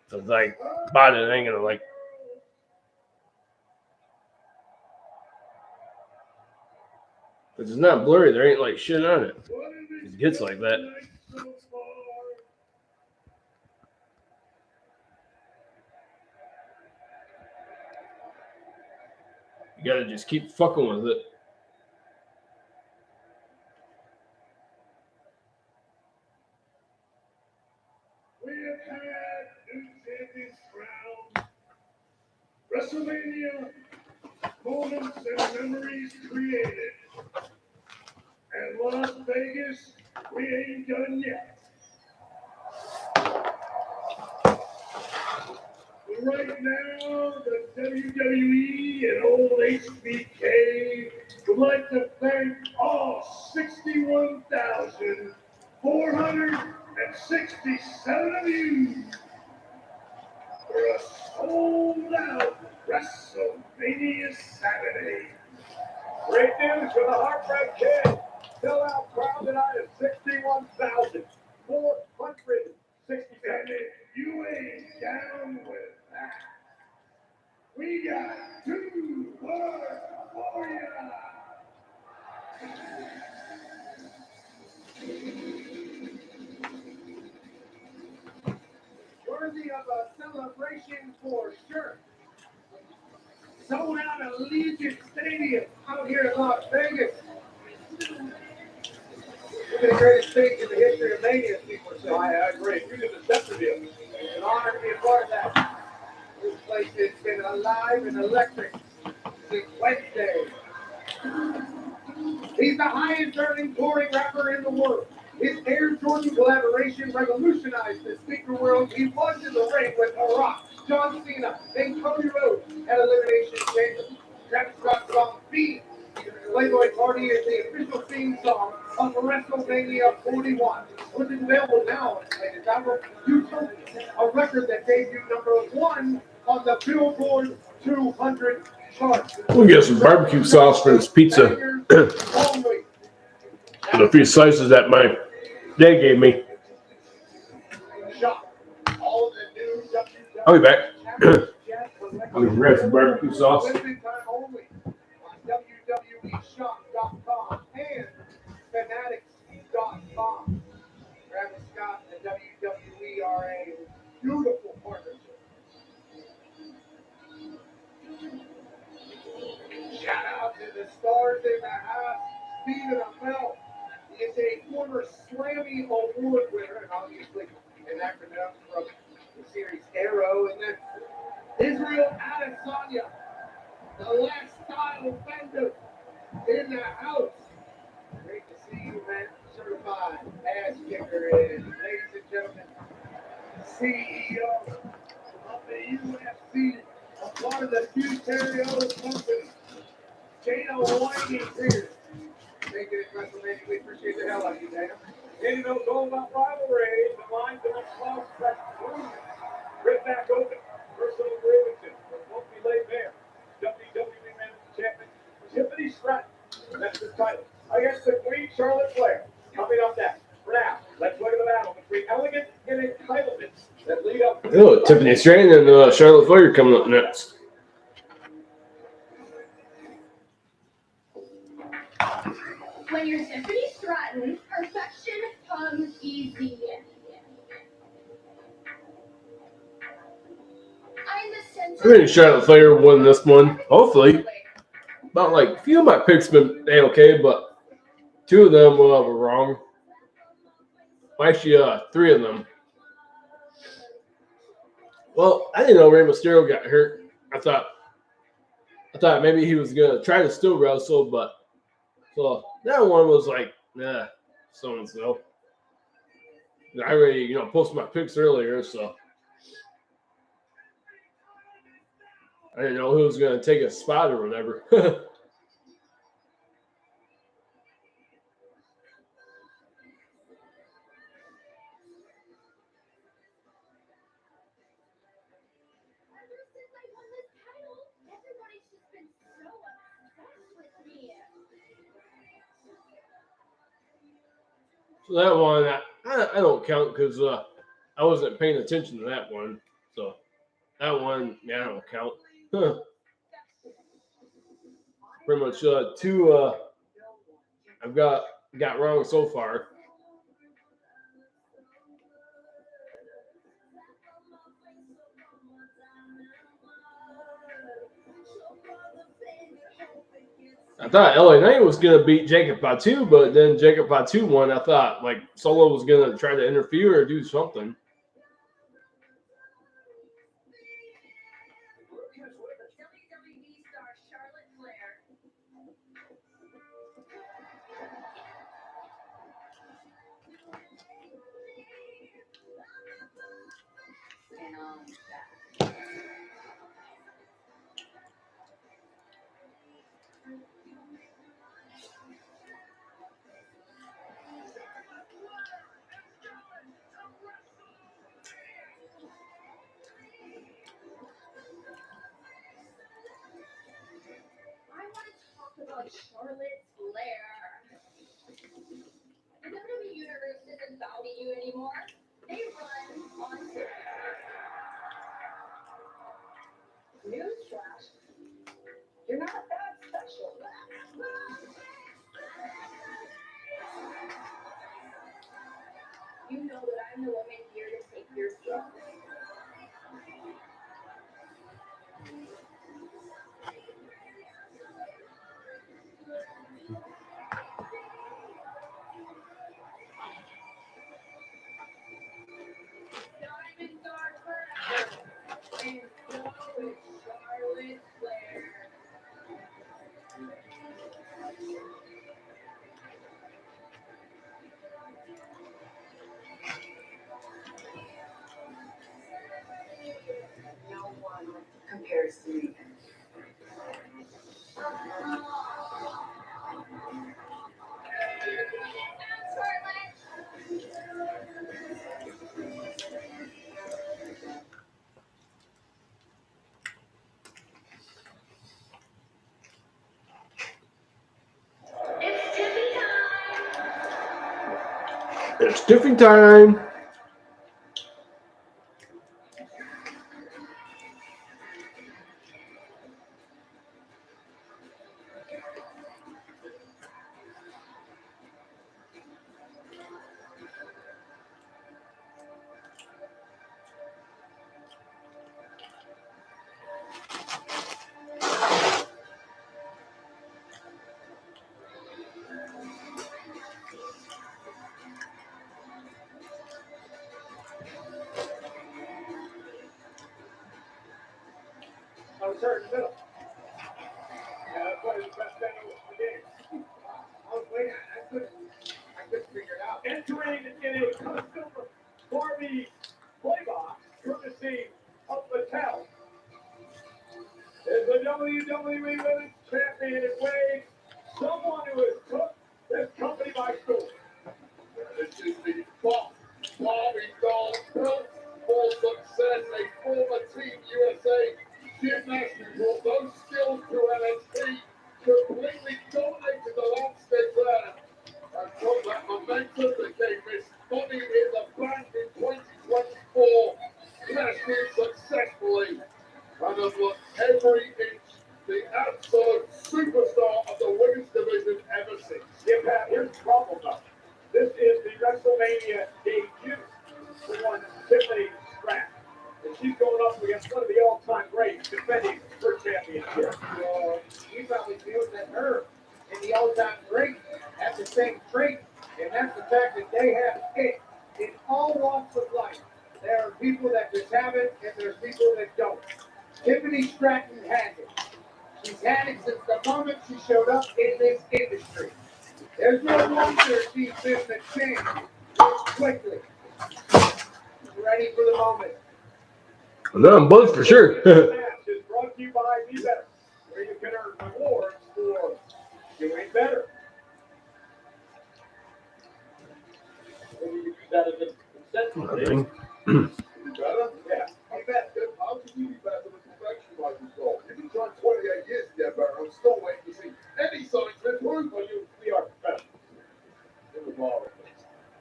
So it's like bought it, I ain't gonna like. If it's not blurry, there ain't like shit on it. It gets like that. You gotta just keep fucking with it. We have had new champions crowned, WrestleMania moments and memories created. And Las Vegas, we ain't done yet. But right now, the WWE and old HBK would like to thank all 61,467 of you for a sold-out WrestleMania Saturday. Great news for the Heartbreak Kid. Sellout crowd tonight of 61,467. And if you ain't down with that, we got 2 words for ya. Worthy of a celebration for sure. Sold out of Allegiant Stadium out here in Las Vegas. One of the greatest things in the history of Mania, people say. I agree. You did the center deal. It's an honor to be a part of that. This place has been alive and electric since Wednesday. He's the highest earning touring rapper in the world. His Air Jordan collaboration revolutionized the sneaker world. He was in the ring with The Rock, John Cena, and Cody Rhodes at Elimination Chamber. Travis Scott's song Beat, Playboy Party is the official theme song of WrestleMania 41, which is available now on the latest album, YouTube, a record that debuted #1 on the Billboard 200 chart. We'll get some barbecue sauce for this pizza. Only. The few slices that my dad gave me. Shop. All of the new WWE I'll be back. I'm gonna grab some barbecue sauce. Limited time only on WWEshop.com and Fanatics.com. Travis Scott and the WWE are a beautiful partnership. Shout out to the stars in the house. Stephen Amell is a former Slammy Award winner. kicker is, ladies and gentlemen, CEO of the UFC, a part of the Hugh Terrio company, Dana White is here. Making it WrestleMania. We appreciate the hell out of you, Dana. Getting those all about rivalries, the lines are close, but rip back open. Personal grievances won't be laid bare. WWE Women's Champion Tiffany Stratton defends the title against the Queen Charlotte Flair. Coming up next. For now, let's look at the battle between elegance and entitlements that lead up to Oh, Tiffany Stratton and Charlotte Flair coming up next. When you're Tiffany Stratton, perfection comes easy. I'm the I think Charlotte Flair won this one. Hopefully. About like a few of my picks been okay, but two of them were wrong. Well, actually, three of them. Well, I didn't know Rey Mysterio got hurt. I thought maybe he was gonna try to still wrestle, but so that one was like, nah, so and so. I already, posted my picks earlier, so I didn't know who was gonna take a spot or whatever. So that one, I don't count because I wasn't paying attention to that one. So that one, yeah, I don't count. Pretty much two I've got wrong so far. I thought LA Knight was going to beat Jacob Fatu, but then Jacob Fatu won. I thought like Solo was going to try to interfere or do something. about Charlotte Flair. The WWE Universe isn't about you anymore. They run on newsflash. You're not that special. You know that I'm the woman here to take your spot. Diamonds are forever, and so is Charlotte Flair. No one compares to me. It's tipping time. I was hurt in the middle. Yeah, that's why he's the best thing in the game. I was waiting. I couldn't figure it out. And entering in a custom Barbie playbox, courtesy of Mattel, is the WWE Women's Champion in Wade, someone who has took this company by storm. This is the Barbie doll built for success, a former Team USA gymnast who brought those skills to NXT, completely dominated the landscape there, and from that momentum became Miss Money in the Bank in 2024, cashed in successfully, and has looked every inch the absolute superstar of the women's division ever since. Yeah, Pat, here's the problem, though. This is the WrestleMania debut for one Tiffany Stratton. And she's going up against one of the all-time greats defending her championship. He probably feels that her and the all-time great have the same trait, and that's the fact that they have it in all walks of life. There are people that just have it, and there's people that don't. Tiffany Stratton has it. She's had it since the moment she showed up in this industry. There's no wonder she's been the champ so quickly. Ready for the moment. No, I'm both for sure. This match is brought to you by Be Better, where you can earn rewards for doing better. Maybe you could use that as an incentive. Be better? Yeah. I bet. How can you be better than perfection like you thought? You've been trying 28 years to get better. I'm still waiting to see any signs of improvement. Well, we are professionals. In the bar.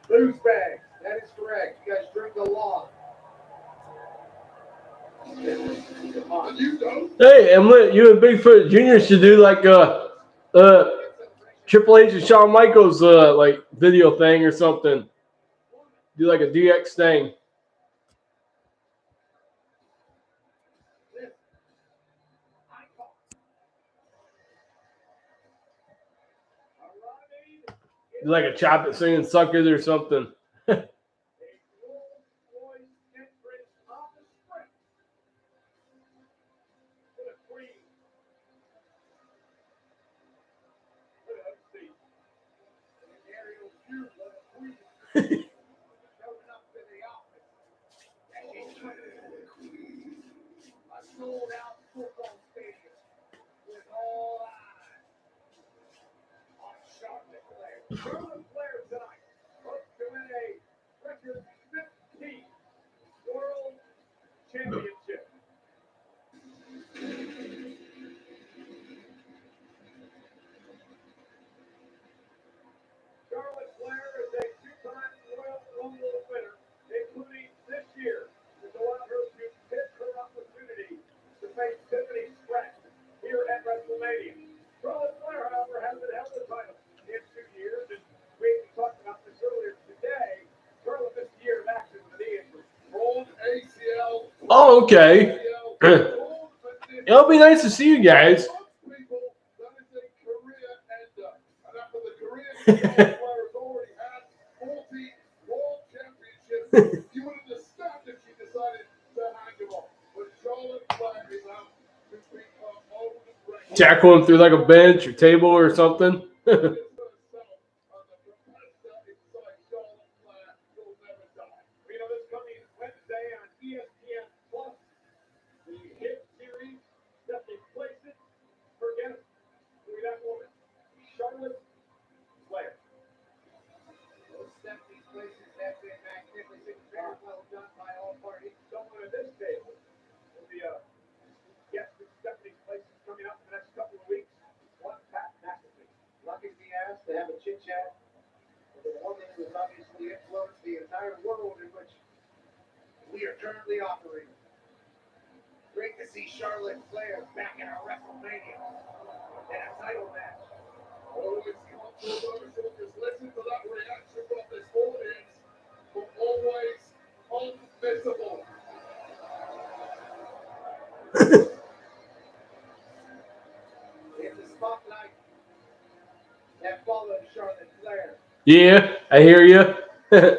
Loose bags. That is correct. You guys drink a lot. And you don't? Hey, and look, you and Bigfoot Jr. should do like Triple H and Shawn Michaels like video thing or something. Do like a DX thing. Do like a chop it singing suck it or something. Sold out football stadium with all eyes on Charlotte Flair. Charlotte Flair tonight hopes to win a record 15 World Championship. Charlotte Flair is a two-time Royal Rumble winner, including this year, which allowed her to pick her opportunity to face Tiffany Stratton here at WrestleMania. Charlotte Flair, however, hasn't held the title in 2 years, and we talked about this earlier today. Charlotte missed a year of action with a knee injury. Torn ACL. Oh, okay. It'll be nice to see you guys. People, that is a career ender. And after the career Flair has already had 40 World Championships, you would understand if she decided to hang them off. But Charlotte Flair is out to beat her own record. Tackle him through like a bench or table or something. We know this coming Wednesday on ESPN Plus, the hit series Stephanie Places. Forget it. Who that woman? Charlotte Flair. Those Stephanie's places have been magnificent, very well done by all parties. Someone at this table will be a guest at Stephanie's Places coming up in the next couple of weeks. One Pat McAfee. Lucky to be asked to have a chit chat with a woman who has obviously influenced the entire world in which we are currently operating. Great to see Charlotte Flair back in our WrestleMania and a title match. Oh, it's controversial. Just listen to that reaction from this audience. But always unmissable. In the spotlight that followed Charlotte Flair. Yeah, I hear you. The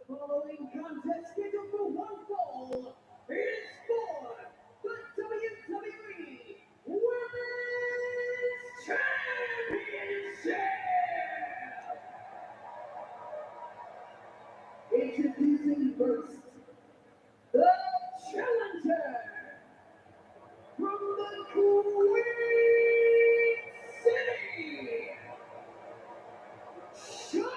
following contest scheduled for one fall is for the WWE Women's Championship. Introducing first, the challenger from the Queen City, Charlotte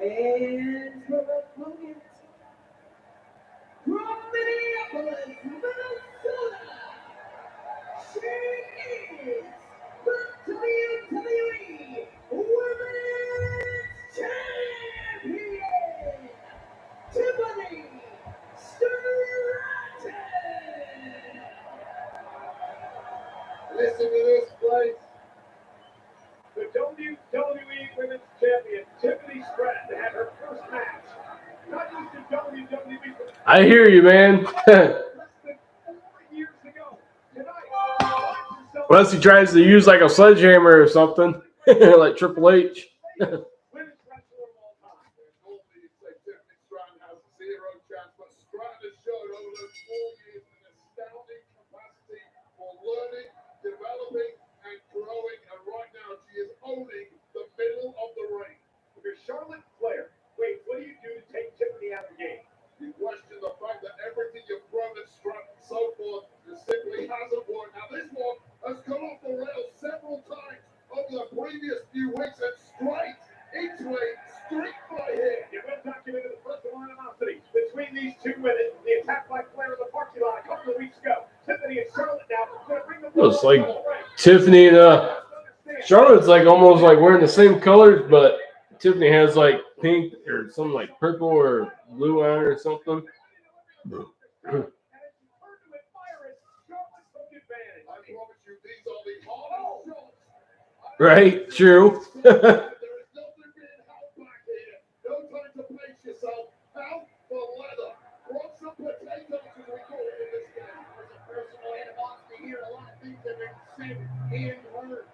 and her opponent from Minneapolis, Minnesota, she is the WWE Women's Champion, Tiffany Stratton. Listen to this place. The WWE Women's Champion, Tiffany Stratton, had her first match. Not just in WWE, but I hear you, man. less than 4 years ago. Tonight, Unless he tries to use like a sledgehammer or something, like Triple H. women's wrestler of all time. Normally you'd say Tiffany Stratton has zero chance, but Stratton has shown over those 4 years an astounding capacity for learning, developing, and growing. And right now she is owning the middle of the ring. Because Charlotte Flair, wait, what do you do to take Tiffany out of the game? You question the fact that everything you've thrown at Stratton so far just simply hasn't worked. Now this one has come off the rails several times over the previous few weeks and straight into a streak right here. You well documented the personal animosity between these two women. The attack by Flair in the parking lot a couple of weeks ago. Tiffany and Charlotte now going to bring them Looks like Tiffany and Charlotte's like almost like wearing the same colors, but Tiffany has like pink or something like purple or blue on her or something. I promise you, these are the hardest shots. Right? True. There is nothing being held back here. No time to pace yourself. Out for leather. Throw some potatoes, as we call it in this game. There's a personal animosity here. A lot of things have been said and heard.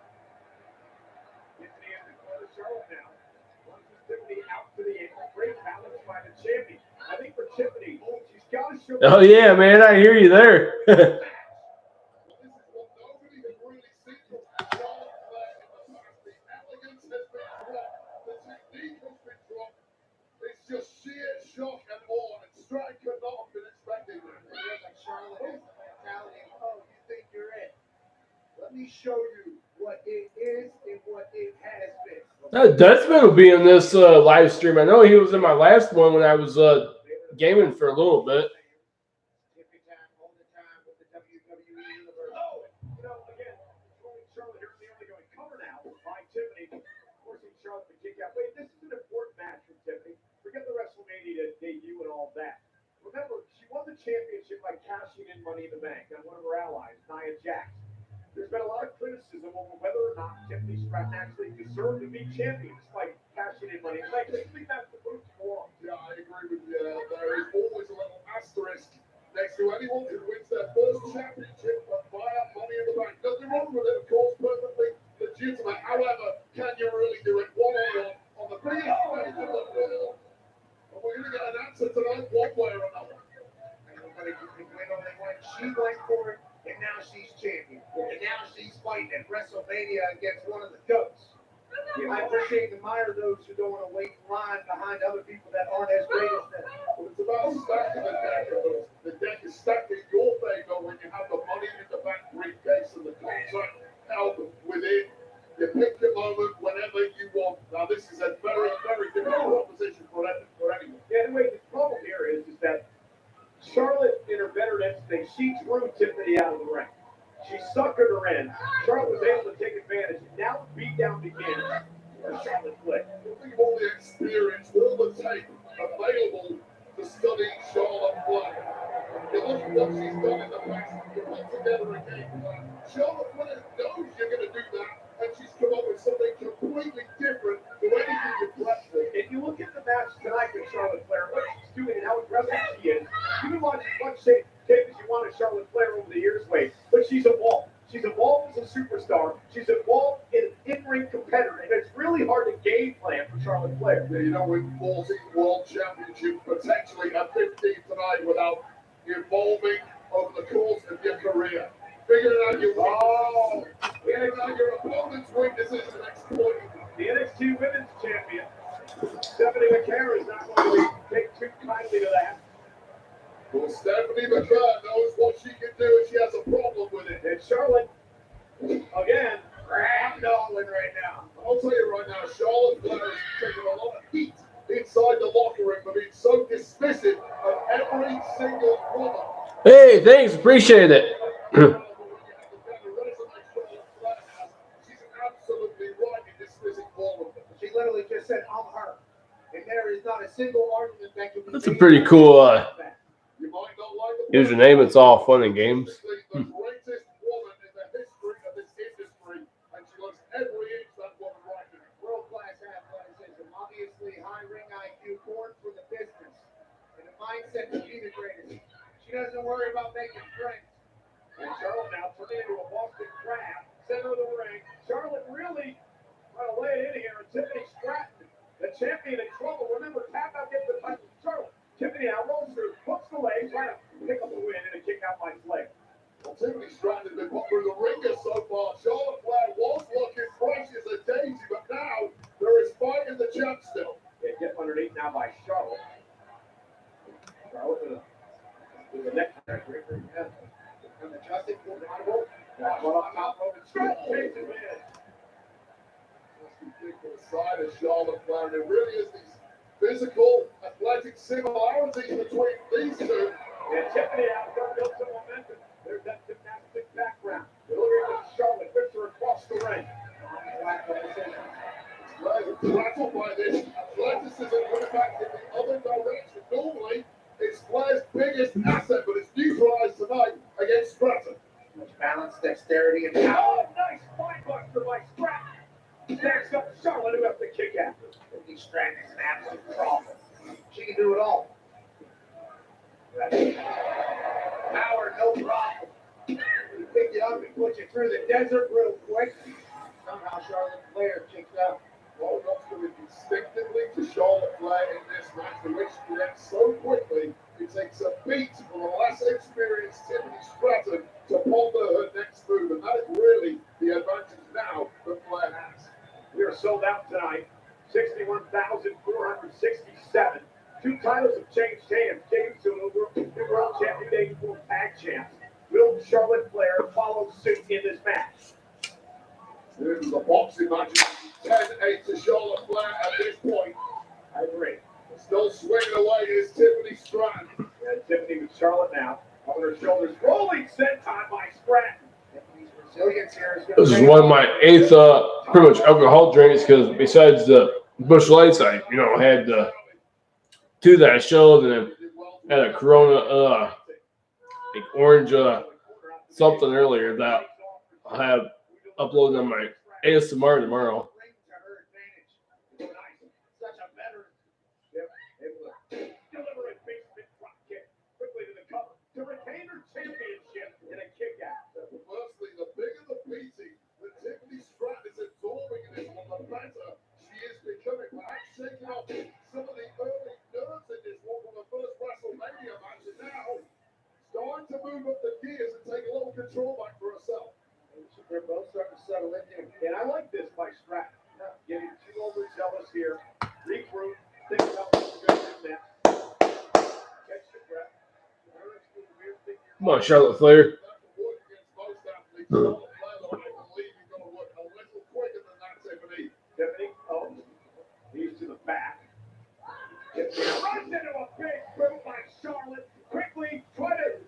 Tiffany has declared Charlotte now. Launches Tiffany out to the ankle. Great balance by the champion. I think for Tiffany, she's got to show. Oh yeah, man, I hear you there. This is what nobody has really seen from Charlotte Flair in the past. The elegance has been dropped. The technique has been dropped. It's just sheer shock and awe, and Stratton could not have been expecting that. Charlotte has the mentality of, oh, you think you're it. Let me show you what it is and what it has been. Dutchman will be in this live stream. I know he was in my last one when I was gaming for a little bit. Every time, all the time with the WWE Universe. Oh, you know, again, Charlotte here, the only going cover now by Tiffany, forcing Charlotte to kick out. Wait, this is an important match for Tiffany. Forget the WrestleMania debut and all that. Remember, she won the championship by cashing in Money in the Bank on one of her allies, Nia Jax. There's been a lot of criticism over whether or not Tiffany Stratton actually deserved to be champion despite cashing in Money in the Bank. I think that's the proof for. Yeah, I agree with you. There is always a little asterisk next to anyone who wins their first championship and buy up Money in the Bank. Nothing wrong with it, of course, perfectly legitimate. However, can you really do it one-on-one on the biggest stage of the world? And we're going to get an answer tonight, one way or another. Everybody can win all they want. She went for it, and now she's champion. And now she's fighting at WrestleMania against one of the GOATs. I appreciate and admire those who don't want to wait in line behind other people that aren't as great as them. Well, it's about stacking the deck. The deck is stacked in your favor when you have the Money in the Bank briefcase and the contract held within. You pick your moment whenever you want. Now, this is a very, very difficult proposition for anyone. Yeah, anyway, the problem here is that Charlotte, in her better instinct, she threw Tiffany out of the ring. She suckered her in. Charlotte was able to take advantage. Now the beatdown begins for Charlotte Flair. Think of all the experience, all the tape available to study Charlotte Flair. You look at what she's done in the past. You put together a game plan. Charlotte Flair knows you're going to do that, and she's come up with something completely different to anything you've left with. If you look at the match tonight with Charlotte Flair, what she's doing and how aggressive she is, you can watch as much tape as you want of Charlotte Flair over the years, but she's evolved. She's evolved as a superstar. She's evolved in an in-ring competitor, and it's really hard to game plan for Charlotte Flair. Yeah, you don't win 14 world championships, potentially a 15th tonight without evolving over the course of your career. Figuring out your figuring out your opponent's weaknesses and exploiting them. The NXT Women's Champion, Stephanie McCare, is not going to take too kindly to that. Well, Stephanie McCare knows what she can do, and she has a problem with it. And Charlotte, again, ragdolling right now. I'll tell you right now, Charlotte Flair is taking a lot of heat inside the locker room for being so dismissive of every single woman. Hey, thanks. Appreciate it. She's absolutely right in dismissing all of them. She literally just said, I'm her. And there is not a single argument that can be That's a pretty cool You might not like the username. It's all fun and games. The greatest woman in the history of this industry, and she looks every inch that woman right now. World-class athleticism, obviously high ring IQ, born for the business, and a mindset to be the greatest. She doesn't worry about making friends. and Charlotte now turning into a Boston Crab, center of the ring. Charlotte really trying to lay it in here. And Tiffany Stratton, the champion, in trouble. Remember, tap out gets the title. Charlotte. Tiffany now rolls through, hooks the leg, trying to pick up the win and a kick out by Flair. Well, Tiffany Stratton has been put through the ringer so far. Charlotte Flair was looking fresh as a daisy, but now there is fight in the champ still. They get underneath now by Charlotte. Charlotte with the neck pressure. And adjusting for Audible. One up top rope and Stratton takes it in. That's the big to the side of Charlotte Flair. There really is these physical, athletic similarities between these two. And Tiffany out there built some momentum. There's that gymnastic background. Delivering with Charlotte, whips her across the ring. Flair's rattled by this athleticism coming back in the other direction. Normally, it's Flair's biggest asset, but it's neutralized tonight against Stratton. Much balance, dexterity, and power. Oh, nice spinebuster by Stratton. Stacks up Charlotte, who has to kick out. Tiffany Stratton is an absolute problem. She can do it all. Power, no problem. You pick it up and put you through the desert real quick. Somehow Charlotte Flair checks out. Well, not going instinctively to Charlotte Flair in this match, to which she reacts so quickly, it takes a beat from a less experienced Tiffany Stratton to ponder her next move, and that is really the advantage now that Flair has. We are sold out tonight. 61,467. Two titles have changed hands. James Uno, new world champion, New World Tag Champs. Will Charlotte Flair follow suit in this match? This is a boxing match. 10-8 to Charlotte Flair at this point. I agree. Still swinging away is Tiffany Stratton. And Tiffany with Charlotte now. On her shoulders. Rolling senton by Stratton. Tiffany's resilience here is This is one of my 8th pretty much alcohol drinks because besides the Busch Lights, I had 2 that I showed, and then had a Corona like orange something earlier that I'll have uploaded on my ASMR tomorrow. such a veteran. Deliver a basement drop kick quickly to the cover to retain her championship in a kick out. Firstly, the bigger the beating that Tiffany Stratton is absorbing in this one, the better she is becoming. Perhaps shaking off some of the early nerves in this one from the first WrestleMania match, and now starting to move up the gears and take a little control back for herself. They're both starting to settle in here. And I like this by Stratton. Getting too overzealous here. Regroup. Think about what's going to do next. Catch your breath. Come on, Charlotte Flair. That can work against most athletes. Charlotte Flair, though, I believe you're going to work a little quicker than that, Tiffany. Tiffany, he's to the back. Runs into a big boot by Charlotte. Quickly try to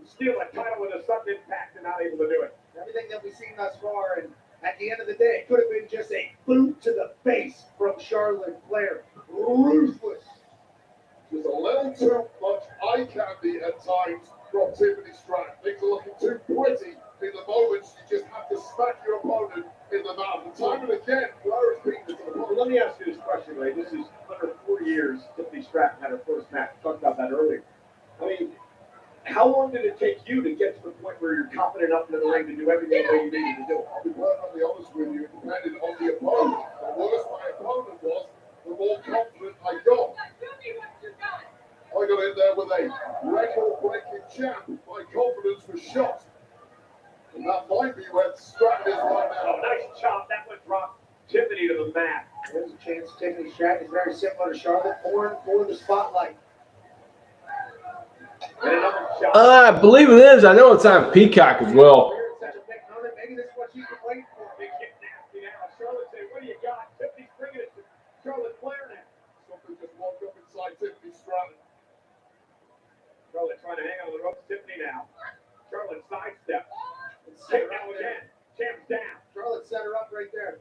steal a title with a sudden impact and not able to do it. Everything that we've seen thus far, and at the end of the day, it could have been just a boot to the face from Charlotte Flair. Ruthless. Just a little too much eye candy at times from Tiffany Stratton. Things are looking too pretty in the moments. You just have to smack your opponent in the mouth. And time and again, Flair has beaten this opponent. Well, let me ask you this question, Ray. This is under 4 years Tiffany Stratton had her first match. We talked about that earlier. I mean, How long did it take you to get to the point where you're confident enough in the ring to do everything the way you needed to do? I'll be perfectly honest with you, it depended on the opponent. The worse my opponent was, the more confident I got. I got in there with a record-breaking champ. My confidence was shot. And that might be where Stratton is right now. Oh, nice chop. That one dropped Tiffany to the mat. There's a chance Tiffany Stratton is very similar to Charlotte, for the spotlight. And another shot. I believe it is. I know it's on Peacock as well. Such a big moment. Maybe this is what she's been waiting for. Big hit nasty now. Charlotte say, what do you got? Tiffany's bringing it to Charlotte Flair now. Something just walked up inside Tiffany Stratton. Charlotte trying to hang on the ropes. Tiffany now. Charlotte sidestep. Take now again. Champ's down. Charlotte set her up right there.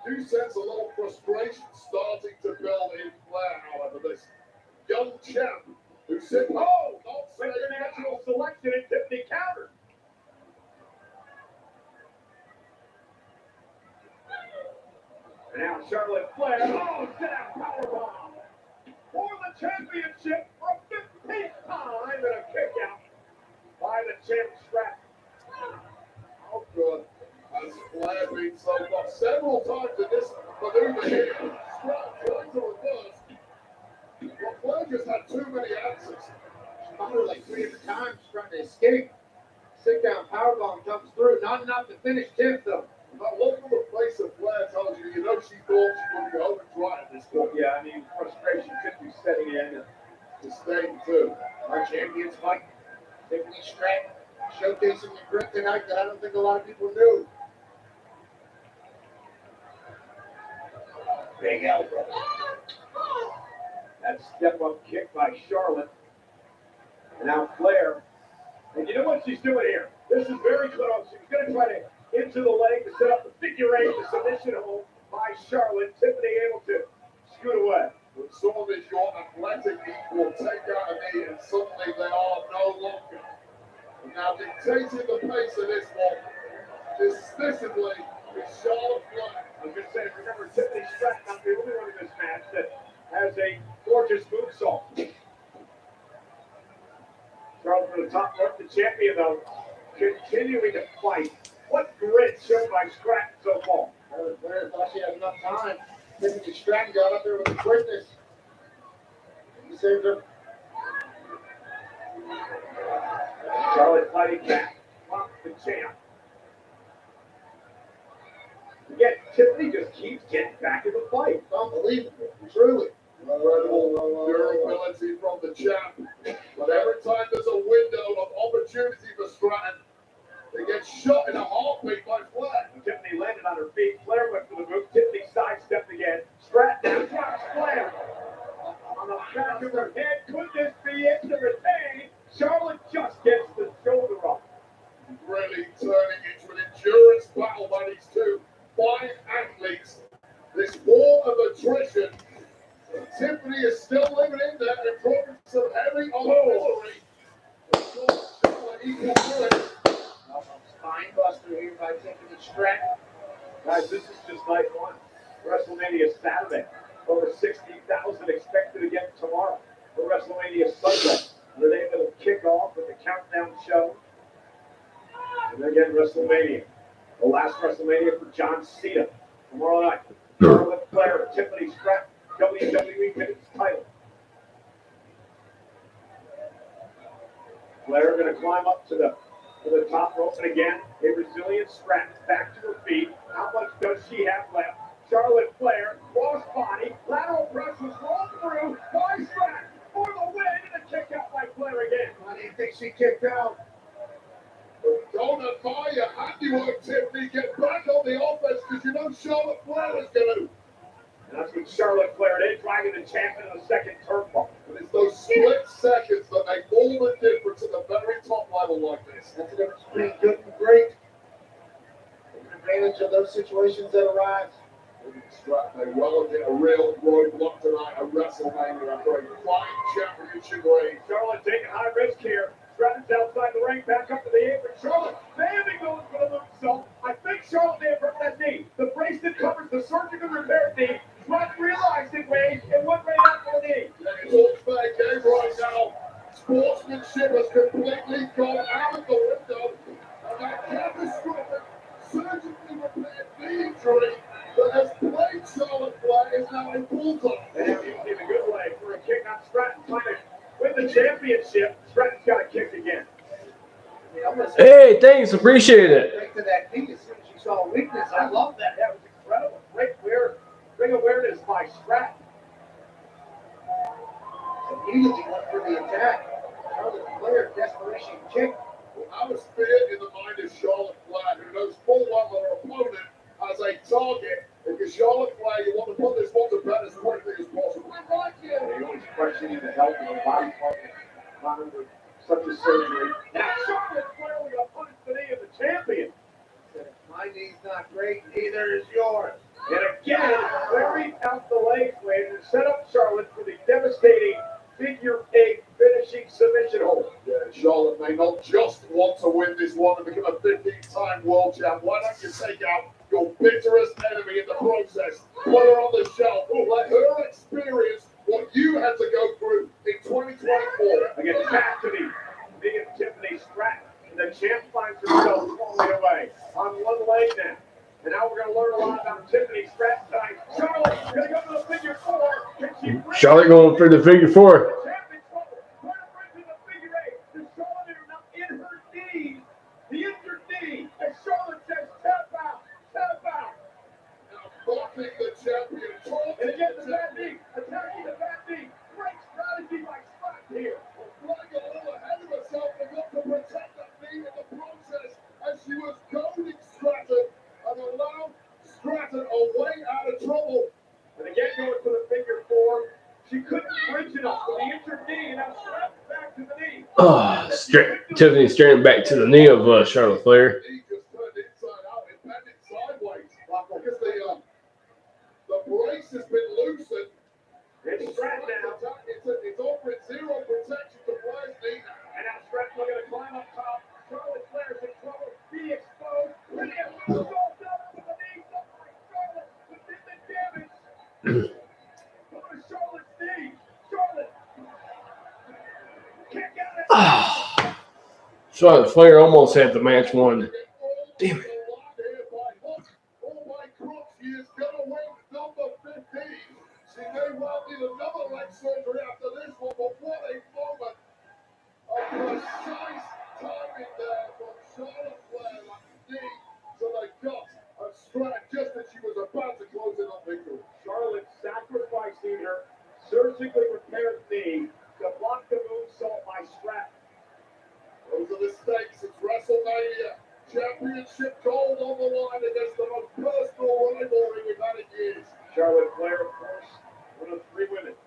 Do sense a little frustration starting to build in Flair, however. This young champ who said, "Oh, not saying International selection and Tiffany countered." And now Charlotte Flair. Oh, sit out powerbomb for the championship for 15th time and a kick out by the champ Stratton. How good has Flair been so far? Several times in this maneuver here, Stratton trying to reverse. But Flair just had too many answers. She found like 3 different times trying to escape. Sit down powerbomb comes through. Not enough to finish Tiff though. That look on the face of Flair tells you, you know she thought she would be home and dry at this point. Yeah, I mean, frustration could be setting in. Disdain too. Our champions fight. Tiffany Stratton showcasing the grit tonight that I don't think a lot of people knew. Big elbow. That step-up kick by Charlotte. And now Flair. And you know what she's doing here? This is very close. She's going to try to into the leg to set up the figure 8, the submission hold by Charlotte. Tiffany able to scoot away. When someone is your athletic equal, take out a knee, and suddenly they are no longer. And now dictating the pace of this one, decisively, is Charlotte Flair. I was going to say, remember, Tiffany Stratton not the only one in this match that has a gorgeous moonsault. Charlotte for the top rope, the champion, though, continuing to fight. What grit shown by Stratton so far? Flair thought she had enough time. Tiffany Stratton got up there with the quickness. He saved her. Charlotte fighting back. Pop the champ. Again, Tiffany just keeps getting back in the fight. Unbelievable. Truly. Incredible durability from the champ. But every time there's a window of opportunity for Stratton, they get shot in a heartbeat by Flair. Tiffany landed on her feet. Flair went for the move. Tiffany sidestepped again. Stratton now drops Flair. On the back of her head. Could this be it to retain? Charlotte just gets the shoulder up. Really turning into an endurance battle by these two fine athletes. This war of attrition. Tiffany is still living in there in presence of heavy artillery. Equal to it. Spine buster here by Tiffany Stratton. Guys, this is just night one. WrestleMania Saturday. Over 60,000 expected again tomorrow for WrestleMania Sunday. The day that'll kick off with the countdown show. And then again, WrestleMania. The last WrestleMania for John Cena. Tomorrow night. Charlotte Flair, Tiffany Stratton, WWE Women's title. Flair going to climb up to the top rope, and again, a resilient Stratton back to her feet. How much does she have left? Charlotte Flair, cross body, lateral press was rolled through by Stratton for the win, and a kick out by Flair again. I didn't think she kicked out. Don't admire your handiwork, Tiffany. Get back on the offense because you know Charlotte Flair is going to. And that's what Charlotte Flair did, dragging the champ into the second turnbuckle. And it's those split seconds that make all the difference at the very top level like this. That's the difference between good and great. Taking advantage of those situations that arise. Stratton, they well get a real roadblock tonight at WrestleMania after a fine championship reign. Charlotte taking high risk here. Stratton's outside the ring, back up to the apron. Charlotte, Bailey going for the moonsault. I think Charlotte may have hurt that knee. The bracelet covers the surgically repaired knee. Stratton realized it, Wade, and went right out for the knee. Yeah, it's all history that has played Charlotte Flair is now a bulldog. And now using a good way for a kick out. Stratton trying to win the championship. Stratton's got a kick again. Hey, thanks. Appreciate it. Straight to that knee as soon as you saw weakness. I love that. That was incredible. Great ring awareness by Stratton. Immediately went for the attack. Charlotte Flair, desperation kick. I was fear in the mind of Charlotte Flair, who knows full well that her opponent has a target. Because Charlotte Flair, you want to put this one to bed as quickly as possible. He was questioning the health of the body part under such a surgery. Now Charlotte Flair with a punch to the knee of the champion. My knee's not great, neither is yours. And again, Flair out the leg slam and set up Charlotte for the devastating figure 8 finishing submission hold. Yeah, Charlotte may not just want to win this one and become a 15-time world champ. Why don't you take out your bitterest enemy in the process? Put her on the shelf. Let her experience what you had to go through in 2024. Again, Cassidy, being Tiffany Stratton. The champ finds herself falling away on one leg now. And now we're going to learn a lot about Tiffany Stratton tonight. Charlotte's going to go to the figure 4. Can she bring Charlotte going for the figure 4. the champ in trouble? Trying to bring to the figure 8. The Charlotte is now in her knee. The injured knee. And Charlotte says, tap out. Tap out. Now, blocking the champion. And again, the bad knee. Attacking the bad knee. Great strategy by Stratton here. Flying a little ahead of herself and got to protect that knee in the process as she was goading Stratton and allowed Stratton a way out of trouble. And again, going for the figure 4. She couldn't bridge it up with the injured knee, and now Stratton back to the knee. Tiffany straight back to the knee of Charlotte Flair. He just turned inside out and bent it sideways because the brace has been loosened. It's Stratton now. It's offering zero protection to Flair's knee. And now Stratton looking to climb up top. Charlotte Flair's in trouble. Be exposed. Pretty exposed. All down with the knee. Charlotte did the damage. Go to Charlotte's knee. Charlotte. Kick out. Charlotte Flair almost had the match won. Damn it. Oh my crooks, he is going to win number 15. She may well need another leg surgery after this one, but what a moment of precise timing there from Charlotte Flair at the knee to the gut of Stratton just as she was about to close in on victory. Charlotte sacrificing her surgically repaired knee to block the moonsault by Stratton. Those are the stakes. It's WrestleMania. Championship gold on the line against the most personal rivalry we've had in years. Charlotte Flair, of course, one of 3 women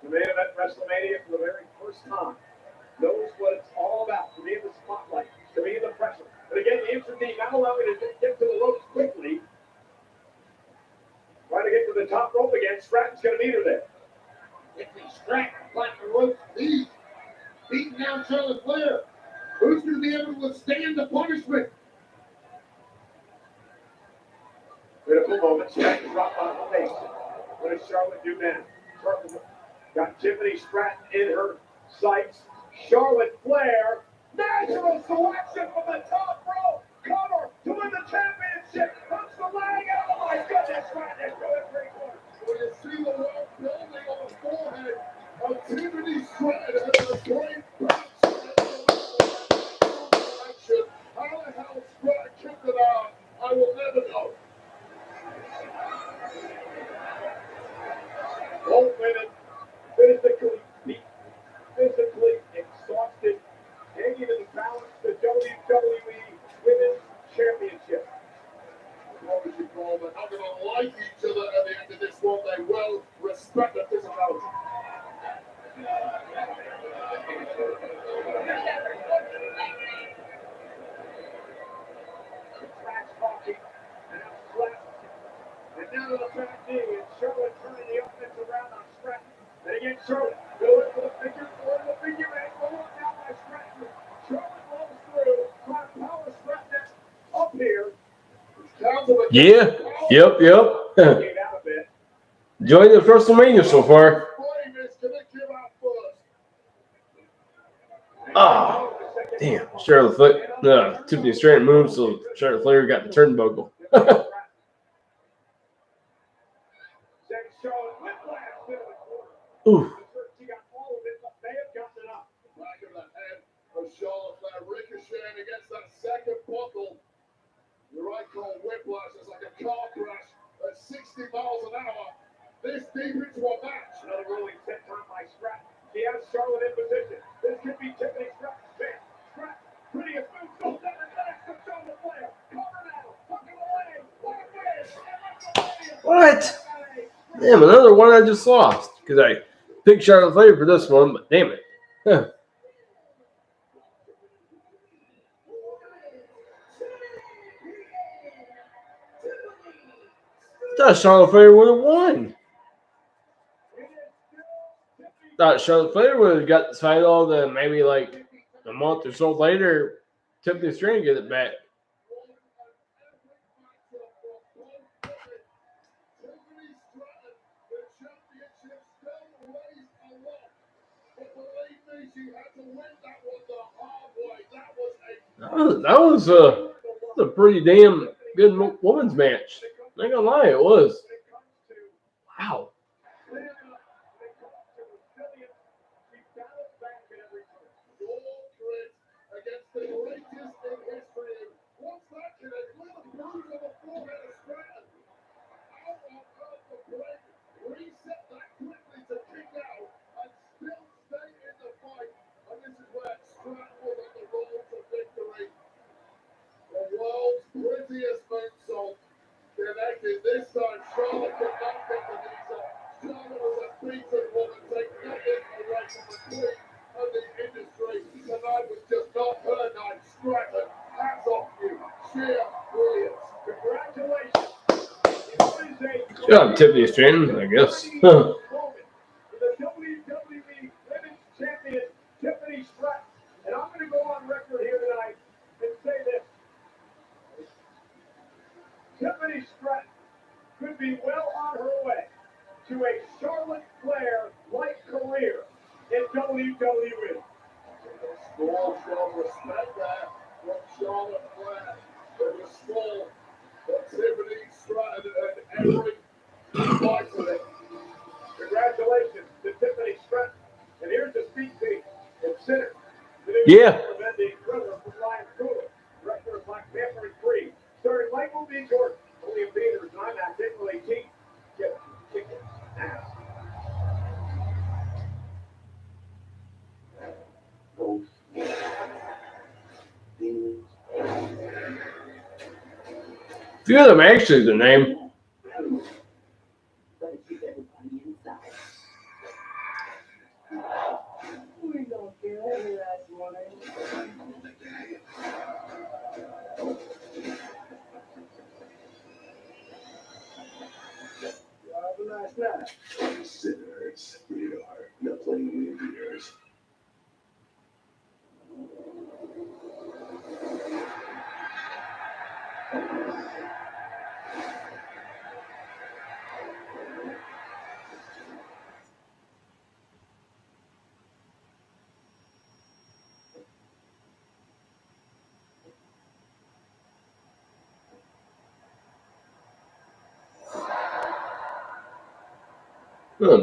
who made it at WrestleMania for the very first time. Knows what it's all about, to be in the spotlight, to be in the pressure. But again, the injured knee not allowing her to get to the ropes quickly. Trying to get to the top rope again. Stratton's going to meet her there. Tiffany Stratton fighting the ropes knee. Beating down Charlotte Flair. Who's going to be able to withstand the punishment? Critical moment. Stratton dropped on the face. What does Charlotte do now? Charlotte got Tiffany Stratton in her sights. Charlotte Flair. Natural selection from the top rope. Cover to win the championship. Puts the leg out. Oh my goodness. Stratton is doing 3 quarters. Well, you see the wall building on the forehead of Tiffany Stratton and a great bounce. How the hell Stratton kicked it out, I will never know. Both women physically beat, physically exhausted, hanging in the balance the WWE Women's Championship. What would you call them? Not going to like each other at the end of this one. They will respect the physicality. Trash talking, and now Stratton. And now to the back knee, and Charlotte turning the offense around on Stratton. And again, Charlotte going for the figure 4 to the figure 8. Going down by Stratton. Charlotte rolls through, trying to power Stratton up here. Yeah. Yep. Came out a bit. Enjoying the WrestleMania so far. Ah, damn. Charlotte Flair. Tiffany Stratton moved, so Charlotte Flair got the turnbuckle. Ooh. She got all of it, but may have gotten enough. Back of the head of Charlotte Flair ricocheting against that second buckle. You're right, called whiplash. It's like a car crash at 60 miles an hour. This deep into a match. Another rolling set time by Stratton. She has Charlotte in position. This could be Tiffany Stratton's chance. Stratton, prettiest move, goes down the next to Charlotte Flair. Cover now, hooking away. What a win! What? Damn, another one I just lost because I picked Charlotte Flair for this one, but damn it. Huh. I thought Charlotte Flair would have won. Thought Charlotte Flair would have got the title, then maybe like a month or so later, Tiffany Stratton get it back. That was a pretty damn good women's match. Not gonna lie, it was. Wow. Against the greatest in history. What's that today? Look at the bruise on the forehead of Stratton. Out on earth the break. Reset that quickly to kick out and still stay in the fight. And this is where Stratton was on the road to victory. The world's prettiest moonsault connected. This time Charlotte could not get the knees up. Charlotte was a beaten woman. Take nothing away from the queen of the industry. Tonight was just not her night. Stratton, hats off you. Sheer brilliance. Congratulations. Good job, Tiffany Stratton, I guess. The WWE Women's Champion, Tiffany Stratton. And I'm going to go on record here tonight and say this. Tiffany Stratton could be well on her way to a Charlotte Flair-like career in WWE. Small show of respect there from Charlotte Flair. It was small, but Tiffany Stratton and every part of it. Congratulations to Tiffany Stratton. And here's the speed sheet. Consider Yeah. the thriller from Ryan Coogler, director of Black Panther and Creed, starring Michael B. Jordan, William Peters, and I'm at April 18th. Get tickets now. Few of them actually the name. We don't care any of that money. Have a nice night. Sinners, we are not playing with years.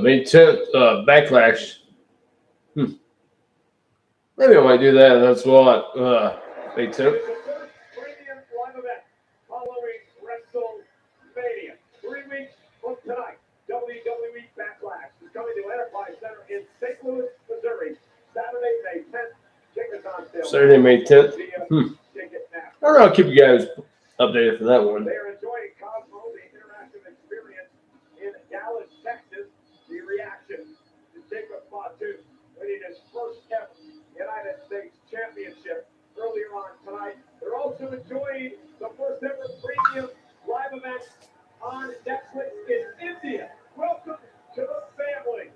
May 10th, Backlash. Maybe I might do that. That's what, May 10th. It's the first premium live event following WrestleMania. 3 weeks from tonight, WWE Backlash is coming to Enterprise Center in St. Louis, Missouri, Saturday, May 10th. Tickets on sale. Saturday, May 10th. Ticket now. I don't know. I'll keep you guys updated for that one. They are enjoying Cosmo, the interactive experience in Dallas, Texas. The reaction to Jacob Fatu winning his first ever United States Championship earlier on tonight. They're also enjoying the first ever premium live event on Netflix in India. Welcome to the family.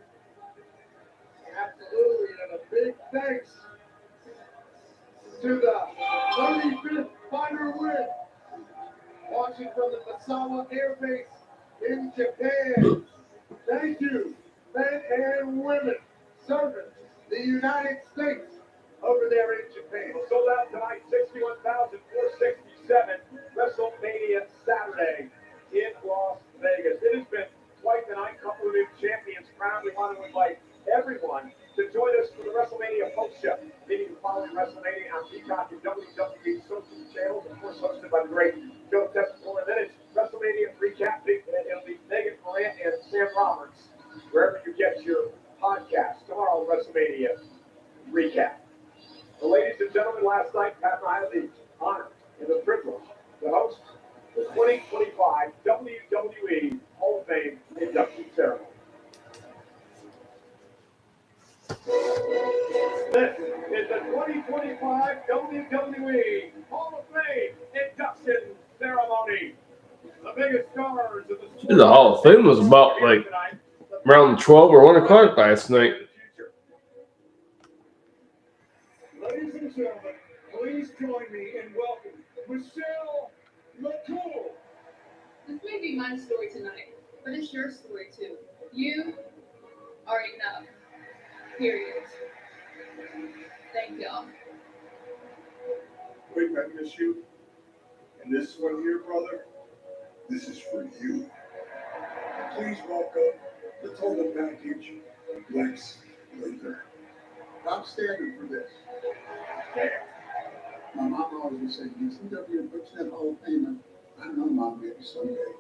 Absolutely, and a big thanks to the 35th fighter win. Watching from the Misawa Air Base in Japan. Thank you, men and women, serving the United States over there in Japan. Sold out tonight, 61,467. WrestleMania Saturday in Las Vegas. It has been quite the night. Couple of new champions crowned. We want want to invite everyone to join us for the WrestleMania post show. Meaning the following WrestleMania on Peacock and WWE social channels, of course, hosted by the great Joe Tessitore. And then it's WrestleMania recap. It'll be Megan Morant and Sam Roberts, wherever you get your podcast. Tomorrow, WrestleMania recap. Well, ladies and gentlemen, last night, Pat and I had the honor and the privilege to host the 2025 WWE Hall of Fame induction ceremony. This is the 2025 WWE Hall of Fame induction ceremony. The biggest stars of the The Hall of Fame was about like around 12 or 1 o'clock last night. Ladies and gentlemen, please join me in welcoming Michelle McCool. This may be my story tonight, but it's your story too. You are enough. Period. Thank y'all. Wait, I miss you. And this one here, brother, this is for you. Please welcome the total package, Lex Luger. I'm standing for this. My mom always would say, "DCW puts that Hall of Fame." I know, Mom, maybe someday.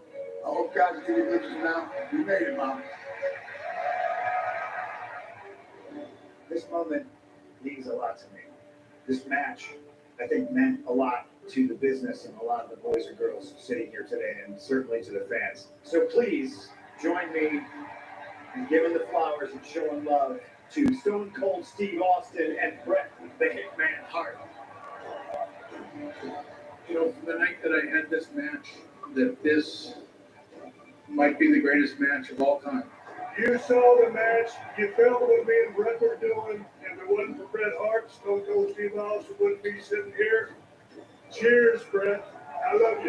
I hope God's giving you now. You made it, Mom. This moment means a lot to me. This match, I think, meant a lot to the business and a lot of the boys and girls sitting here today, and certainly to the fans. So please join me in giving the flowers and showing love to Stone Cold Steve Austin and Bret the Hitman Hart. You know, from the night that I had this match, that this might be the greatest match of all time. You saw the match. You felt what me and Bret were doing. If it wasn't for Bret Hart, Stone Cold Steve Austin wouldn't be sitting here. Cheers, Bret. I love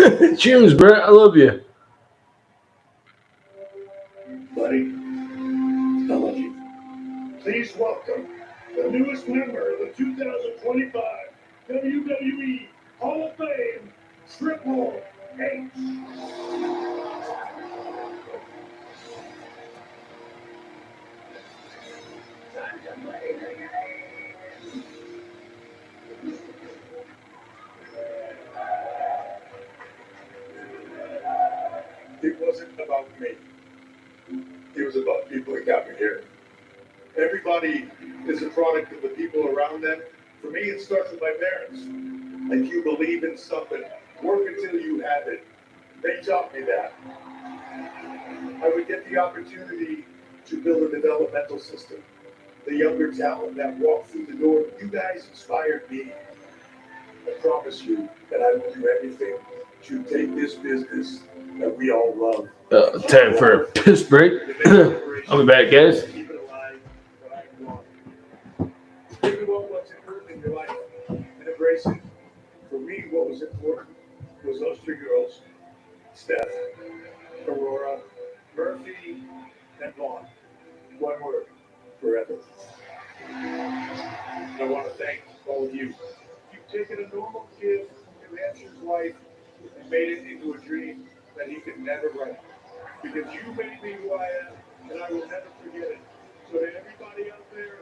you. Cheers, Brett. I love you. Buddy, I love you. Please welcome the newest member of the 2025 WWE Hall of Fame, Triple H. It wasn't about me. It was about people that got me here. Everybody is a product of the people around them. For me, it starts with my parents. If you believe in something, work until you have it. They taught me that. I would get the opportunity to build a developmental system. The younger talent that walked through the door, you guys inspired me. I promise you that I will do everything to take this business that we all love. Time for a piss break. I'll be back, guys. Keep it alive, but I want it. Think about what's important in your life and embrace it. For me, what was important was those three girls, Steph, Aurora, Murphy, and Vaughn. One word, forever. I want to thank all of you. You've taken a normal kid from New Hampshire's life and made it into a dream that he could never write. Because you made me who I am, and I will never forget it. So to everybody out there,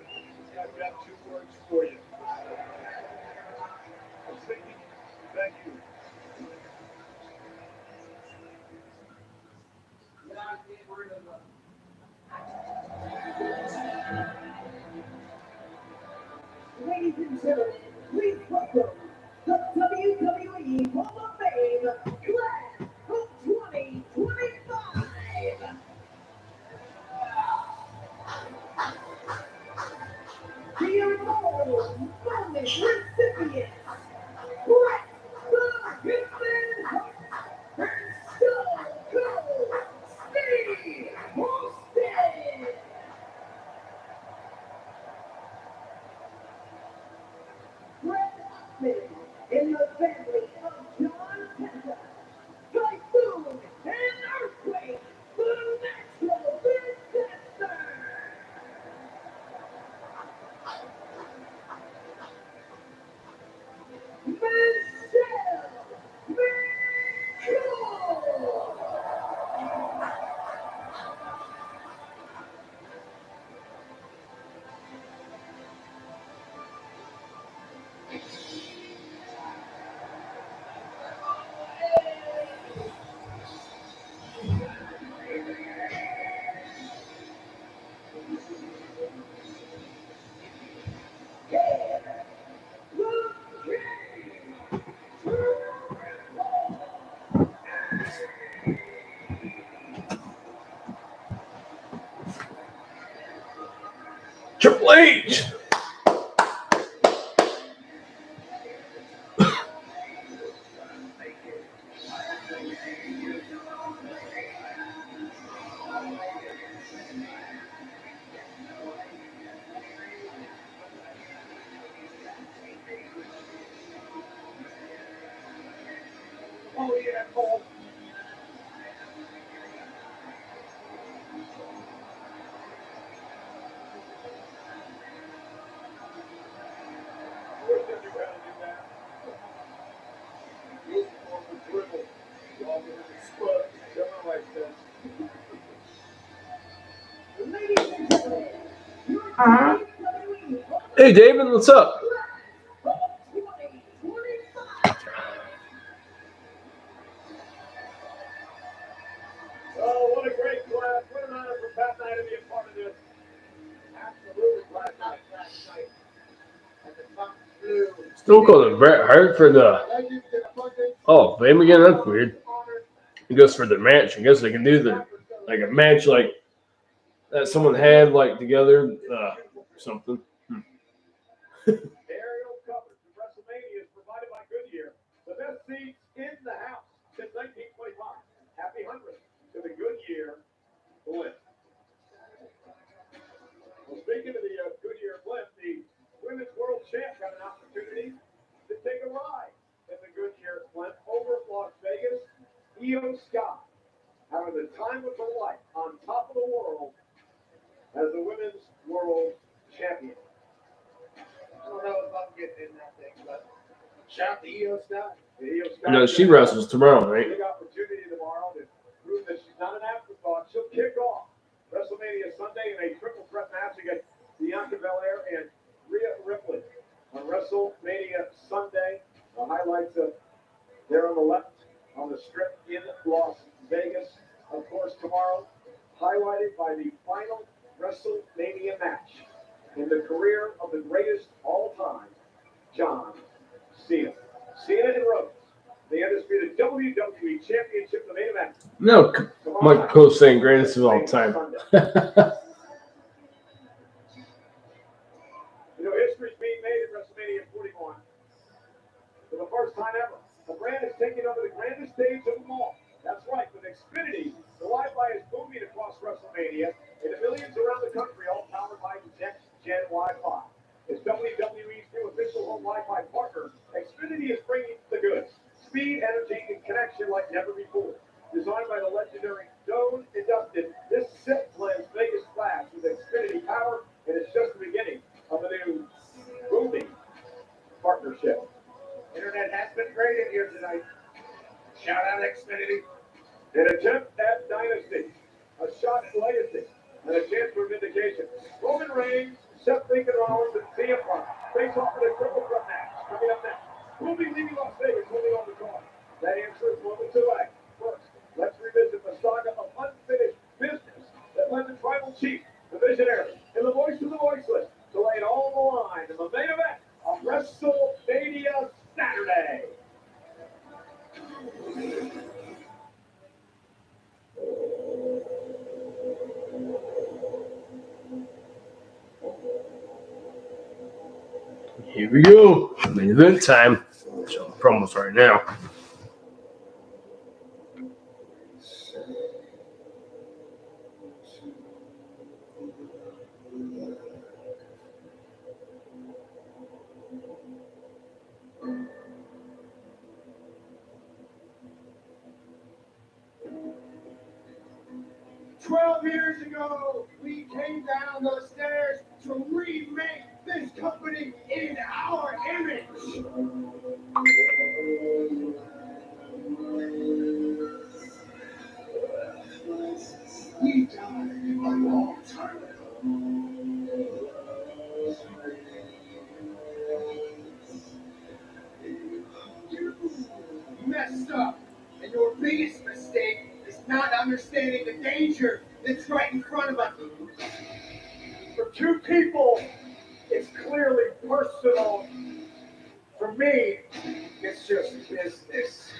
I've got two words for you. I'm thinking, thank you. Ladies and gentlemen, please welcome the WWE Hall of Fame Class of 2025. The inaugural bonus recipient, Bret the Hitman Hart and Stone Cold Steve Austin. Triple H. Oh, yeah, Cole. Wish that you had to do that. Use more of the dribble. Y'all get in the spud. Don't like that. Ladies and gentlemen, Hey, David, what's up? 2025. Oh, what a great class. What an honor for Pat Knight to be a part of this. Absolutely glad not last night. And the top blue. Still calling Bret Hart for the. Oh, blame again. That's weird. He goes for the match. I guess they can do the like a match like that someone had like together something. Aerial coverage of WrestleMania is provided by Goodyear. The best seats in the house since 1925. Happy 100th to the Goodyear blimp. Well, speaking of the Goodyear blimp, the Women's World Champ got an opportunity to take a ride in the Goodyear blimp over Las Vegas. Io Sky having the time of her life on top of the world as the Women's World Champion. I don't know if I'm getting in that thing, but shout to Io Sky. No, she wrestles tomorrow, right? Big opportunity tomorrow to prove that she's not an afterthought. She'll kick off WrestleMania Sunday in a triple threat match against Bianca Belair and Rhea Ripley on WrestleMania Sunday. The highlights of there on the left on the strip in Las Vegas. Of course, tomorrow, highlighted by the final WrestleMania match in the career of the greatest all time, John Cena. Cena and Rhodes, the undisputed WWE Championship, the main event. No, Mike Post saying greatest of all time. You know, history's being made at WrestleMania 41. For the first time ever, the brand is taking over the grandest stage of them all. That's right, with Xfinity, the Wi-Fi is booming across WrestleMania, and the millions around the country, all powered by next-gen Wi-Fi. As WWE's new official home Wi-Fi partner, Xfinity is bringing the goods. Speed, energy, and connection like never before. Designed by the legendary Stone and Dustin, this set blends Vegas Flash with Xfinity power, and it's just the beginning of a new booming partnership. Internet has been great in here tonight. Shout out Xfinity. An attempt at dynasty, a shot at legacy, and a chance for vindication. Roman Reigns, Seth Rollins, and CM Punk face off in a triple threat match. Coming up next, who will be leaving Las Vegas holding on the card? That answer is moments away. First, let's revisit the saga of unfinished business that led the tribal chief, the visionary, and the voice of the voiceless to lay it all on the line in the main event of WrestleMania Saturday. Here we go. Main event time. Show the promos right now. Years ago, we came down those stairs to remake this company in our image. We died a long time ago. You messed up, and your biggest mistake is not understanding the danger that's right in front of us. For two people, it's clearly personal. For me, it's just business. It's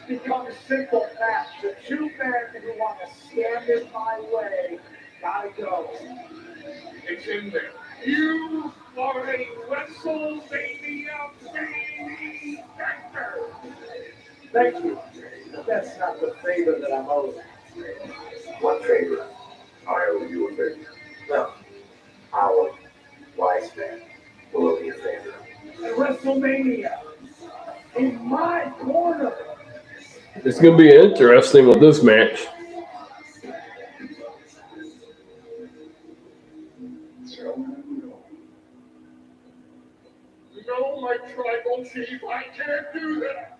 become a simple fact. The two men who want to stand in my way gotta go. It's in there. You are a WrestleMania baby factor. Thank you. But that's not the favor that I'm owed. What favor? I owe you a favor. No. Our wise man will owe me a favor. At WrestleMania, in my corner. It's going to be interesting with this match. No, my tribal chief, I can't do that.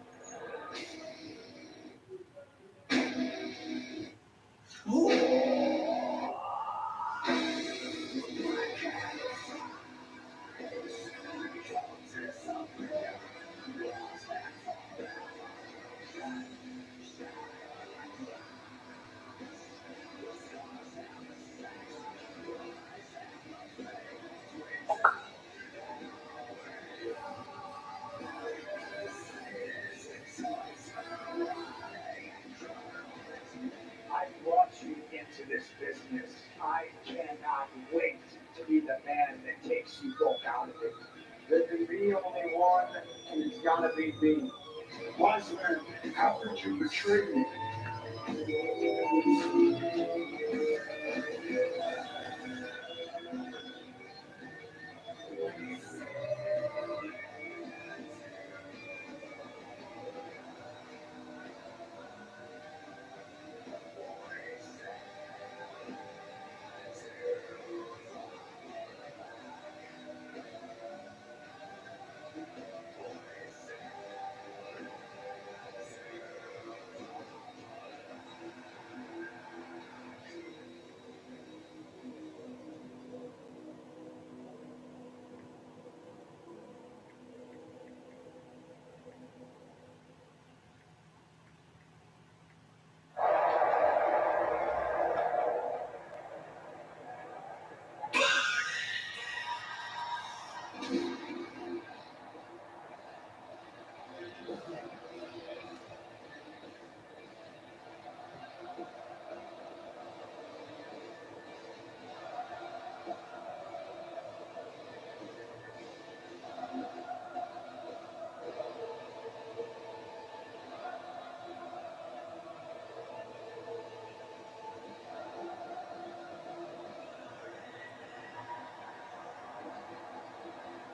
I brought you into this business. I cannot wait to be the man that takes you both out of it. There can be only one, and it's gotta be me. Wise man, how could you betray me?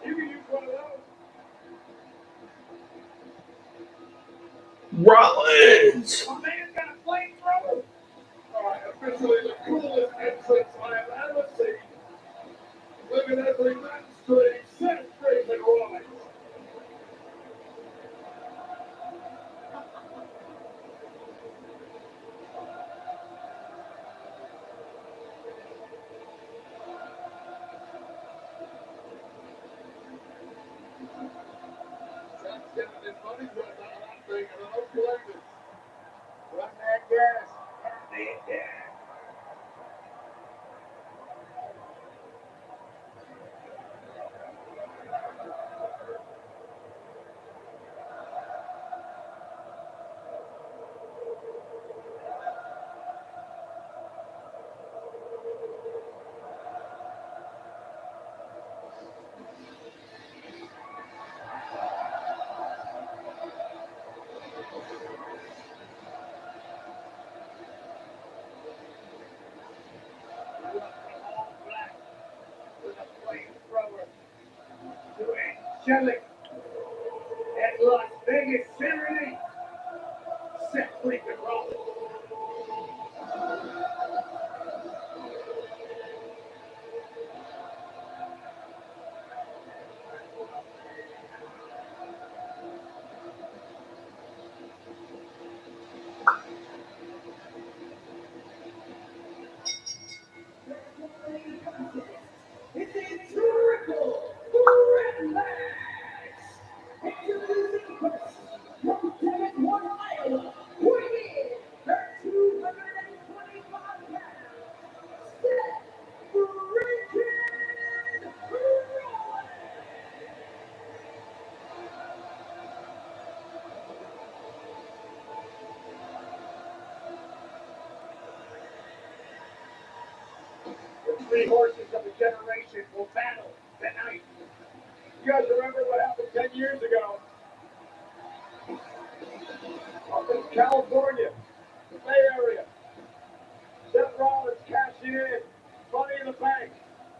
You can use one of those. Rollins! My man's got a flamethrower. All right, officially the coolest entrance I have ever seen. Living every man's dream, Seth Grayson Rollins. Seth's getting his money's worth out of that thing, and I don't blame him. Run that gas. Burn it down. With a flamethrower to angelic at Las Vegas Tyranny. Seth Grayson Rollins. It's a miracle. Red flags. Introducing first from Detroit, Iowa, weighing in at 225 pounds, Seth freaking Rollins. The Three horses of a generation will battle tonight. You guys remember what happened 10 years ago? Up in California, the Bay Area. Seth Rollins cashing in Money in the Bank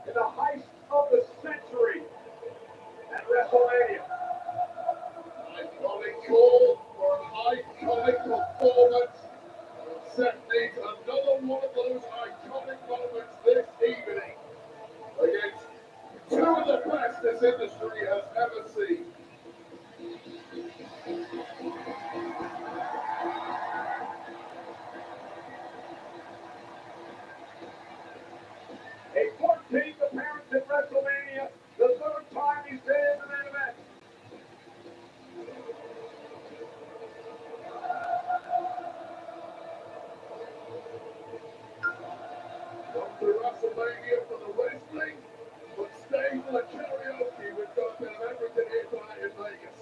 in the heist of the century at WrestleMania. Iconic call for an iconic performance. Seth needs another one of those iconic moments this evening against two of the best this industry has ever seen. A 14th appearance at WrestleMania, the third time he's been in the main event. Come to WrestleMania for the wrestling, but stay for the karaoke. We've got a bit of everything here tonight in Vegas.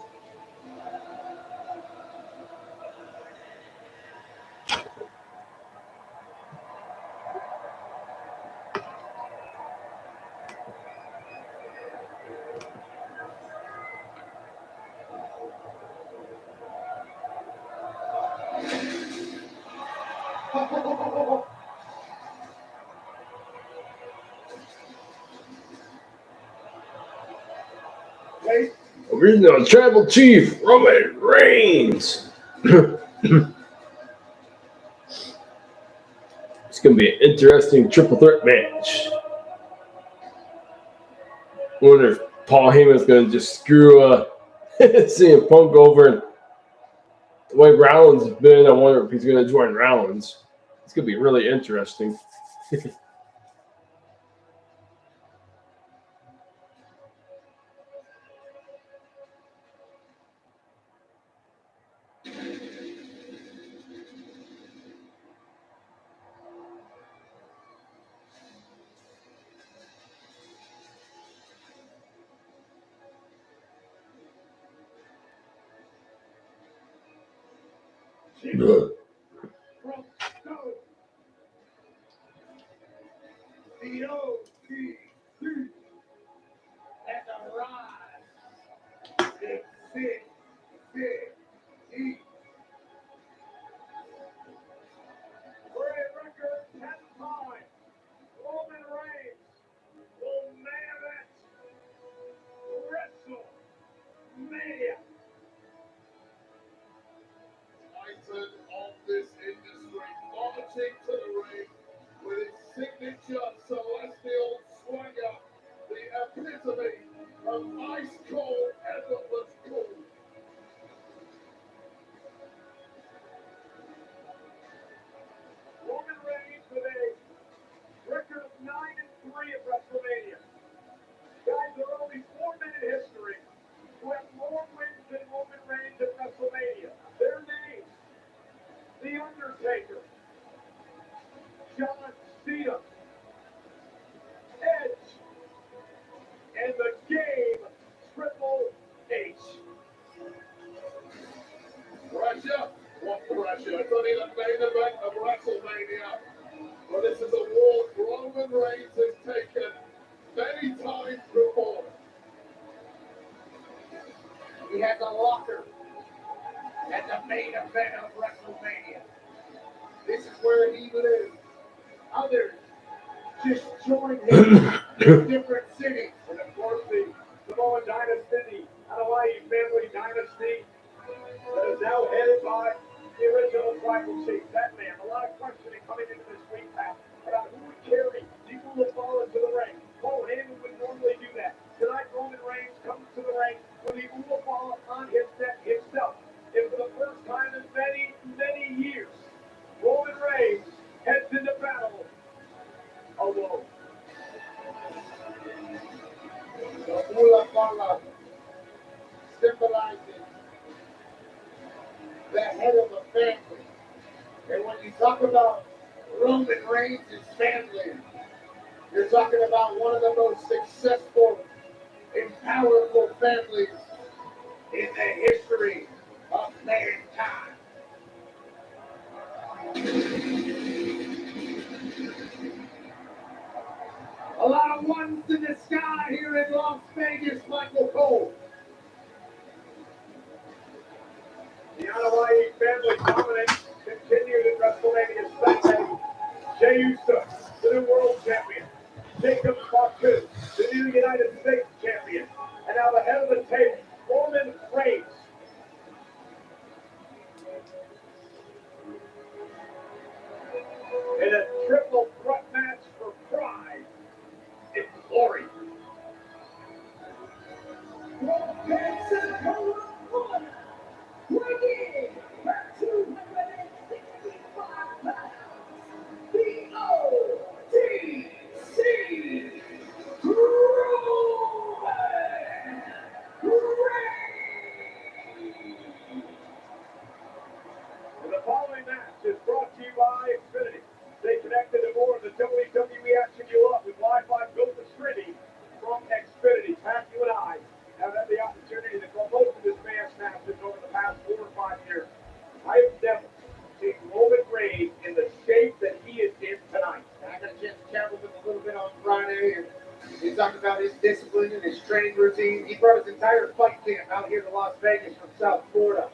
Original Tribal Chief Roman Reigns. It's going to be an interesting triple threat match. I wonder if Paul Heyman's going to just screw CM Punk over. And the way Rollins has been, I wonder if he's going to join Rollins. It's going to be really interesting. The OTC and the rise. Big E. For a record 10 times, Roman Reigns will main event WrestleMania. Titan of this industry, marching to the ring with its signature celestial swagger, the epitome of ice cold, effortless cool. Roman Reigns with a record of 9-3 at WrestleMania. Guys, there are only 4 men in history who have more wins than Roman Reigns at WrestleMania. Their names: The Undertaker, John Cena, Edge, and the Game Triple H. Pressure? What pressure? It's only the main event of WrestleMania. But this is a war Roman Reigns has taken many times before. He has a locker at the main event of WrestleMania. This is where he lives. Others just join him in different cities. And of course, the Samoan Dynasty, the Hawaii family dynasty, that is now headed by the original tribal chief. That man, a lot of questioning coming into this week, Pat, about who would carry people who fall into the ring. Paul Heyman would normally do that. Tonight, Roman Reigns comes to the ring with the Ulafala on his neck himself. And for the first time in many, many years, Roman Reigns heads into battle alone. The Ulafala symbolizing the head of a family. And when you talk about Roman Reigns' family, you're talking about one of the most successful and powerful families in the history of mankind. A lot of ones in the sky here in Las Vegas, Michael Cole. The Hawaii family dominance continued at WrestleMania Sunday. Jey Uso, the new world champion. Jacob Fatu, the new United States champion. And now the head of the table, Roman Reigns. In a triple threat match for pride and glory. Weighing at 265 pounds, the OTC And the following match is brought to you by Xfinity. Stay connected to more of the WWE action you love with Wi-Fi built to streaming from Xfinity. Pat, you and I have had the opportunity to go most of this man's matches over the past 4 or 5 years. I have never seen Roman Reigns in the shape that he is in tonight. I got a chance to chat with him a little bit on Friday, and he talked about his discipline and his training routine. He brought his entire fight camp out here to Las Vegas from South Florida.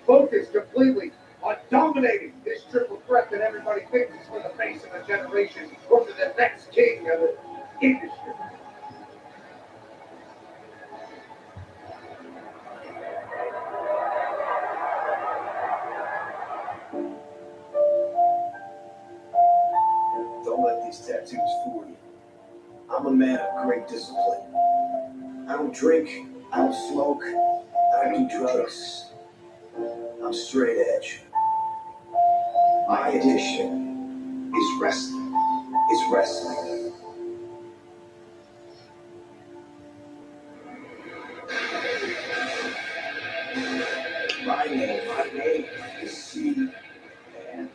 Focused completely on dominating this triple threat that everybody thinks is for the face of a generation or for the next king of the industry. Don't let these tattoos fool you. I'm a man of great discipline. I don't drink, I don't smoke, I don't do drugs. I'm straight edge. My addiction is wrestling. It's wrestling. My name is C. And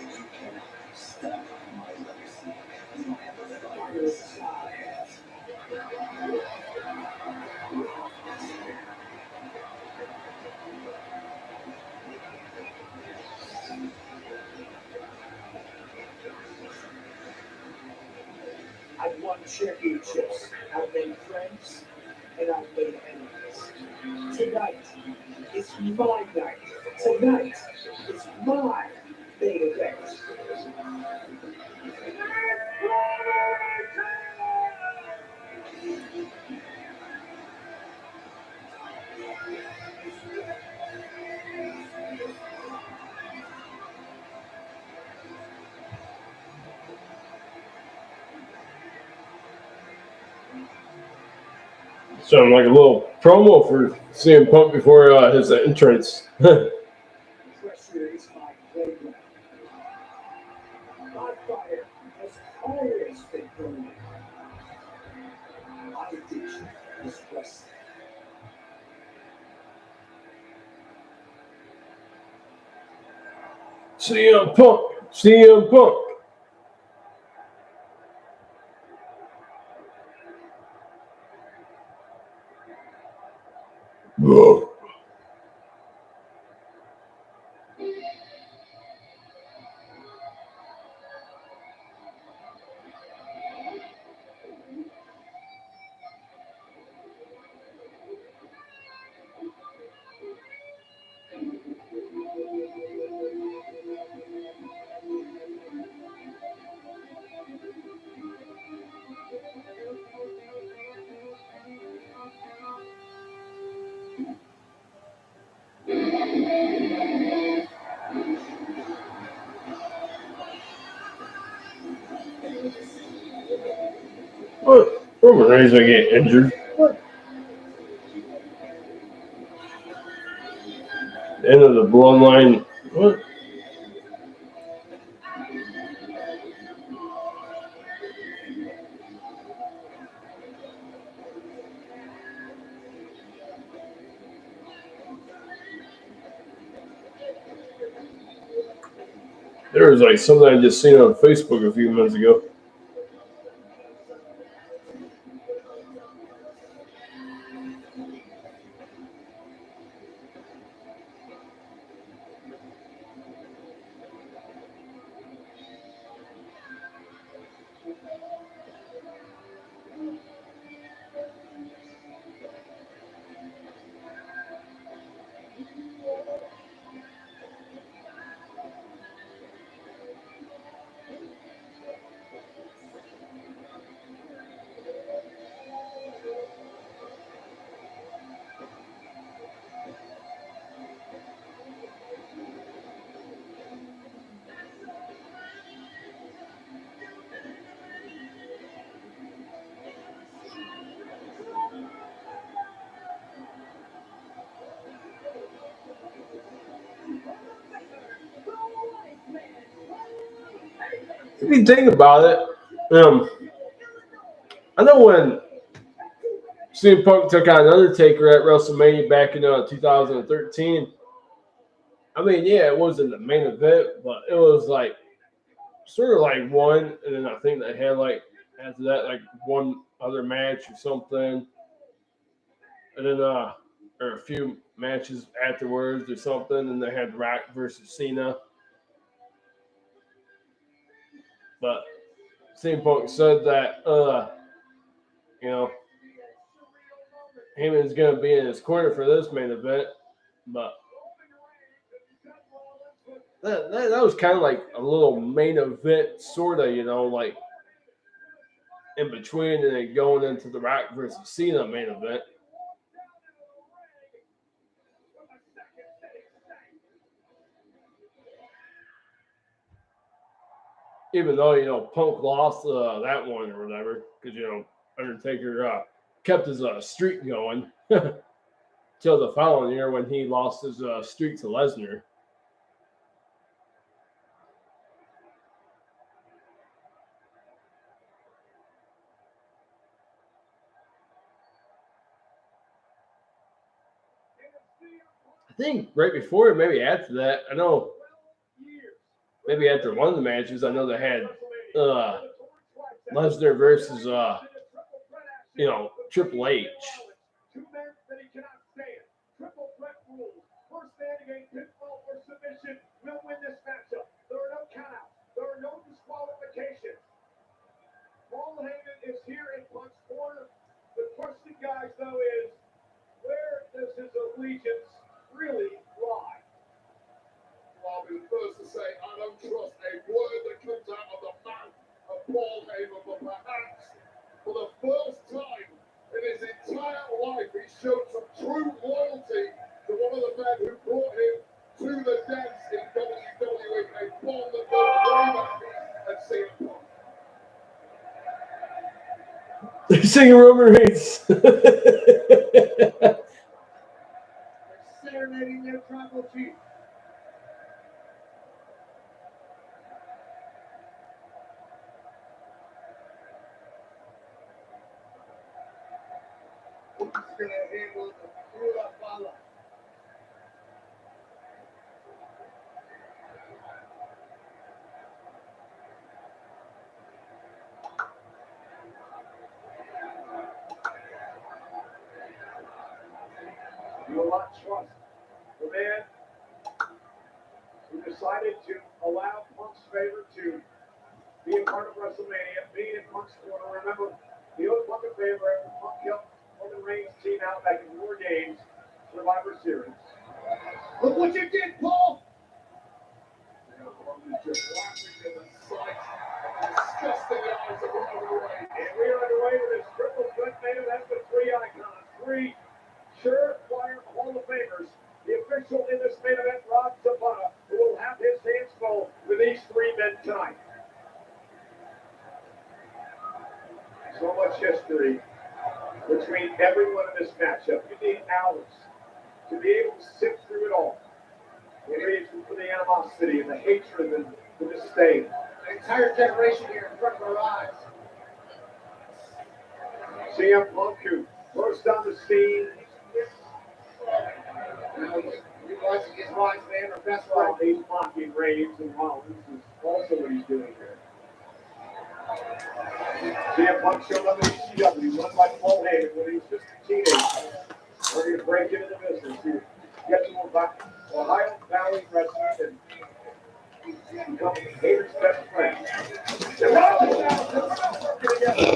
you cannot stop my legacy. You don't have the virus I have. I've won championships. I've made friends, and I've made enemies. Tonight is my night. Tonight is my main event. Sounded like a little promo for CM Punk before his entrance. Pressure is my playground. My fire has always been burning. My addiction is wrestling. CM Punk. CM Punk. Whoa. What? Roman Reigns gonna get injured. What? End of the bloodline. What? There was like something I just seen on Facebook a few minutes ago. if you think about it, I know when CM Punk took on Undertaker at WrestleMania back in 2013. I mean, yeah, it wasn't the main event, but it was like sort of like one, and then I think they had like after that like one other match or something, and then or a few matches afterwards or something, and they had Rock versus Cena. But CM Punk said that you know Heyman's gonna be in his corner for this main event, but that was kind of like a little main event, sort of, like in between and then going into the Rock versus Cena main event. Even though, Punk lost that one or whatever, because, Undertaker kept his streak going till the following year when he lost his streak to Lesnar. I think right before, maybe after that, I know maybe after one of the matches, I know they had Lesnar versus Triple H. Two men that he cannot stand. Triple threat rules. First man to gain pinfall or submission will win this matchup. There are no countouts. There are no disqualifications. Paul Heyman is here in Punk's corner. The question, guys, though, is where does his allegiance really lie? I'll be the first to say I don't trust a word that comes out of the mouth of Paul Heyman, but perhaps for the first time in his entire life, he showed some true loyalty to one of the men who brought him to the dance in WWE, a bond that goes way back at CM Punk. They're singing Roman Reigns. They're serenading their tribal chief. He's going to handle the Pura Bala. You will not trust the man who decided to allow Punk's favor to be a part of WrestleMania, being in Punk's corner. Remember, he owed Punk a favor after Punk helped Roman Reigns' team out back in War Games Survivor Series. Look what you did, Paul! Just laughing at the sight of the disgusting eyes of Roman Reigns. And we are underway with this triple threat main event with three icons, three surefire Hall of Famers. The official in this main event, Rod Zapata, who will have his hands full with these three men tonight. So much history between everyone in this matchup. You need hours to be able to sit through it all. The reason for the animosity and the hatred and the disdain. An entire generation here in front of our eyes. CM Punk, who burst on the scene. Utilizing his wise man or best friend. He's mocking Reigns and Rollins is also what he's doing here. CM Punk showed up in ECW, run by Paul Heyman when he was just a teenager. Ready to break into the business. He gets to Ohio Valley Wrestling and become Heyman's best friend. The Rollins now working together.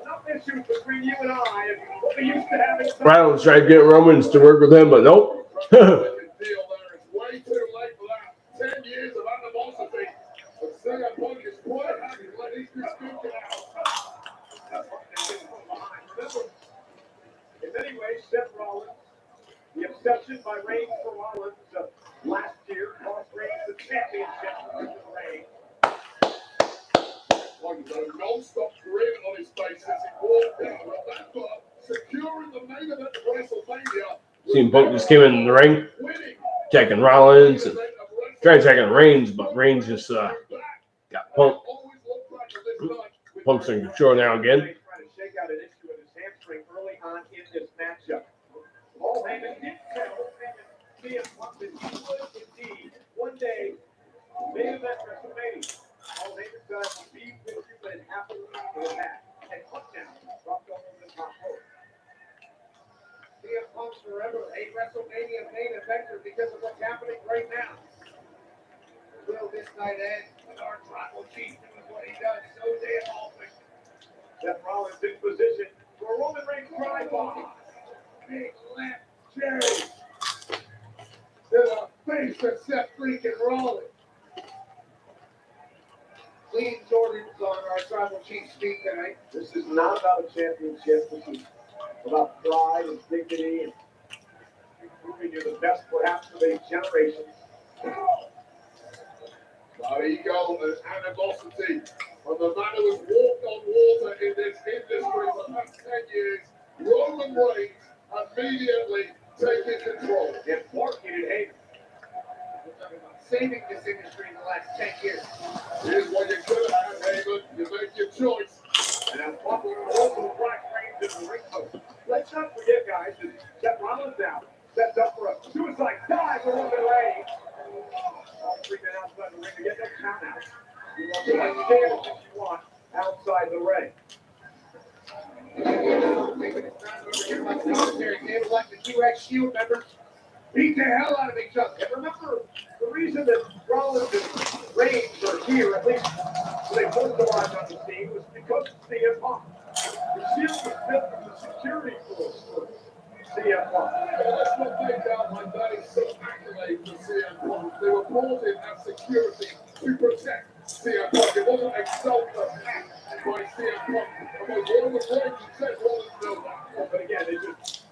Enough issues between you and I, and what we used to have. Rollins tried to get Romans to work with him, but nope. It's way too late for that. 10 years of animosity. But CM Punk is quite happy to let these two scoop it out. That's what they didn't put behind. Remember, in many ways, Seth Rollins, the obsession by Reigns for Rollins last year cost Reigns the championship with Reigns. Like he's got a non-stop grin on his face as he walked down. Remember, securing the main event of WrestleMania. CM Punk just came in the ring, attacking Rollins and tried attacking Reigns, but Reigns just got Punk Punk's in control now again. Trying to shake out an issue with his hamstring early on in this matchup. Paul Heyman did tell CM Punk that he would indeed one day main event WrestleMania. Paul Heyman does be with you, but it happened with that. And Punk now dropped over the top rope. CM Punk's forever a WrestleMania main eventer because of what's happening right now. Will this night end with our tribal chief doing what he does so damn often? Seth Rollins in position for a Roman Reigns drive-by. Big left cherry to the face of Seth freaking Rollins. Clean Jordans on our tribal chief's feet tonight. This is not about a championship. This is about pride and dignity and proving you're the best, perhaps, of a generation. There you go, and animosity from the man who has walked on water in this industry for the past 10 years. Roman Reigns immediately taking control. And marketed Heyman. We're talking about saving this industry in the last 10 years. Here's what you could have had, Heyman. You make your choice. And now Punk also Black Reigns in the ring post. Let's not forget, guys, that Seth Rollins now sets up for a suicide dive for Roman Reigns. Freaking outside the ring to get no count out. You want to like scale if you want outside the ring. Taking his time over here by the commentary table like the T-Rex Shield members. Beat the hell out of each other. And remember, the reason that Rollins and Reigns are here, at least when they first arrived on the scene, was because of CM Punk. The Shield was built from the security force for CM Punk. Let's not take down my daddy's accolade for CM Punk. They were brought in as security to protect CM Punk. It wasn't a self-attack by CM Punk. And when Roman Reigns and Seth Rollins know that. But again, they just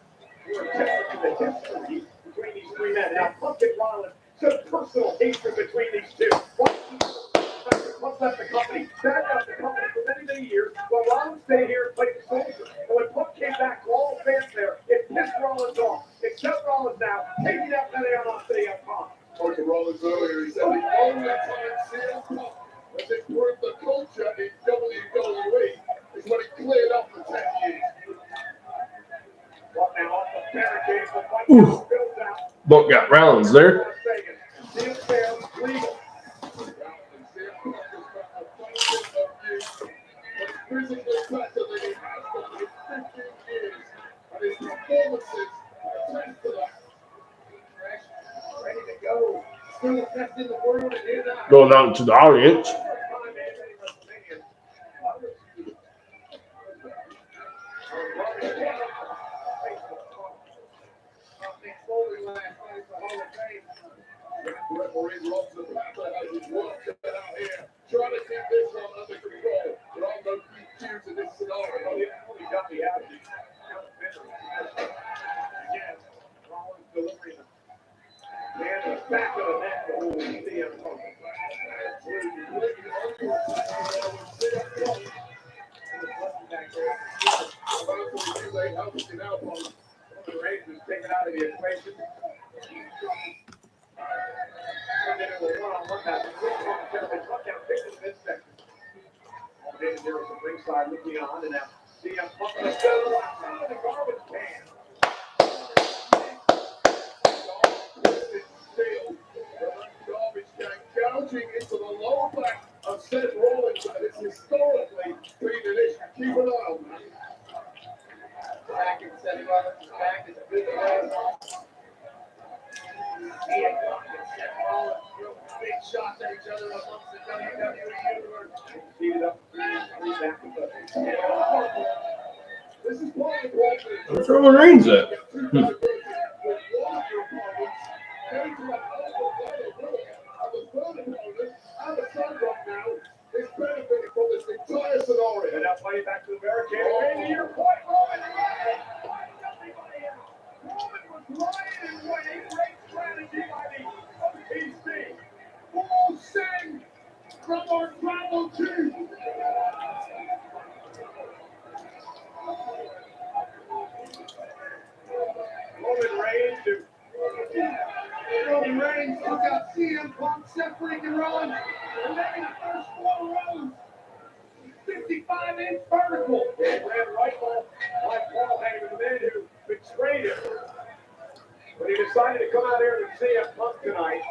were attempting the history between these three men. Now, Punk and Rollins, some personal hatred between these two. Punk left the company, back out the company for many, many years, while Rollins stayed here and played the soldier. And when Punk came back to all fans there, it pissed Rollins off. Except Rollins now, taking that animosity on Punk. Spoke to Rollins earlier. He said the only time CM Punk has improved the culture in WWE is when he cleared up for 10 years. But now off the barricade, the fight now builds out. Punk got Rollins there. CM fair, legal. Physically better than he has done in 15 years, and his performances attest to that. Ready to go. Still the best in the world. And here's our Going out to the audience. Foley last night for Hall of Fame. Referee Robson has his work cut out here, trying to keep this one under control. There are no DQs in this scenario. He got the attitude. Again, Rollins delivering the man in the back of the neck to hold CM Punk. Reigns is taken out of the equation. One-on-one match. David Harris from ringside looking on, and now CM Punk in the garbage can. Garbage can gouging into the lower back of Seth Rollins, and it's historically been an issue. Keep an eye on that. Back and Seth Rollins' back is a good play. CM Punk and Seth Rollins throw big shots at each other amongst the WWE universe. Heated up, back with the. This is part of the problem. Where's Roman Reigns at? And now playing back to the barricade. Randy, your point, Roman. Roman was lying and waiting. Great strategy by the OTC. Full send from our tribal chief. Roman Reigns took out CM Punk, Seth freaking Rollins, and they're in the first 4 rows. 55 CM Punk tonight.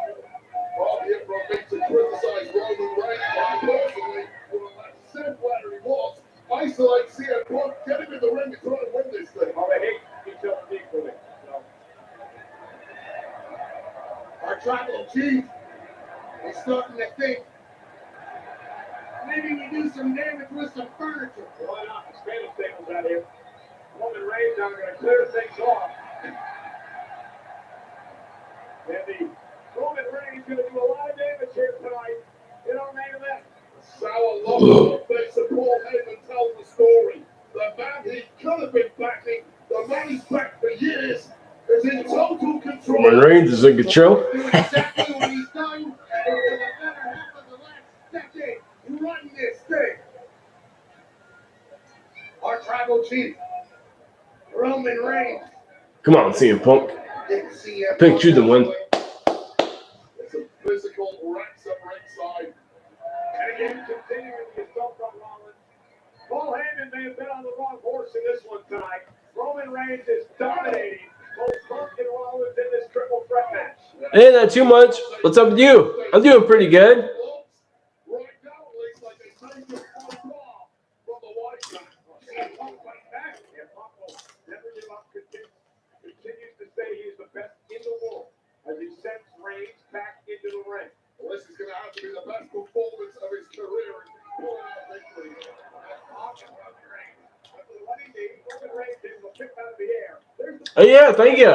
Well, the Emperor needs to criticize Roman Reigns. I personally would have said where he was. Isolate CM Punk, get him in the ring and try to win this thing. Oh, they hate each other equally. So, Our tribal chief is starting to think Maybe we do some damage with some furniture. why not? The Spanish tables out here. Roman Reigns now going to clear things off. And the Roman Reigns going to do a lot of damage here tonight in our main event. sour loss face of Paul Heyman tells the story. The man he could have been backing, the man he's backed for years, is in total control. Roman Reigns is in control. Do exactly what he's done for the better half of the last decade. Run this thing. Our tribal chief, Roman Reigns. Come on, CM Punk. Didn't see him. Picked you to win. It's a physical Wrexham ringside. And again, continuing the assault on Rollins. Paul Heyman may have been on the wrong horse in this one tonight. Roman Reigns is dominating both Punk and Rollins in this triple threat match. Hey, not too much. What's up with you? I'm doing pretty good. Right now, at least, like they say, just one ball from the white guy. CM Punk fight back. And Punk will never give up. Continues to say he is the best in the world as he sends Reigns back into the ring. Well, this is going to have to be the best performance of his career as he's pulling out victory. Oh, yeah, thank you.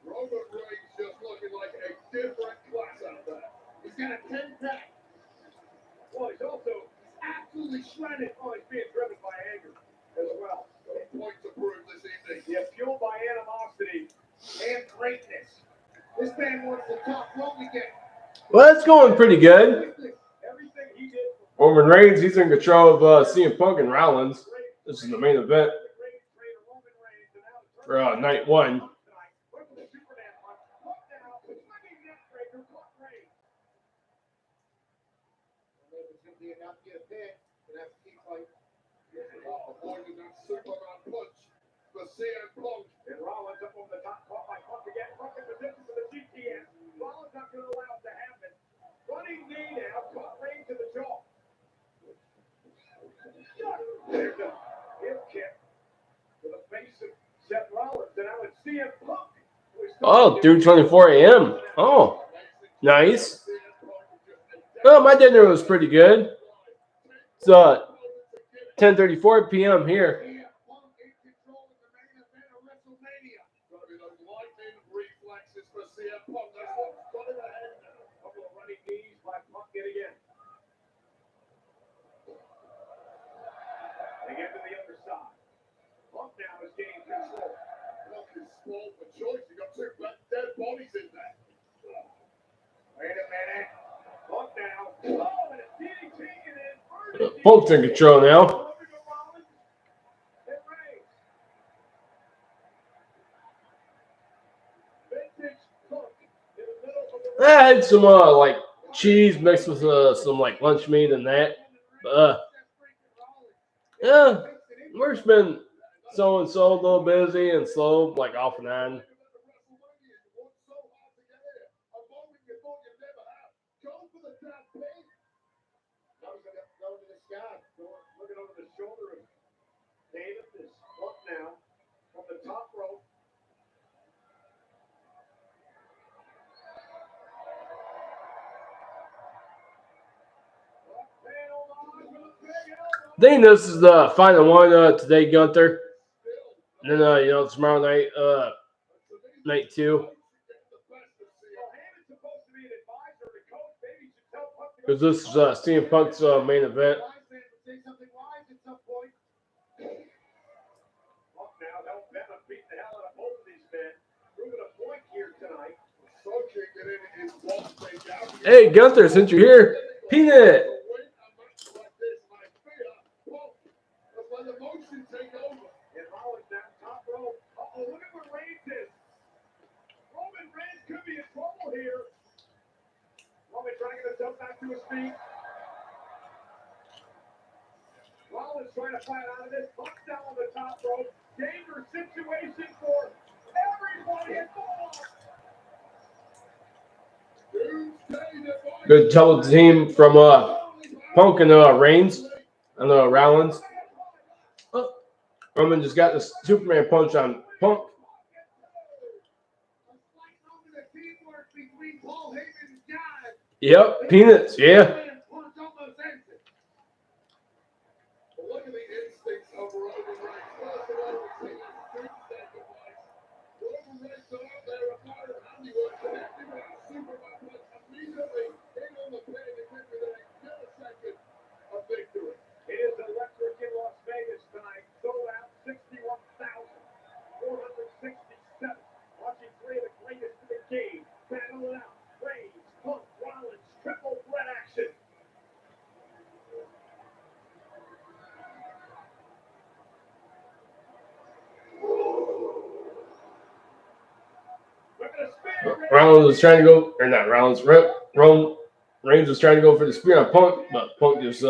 Roman Reigns just looking like a different class out there. He's got a 10-pack. Well, he's also absolutely shredded. Oh, he's being driven by anger as well. Got a point to prove this evening. Yeah, fueled by animosity. And greatness. This man wants to talk rope again. Well, it's going pretty good. Everything he did Roman Reigns, he's in control of CM Punk and Rollins. This is the main event for night one. Avoiding that Superman punch for CM Punk. And Rollins up over the top, caught by Punk again. Punk in position for the GTS. Rollins not going to allow it to happen. Running knee now, caught Reigns to the jaw. There's a hip kick to the face of Seth Rollins. And now it's CM Punk. Oh, 3:24 a.m. Oh, nice. Oh, my dinner was pretty good. It's 10:34 p.m. here. Reflexes for CM Punk. That's what's got him ahead. A couple of running knees by Punk yet again. They get to the other side. Punk now is gaining control. Punk is small for choice. You got two dead bodies in there. Wait a minute. Punk now. Oh, and a DDT and then Punk's in control now. I had some like cheese mixed with some like lunch meat and that. Yeah, we've been so and so a little busy and slow, like off and on. Looking over the shoulder of David, this Punk now from the top rope. I think this is the final one today, Gunther. And then tomorrow night, night 2. Because this is CM Punk's main event. Hey, Gunther, since you're here, Peanut. Look at what Reigns is. Roman Reigns could be in trouble here. Roman trying to get himself back to his feet. to fight out of this. Puck down on the top rope. Dangerous situation for everybody involved. Good double team from Punk and Reigns and Rollins. Oh, Roman just got the Superman punch on Punk. Yep, peanuts, yeah. Look at the instincts of Roman Reigns. First of all, we see his big sacrifice. Roman Reigns out there about it. Andy was connected with a Superman punch immediately in on the pin to get within a millisecond of victory. It is electric in Las Vegas tonight. Sold out 61,467. Watching three of the greatest in the game battle it out. Reigns, Punk, Rollins, triple threat action. Rollins was trying to go, or not Rollins, Reigns was trying to go for the spear on Punk, but Punk just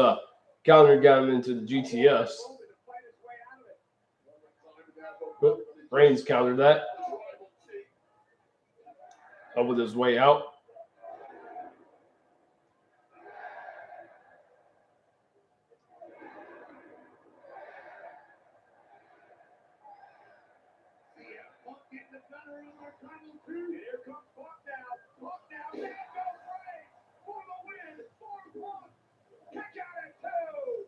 countered, got him into the GTS. But Reigns countered that. Up with his way out. Here comes Punk now. Punk now. There goes Reigns for the win. For Punk. Kick out at two.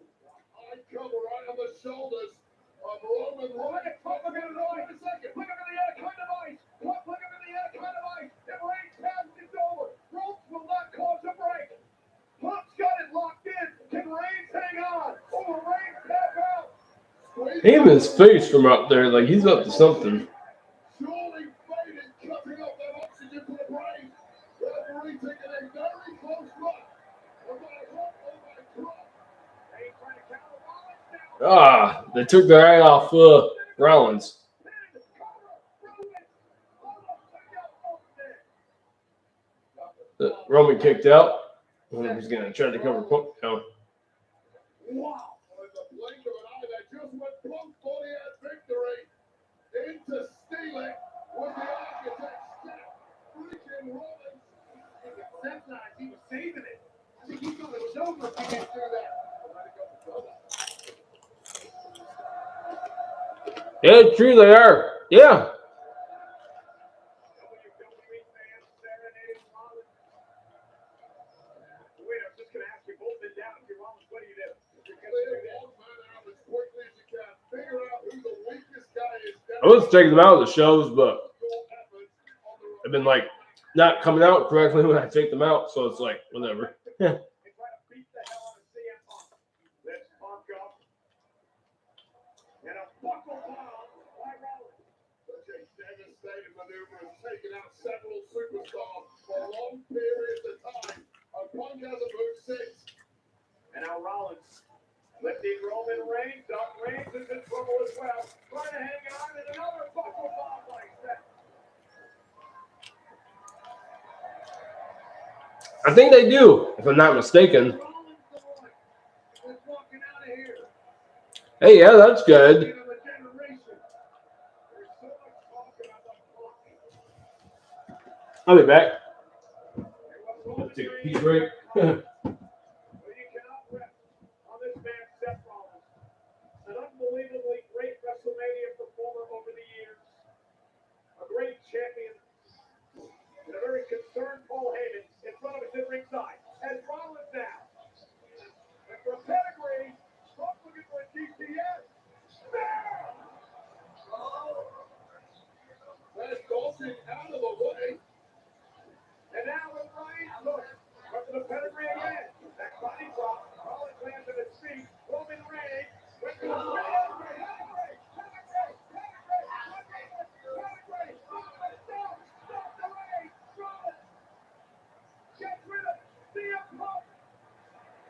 High cover right on the shoulders of Roman Reigns. Punk, look at the noise. Wait a second. Look at the anaconda device. Punk, look at the anaconda device. If Reigns passes it over, ropes will not cause a break. Punk's got it locked in. Can Reigns hang on? Or will Reigns tap out? Aim his face from up there, like he's up to something. Surely faded, cutting up that oxygen for the brain. Referee taking a very close look. They took their eye off Rollins. Roman kicked out. He's going to try to cover Punk now. Wow. In the blink of an eye, that just went Punk thought he had victory. Into steal it was the architect's step. Freaking Rollins. It sounds like he was saving it. I think he thought it was over if he didn't do that. Yeah, true they are. Yeah. Wait, I'm just going to ask you both in down. If you're Rollins, what do you do? Clear one man out as quickly as you can. Figure out who the weakest guy is. I was checking them out of the shows, but I've been like not coming out correctly when I take them out, so it's like whatever. Yeah. They try to beat the hell out of CM Punk. Let's Punk up. And a buckle bomb by Rollins. Such a devastating maneuver has taken out several superstars for long periods of time. Punk hasn't moved since. And now Rollins lifting Roman Reigns up. Reigns is in trouble as well. Trying to hang on, and another buckle bomb like that. I think they do, if I'm not mistaken. Rollins the one that's walking out of here. Hey, yeah, that's good. I'll be back. I'll take a pee break. Well, you cannot rest on this man, Seth Rollins. An unbelievably great WrestleMania performer over the years. A great champion. And a very concerned Paul Heyman in front of us at ringside. As Rollins now. And for a pedigree, Punk looking for a GTS. There! That's Dawson out of the way. And now with Reigns, look, up to the pedigree again. That body drop. Rollins lands at his feet. Roman Reigns went to the pedigree. Stop the Reigns. Rollins. Get rid of CM Punk.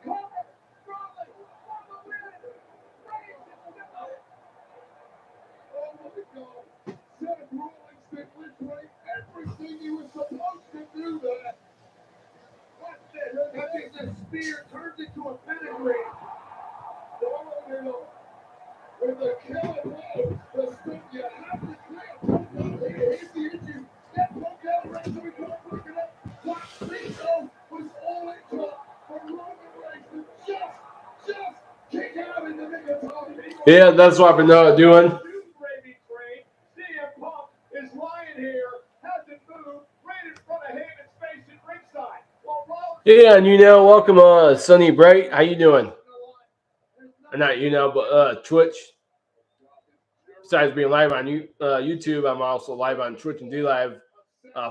Cover. Rollins. For the win. Reigns is still up. Oh my God. Seth Rollins did literally everything he was supposed to do there. What's this? Catches the spear, turns it to a pedigree. No, with the killer blow. The stuff you have to clear. Here's the issue. That Punk out of range, so we can't work it up. What Rico was all it took for Roman Reigns to just kick out in the nick of time. Yeah, that's what I've been doing. CM Punk is lying here, hasn't moved, right in front of Heyman's face at ringside. While Rollins Yeah, and welcome, Sunny Bright. How you doing? Not but Twitch. Besides being live on YouTube, I'm also live on Twitch and do live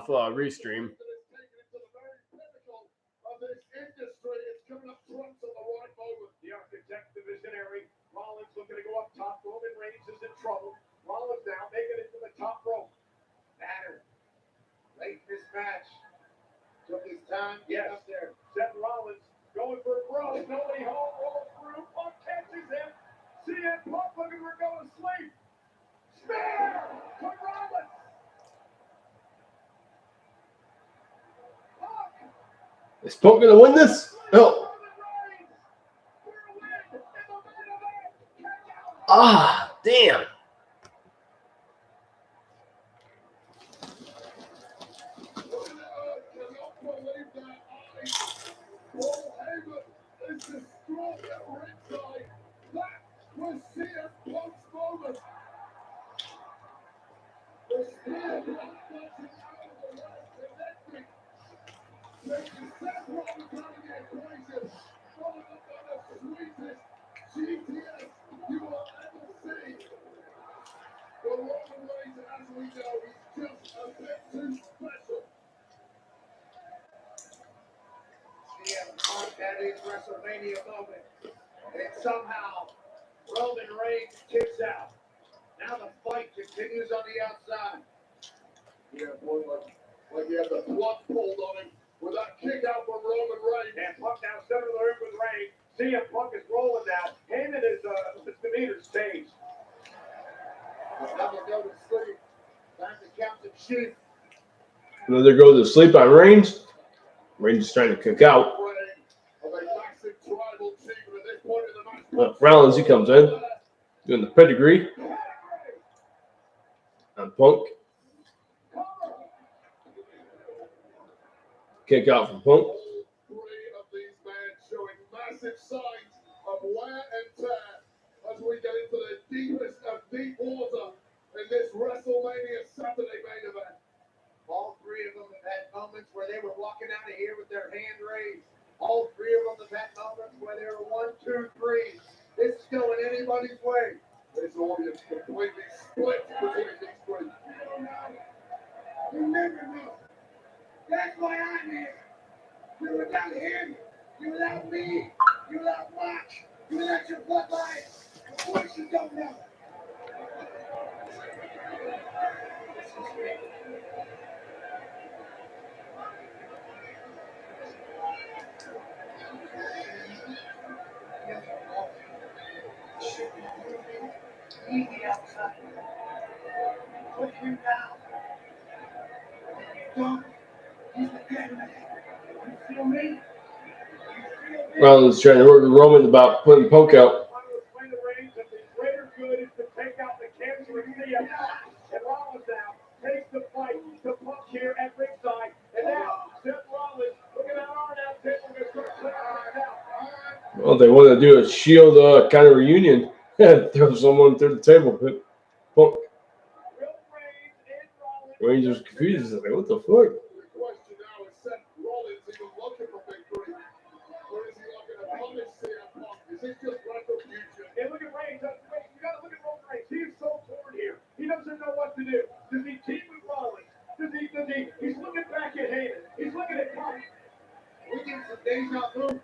for Restream. The architect, the visionary, Rollins looking to go up top. Roman Reigns is in trouble. Rollins now making it to the top rope. Matter. Late in this match. Took his time getting up there. Seth Rollins going for a throw. Nobody home. Rolls through. Punk catches him. CM Punk looking for going to sleep. Spear to Rollins. Punk. Is Punk gonna win this? No. Ah, damn. At his WrestleMania moment, and somehow Roman Reigns kicks out. Now the fight continues on the outside. Yeah, boy, like he had the plug pulled on him with that kick out from Roman Reigns. And Punk now center of the ring with Reigns. CM Punk is rolling now. Heyman is misdemeanor stage. Time to go to sleep. Time to count the sheep. Another go to sleep on Reigns. Reigns is trying to kick out. Rollins, he comes in. Doing the pedigree. On Punk. Kick out from Punk. Three of these men showing massive signs of wear and tear as we get into the deepest of deep water in this WrestleMania Saturday main event. All three of them have had moments where they were walking out of here with their hand raised. All three of them have had moments where they were 1, 2, 3. This is going anybody's way. This audience completely split between these three. Remember me. That's why I'm here. You without him, you without me, you without Mark, you without your bloodline. Of course you don't know. Easy outside. Put him down. Don't. He's the dead man. You feel me? Rollins trying to work with Roman about putting Punk out. Explain the Reigns that the greater good is to take out the cancer in CM Punk. And Rollins now takes the fight to Punk here at ringside. And now Seth Rollins looking at our now table. We're going to start clearing things out. Well, they want to do a Shield kind of reunion. Throw someone through the table. Punk. Reigns was confused. He's like, what the fuck? The question now is Seth Rollins even looking for victory? Or is he looking to punish CM Punk? Is this just retribution? And look at Reigns. You got to look at Roman Reigns. He is so torn here. He doesn't know what to do. Does he team with Rollins? He's looking back at Heyman. He's looking at Punk. We get some deja vu.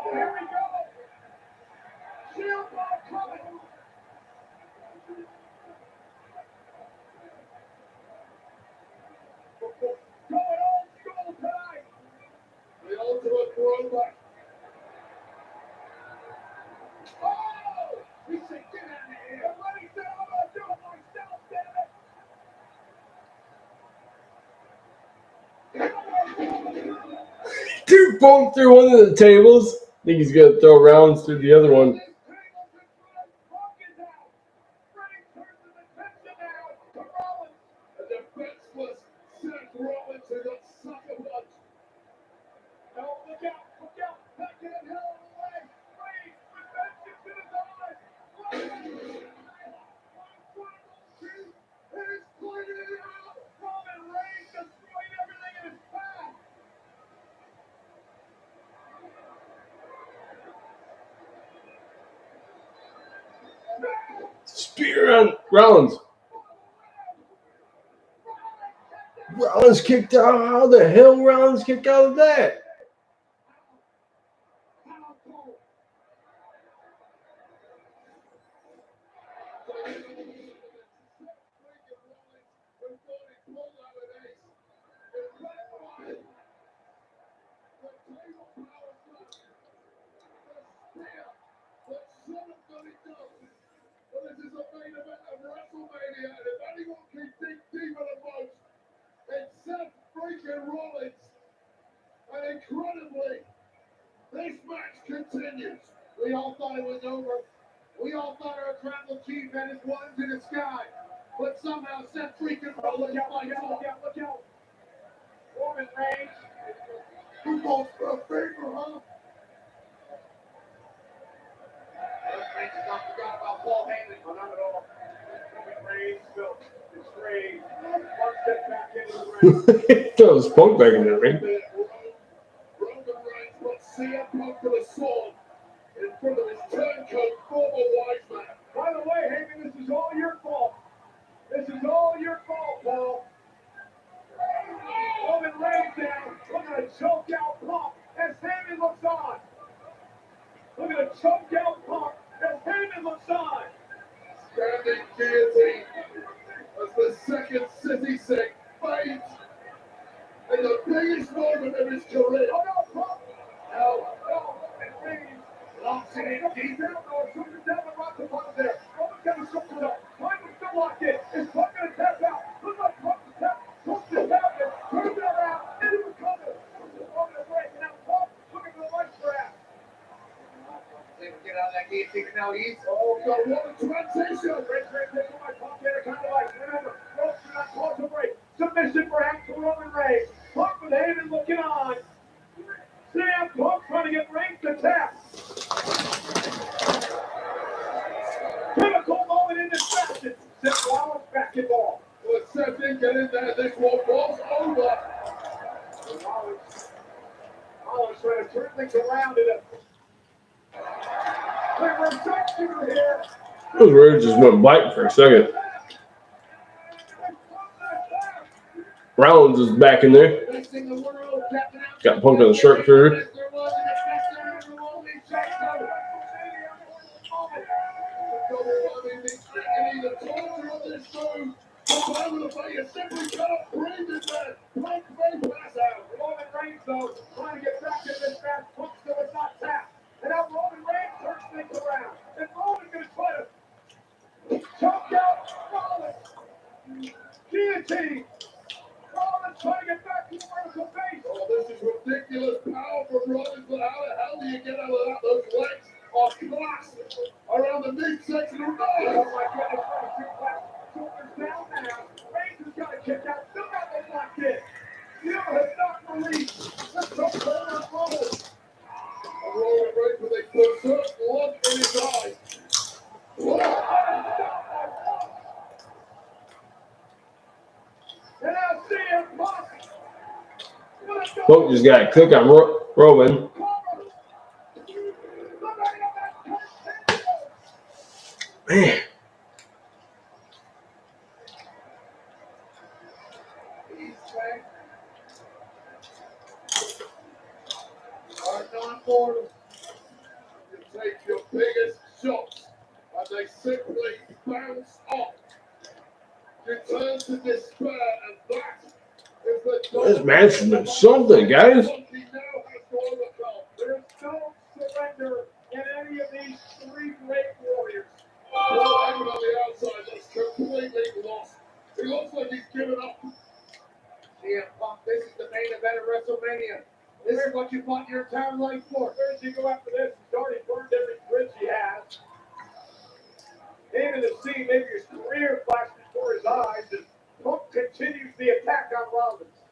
Oh, here we go. CM Punk coming. Going old school tonight. The ultimate throwback. Oh! He said, get out of here. And when he said, I'm going to do it myself, damn it. Dude, Punk through one of the tables. think he's gonna throw Rollins through the other one. A defenseless Seth Rollins who got sucker punched. Oh, look out, back in the hill of the leg. Reigns, revenge is in his eyes. He's pointing it out. Roman Reigns destroyed everything in his path. Spear on Rollins. Rollins kicked out. How the hell Rollins kicked out of that? Well, this is a main event of WrestleMania, and if anyone can dig deeper than most, it's Seth freaking Rollins. And incredibly, this match continues. We all thought it was over. We all thought our tribal chief had his ones in the sky. But somehow Seth freaking Rollins fights on. Look out. Roman Reigns. Who goes for a favor, huh? Reigns has not forgot about Paul Heyman. Oh, not at all. Roman Reigns felt betrayed. One step back into the ring. Throws Punk back in the ring. Roman Reigns puts CM Punk to the sword in front of his turncoat former wise man. By the way, Heyman, this is all your fault. This is all your fault, Paul. Roman Reigns down. Look at a choke out Punk as Heyman looks on. Look at a choke out Punk as Heyman looks on. Standing guillotine as the second City Sink fades in the biggest moment of his career. Oh no, Punk! No, Roman Reigns locks it in deep. Down the rock the Punk there. Roman's got his shoulders up. Punk is still locked in. Is Punk gonna tap out? Look like Punk is tap. Punk is tapping. Turns it around. Into the cover. Roman is breaking out. Punk looking for the life grab. They can get out of that guillotine now. He's Oh, God, what a transition! Reigns taking my Punk there, kind of like, remember, ropes do not cause a break. Submission perhaps to Roman Reigns. Punk with Heyman looking on. CM Punk trying to get Reigns to tap. Critical moment in this fashion. Seth Rollins basketball. Well, Seth didn't get in there. This one was over. Rollins trying to turn things around in a quick section here. It was weird. Just went blank for a second. Rollins is back in there. best in the world. Captain Got Punk on the shirt for There was an best there ever will be. I mean, the agony, the torture of this move. The moment of fire simply cannot breathe in there. Punk may pass out. Roman Reigns, though, trying to get back in this match. Punk still is not tapped. And now Roman Reigns turns things around. And Roman's going to try to choke out Rollins. Guillotine. Rollins trying to get back to the vertical base. Oh, this is ridiculous power from Rollins, but how the hell do you get out of that? Those legs are clasped around the midsection of Oh my goodness, shoulders down now. Reigns has got a kick out. Still got those locked in. Neil has not released. Let's go forward, Rollins. Roman Reigns with a berserk look in his eyes. And now CM Punk. Punk just got a click on Roman. Man. Non-mortal. You take your biggest shots and they simply bounce off. You turn to despair, and that is the This match has been something, guys. He now has to overcome. There's no surrender in any of these three great warriors. Paul Heyman on the outside looks completely lost. He looks like he's given up. CM Punk, this is the main event of WrestleMania. This is what you fought your entire life for. Where does he go after this? He's already burned every bridge he has. Even to see maybe his career flash before his eyes as Punk continues the attack on Rollins.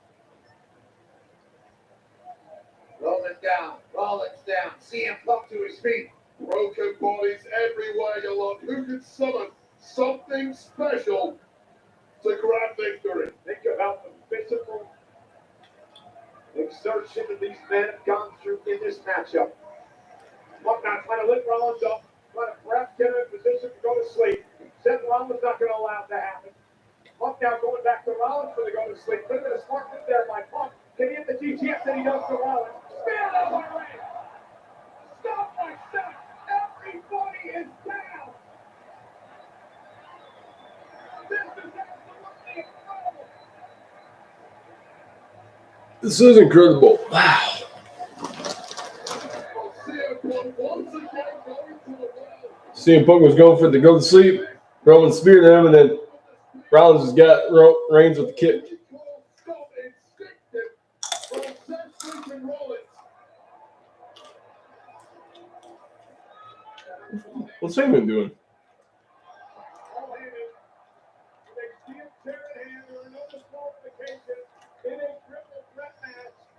Rollins down, CM Punk to his feet. Broken bodies everywhere you look. Who could summon something special to grab victory? Think about the physical exertion that these men have gone through in this matchup. Punk now trying to lift Rollins up, trying to perhaps get him in a position to go to sleep. Seth Rollins not going to allow it to happen. Punk now going back to Rollins for the go to sleep. Could have been a smart move there by Punk. Can he hit the GTS that he does to Rollins? Spear that by Ray. Stop by stop. Everybody is down. This is absolutely incredible. This is incredible. Wow. CM Punk was going for the go to sleep. Roman speared him, and then Rollins has got Reigns with the kick. What's Heyman doing?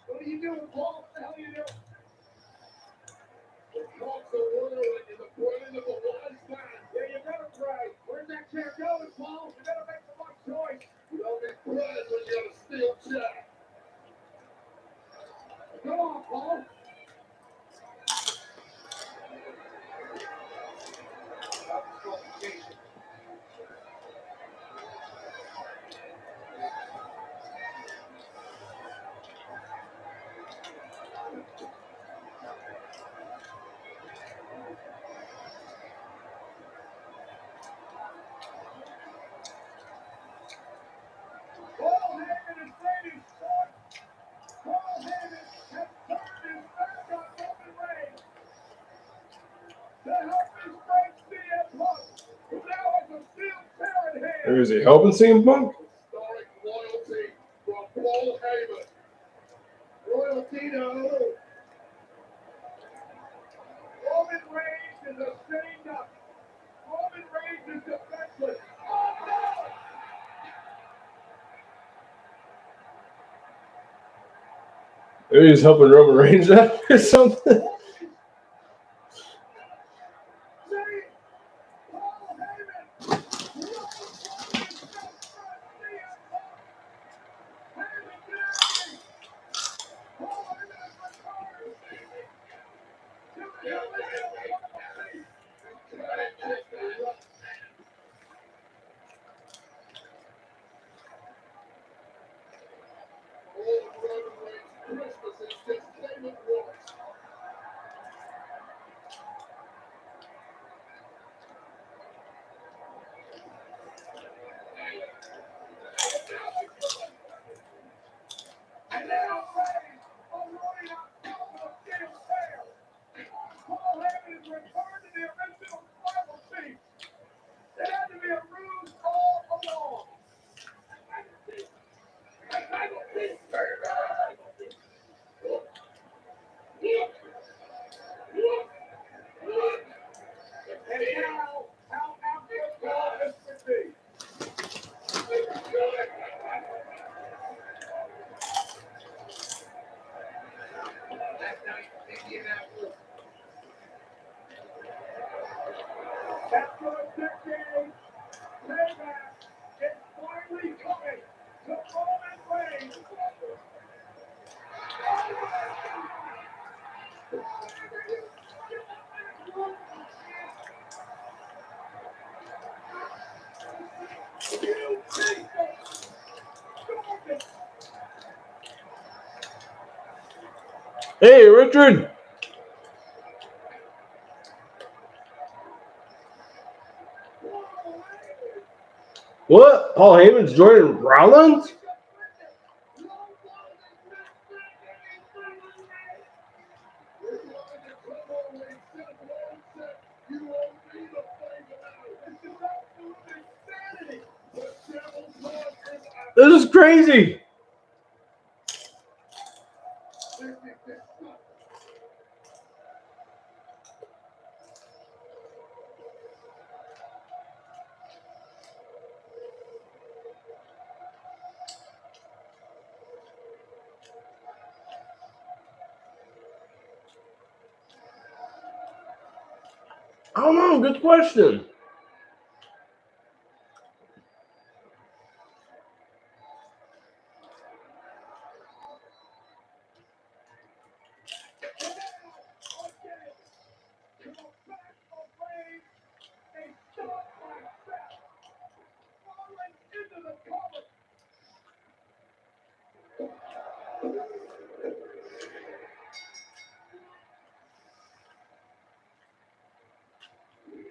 What are you doing, Paul? What the hell are you doing? Yeah, you better pray. Where's that chair going, Paul? You better make the right choice. You don't need prayers when you got a steel chair. Go on, Paul. Paul Heyman is ready. Paul Heyman has turned his back on Roman Reigns to help his friend CM Punk, who now has a steel chair in hand. Is he helping CM Punk? Historic loyalty from Paul Heyman. Royalty to who? Roman Reigns is a sitting duck. Roman Reigns is defenseless. Oh no! Maybe he's helping Roman Reigns out or something. Christmas is just Heyman wants. And now Reigns avoiding a couple of steel chairs. Paul Heyman is returned to the original tribal chief. It had to be a ruse all along. And now, how apropos this would be. After a decade, payback is finally coming to Roman Reigns. Hey, Richard. What? Paul Heyman's joining Rollins? This is crazy. I don't know. Good question.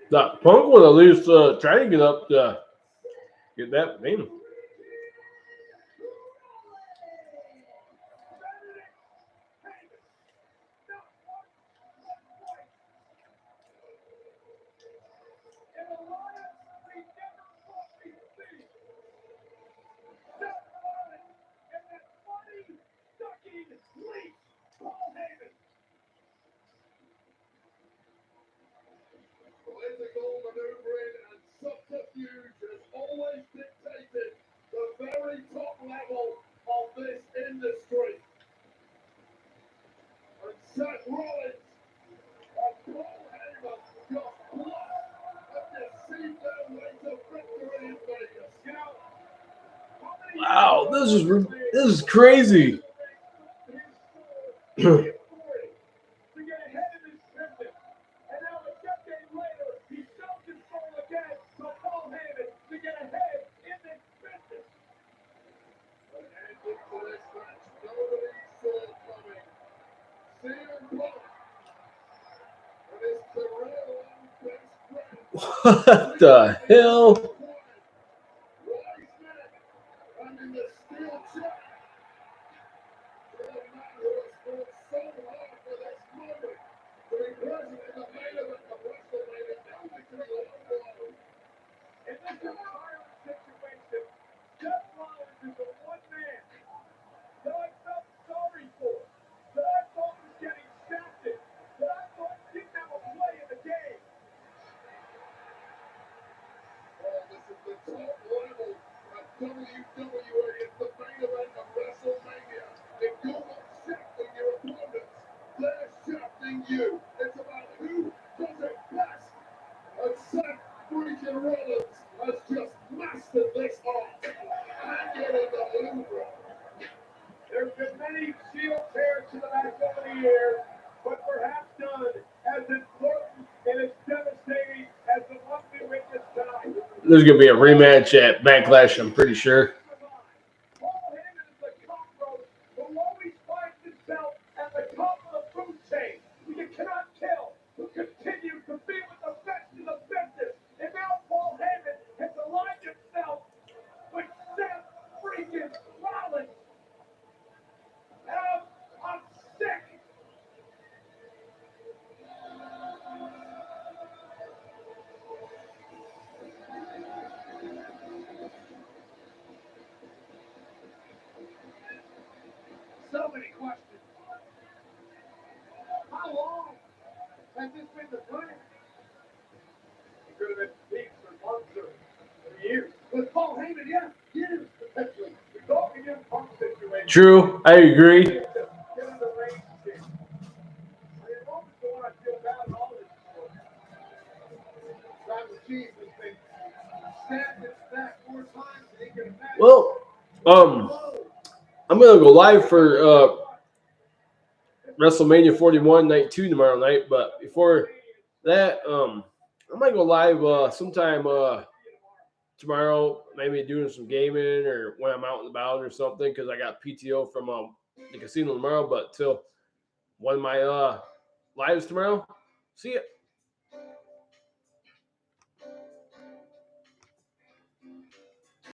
That Punk would at least try to get up to get that name. Political maneuvering and subterfuge has always dictated the very top level of this industry. And Seth Rollins and Paul Heyman just bluffed and deceived their way to victory in Vegas. You know, Wow, this is crazy. To get ahead of this business. And now a decade later, he's self-control again to Paul Heyman to get ahead in this business. An ending to this match nobody saw coming. CM Punk and his career-long best friend. What the hell? And in the steel chair. To the man who has fought so hard for this moment to be present in the main event of WrestleMania. Now victory alone. In this entire situation, Seth Rollins is the one man that I felt sorry for, that I thought was getting shafted, that I thought didn't have a play in the game. Oh, this is the top level of WWE. It's the main event of WrestleMania. If you're not shafting your opponents, they're shafting you. It's about who does it best. And Seth freaking Rollins has just mastered this art. Hanging in the Louvre. There's been many shield tears to the back over the years, but perhaps none as important and as devastating as the one we witnessed tonight. There's gonna be a rematch at Backlash, I'm pretty sure. Paul Heyman is the cockroach who always finds himself at the top of the food chain, who you cannot kill, who continues to be with the best in the business. And now Paul Heyman has aligned himself with Seth freaking Rollins. And I'm sick. So many questions. How long has this been the plan? It could have been weeks or months or years. With Paul Heyman, yeah, years potentially. We're talking in Punk situation. True, I agree. Get in the range here. I mean, moments the one I feel bad and all this for. Travis Cheese has been stabbed and stacked 4 times and he can imagine. Well, I'm gonna go live for WrestleMania 41 Night 2 tomorrow night, but before that, I might go live sometime tomorrow, maybe doing some gaming or when I'm out and about or something, because I got PTO from the casino tomorrow. But till one of my lives tomorrow, see ya.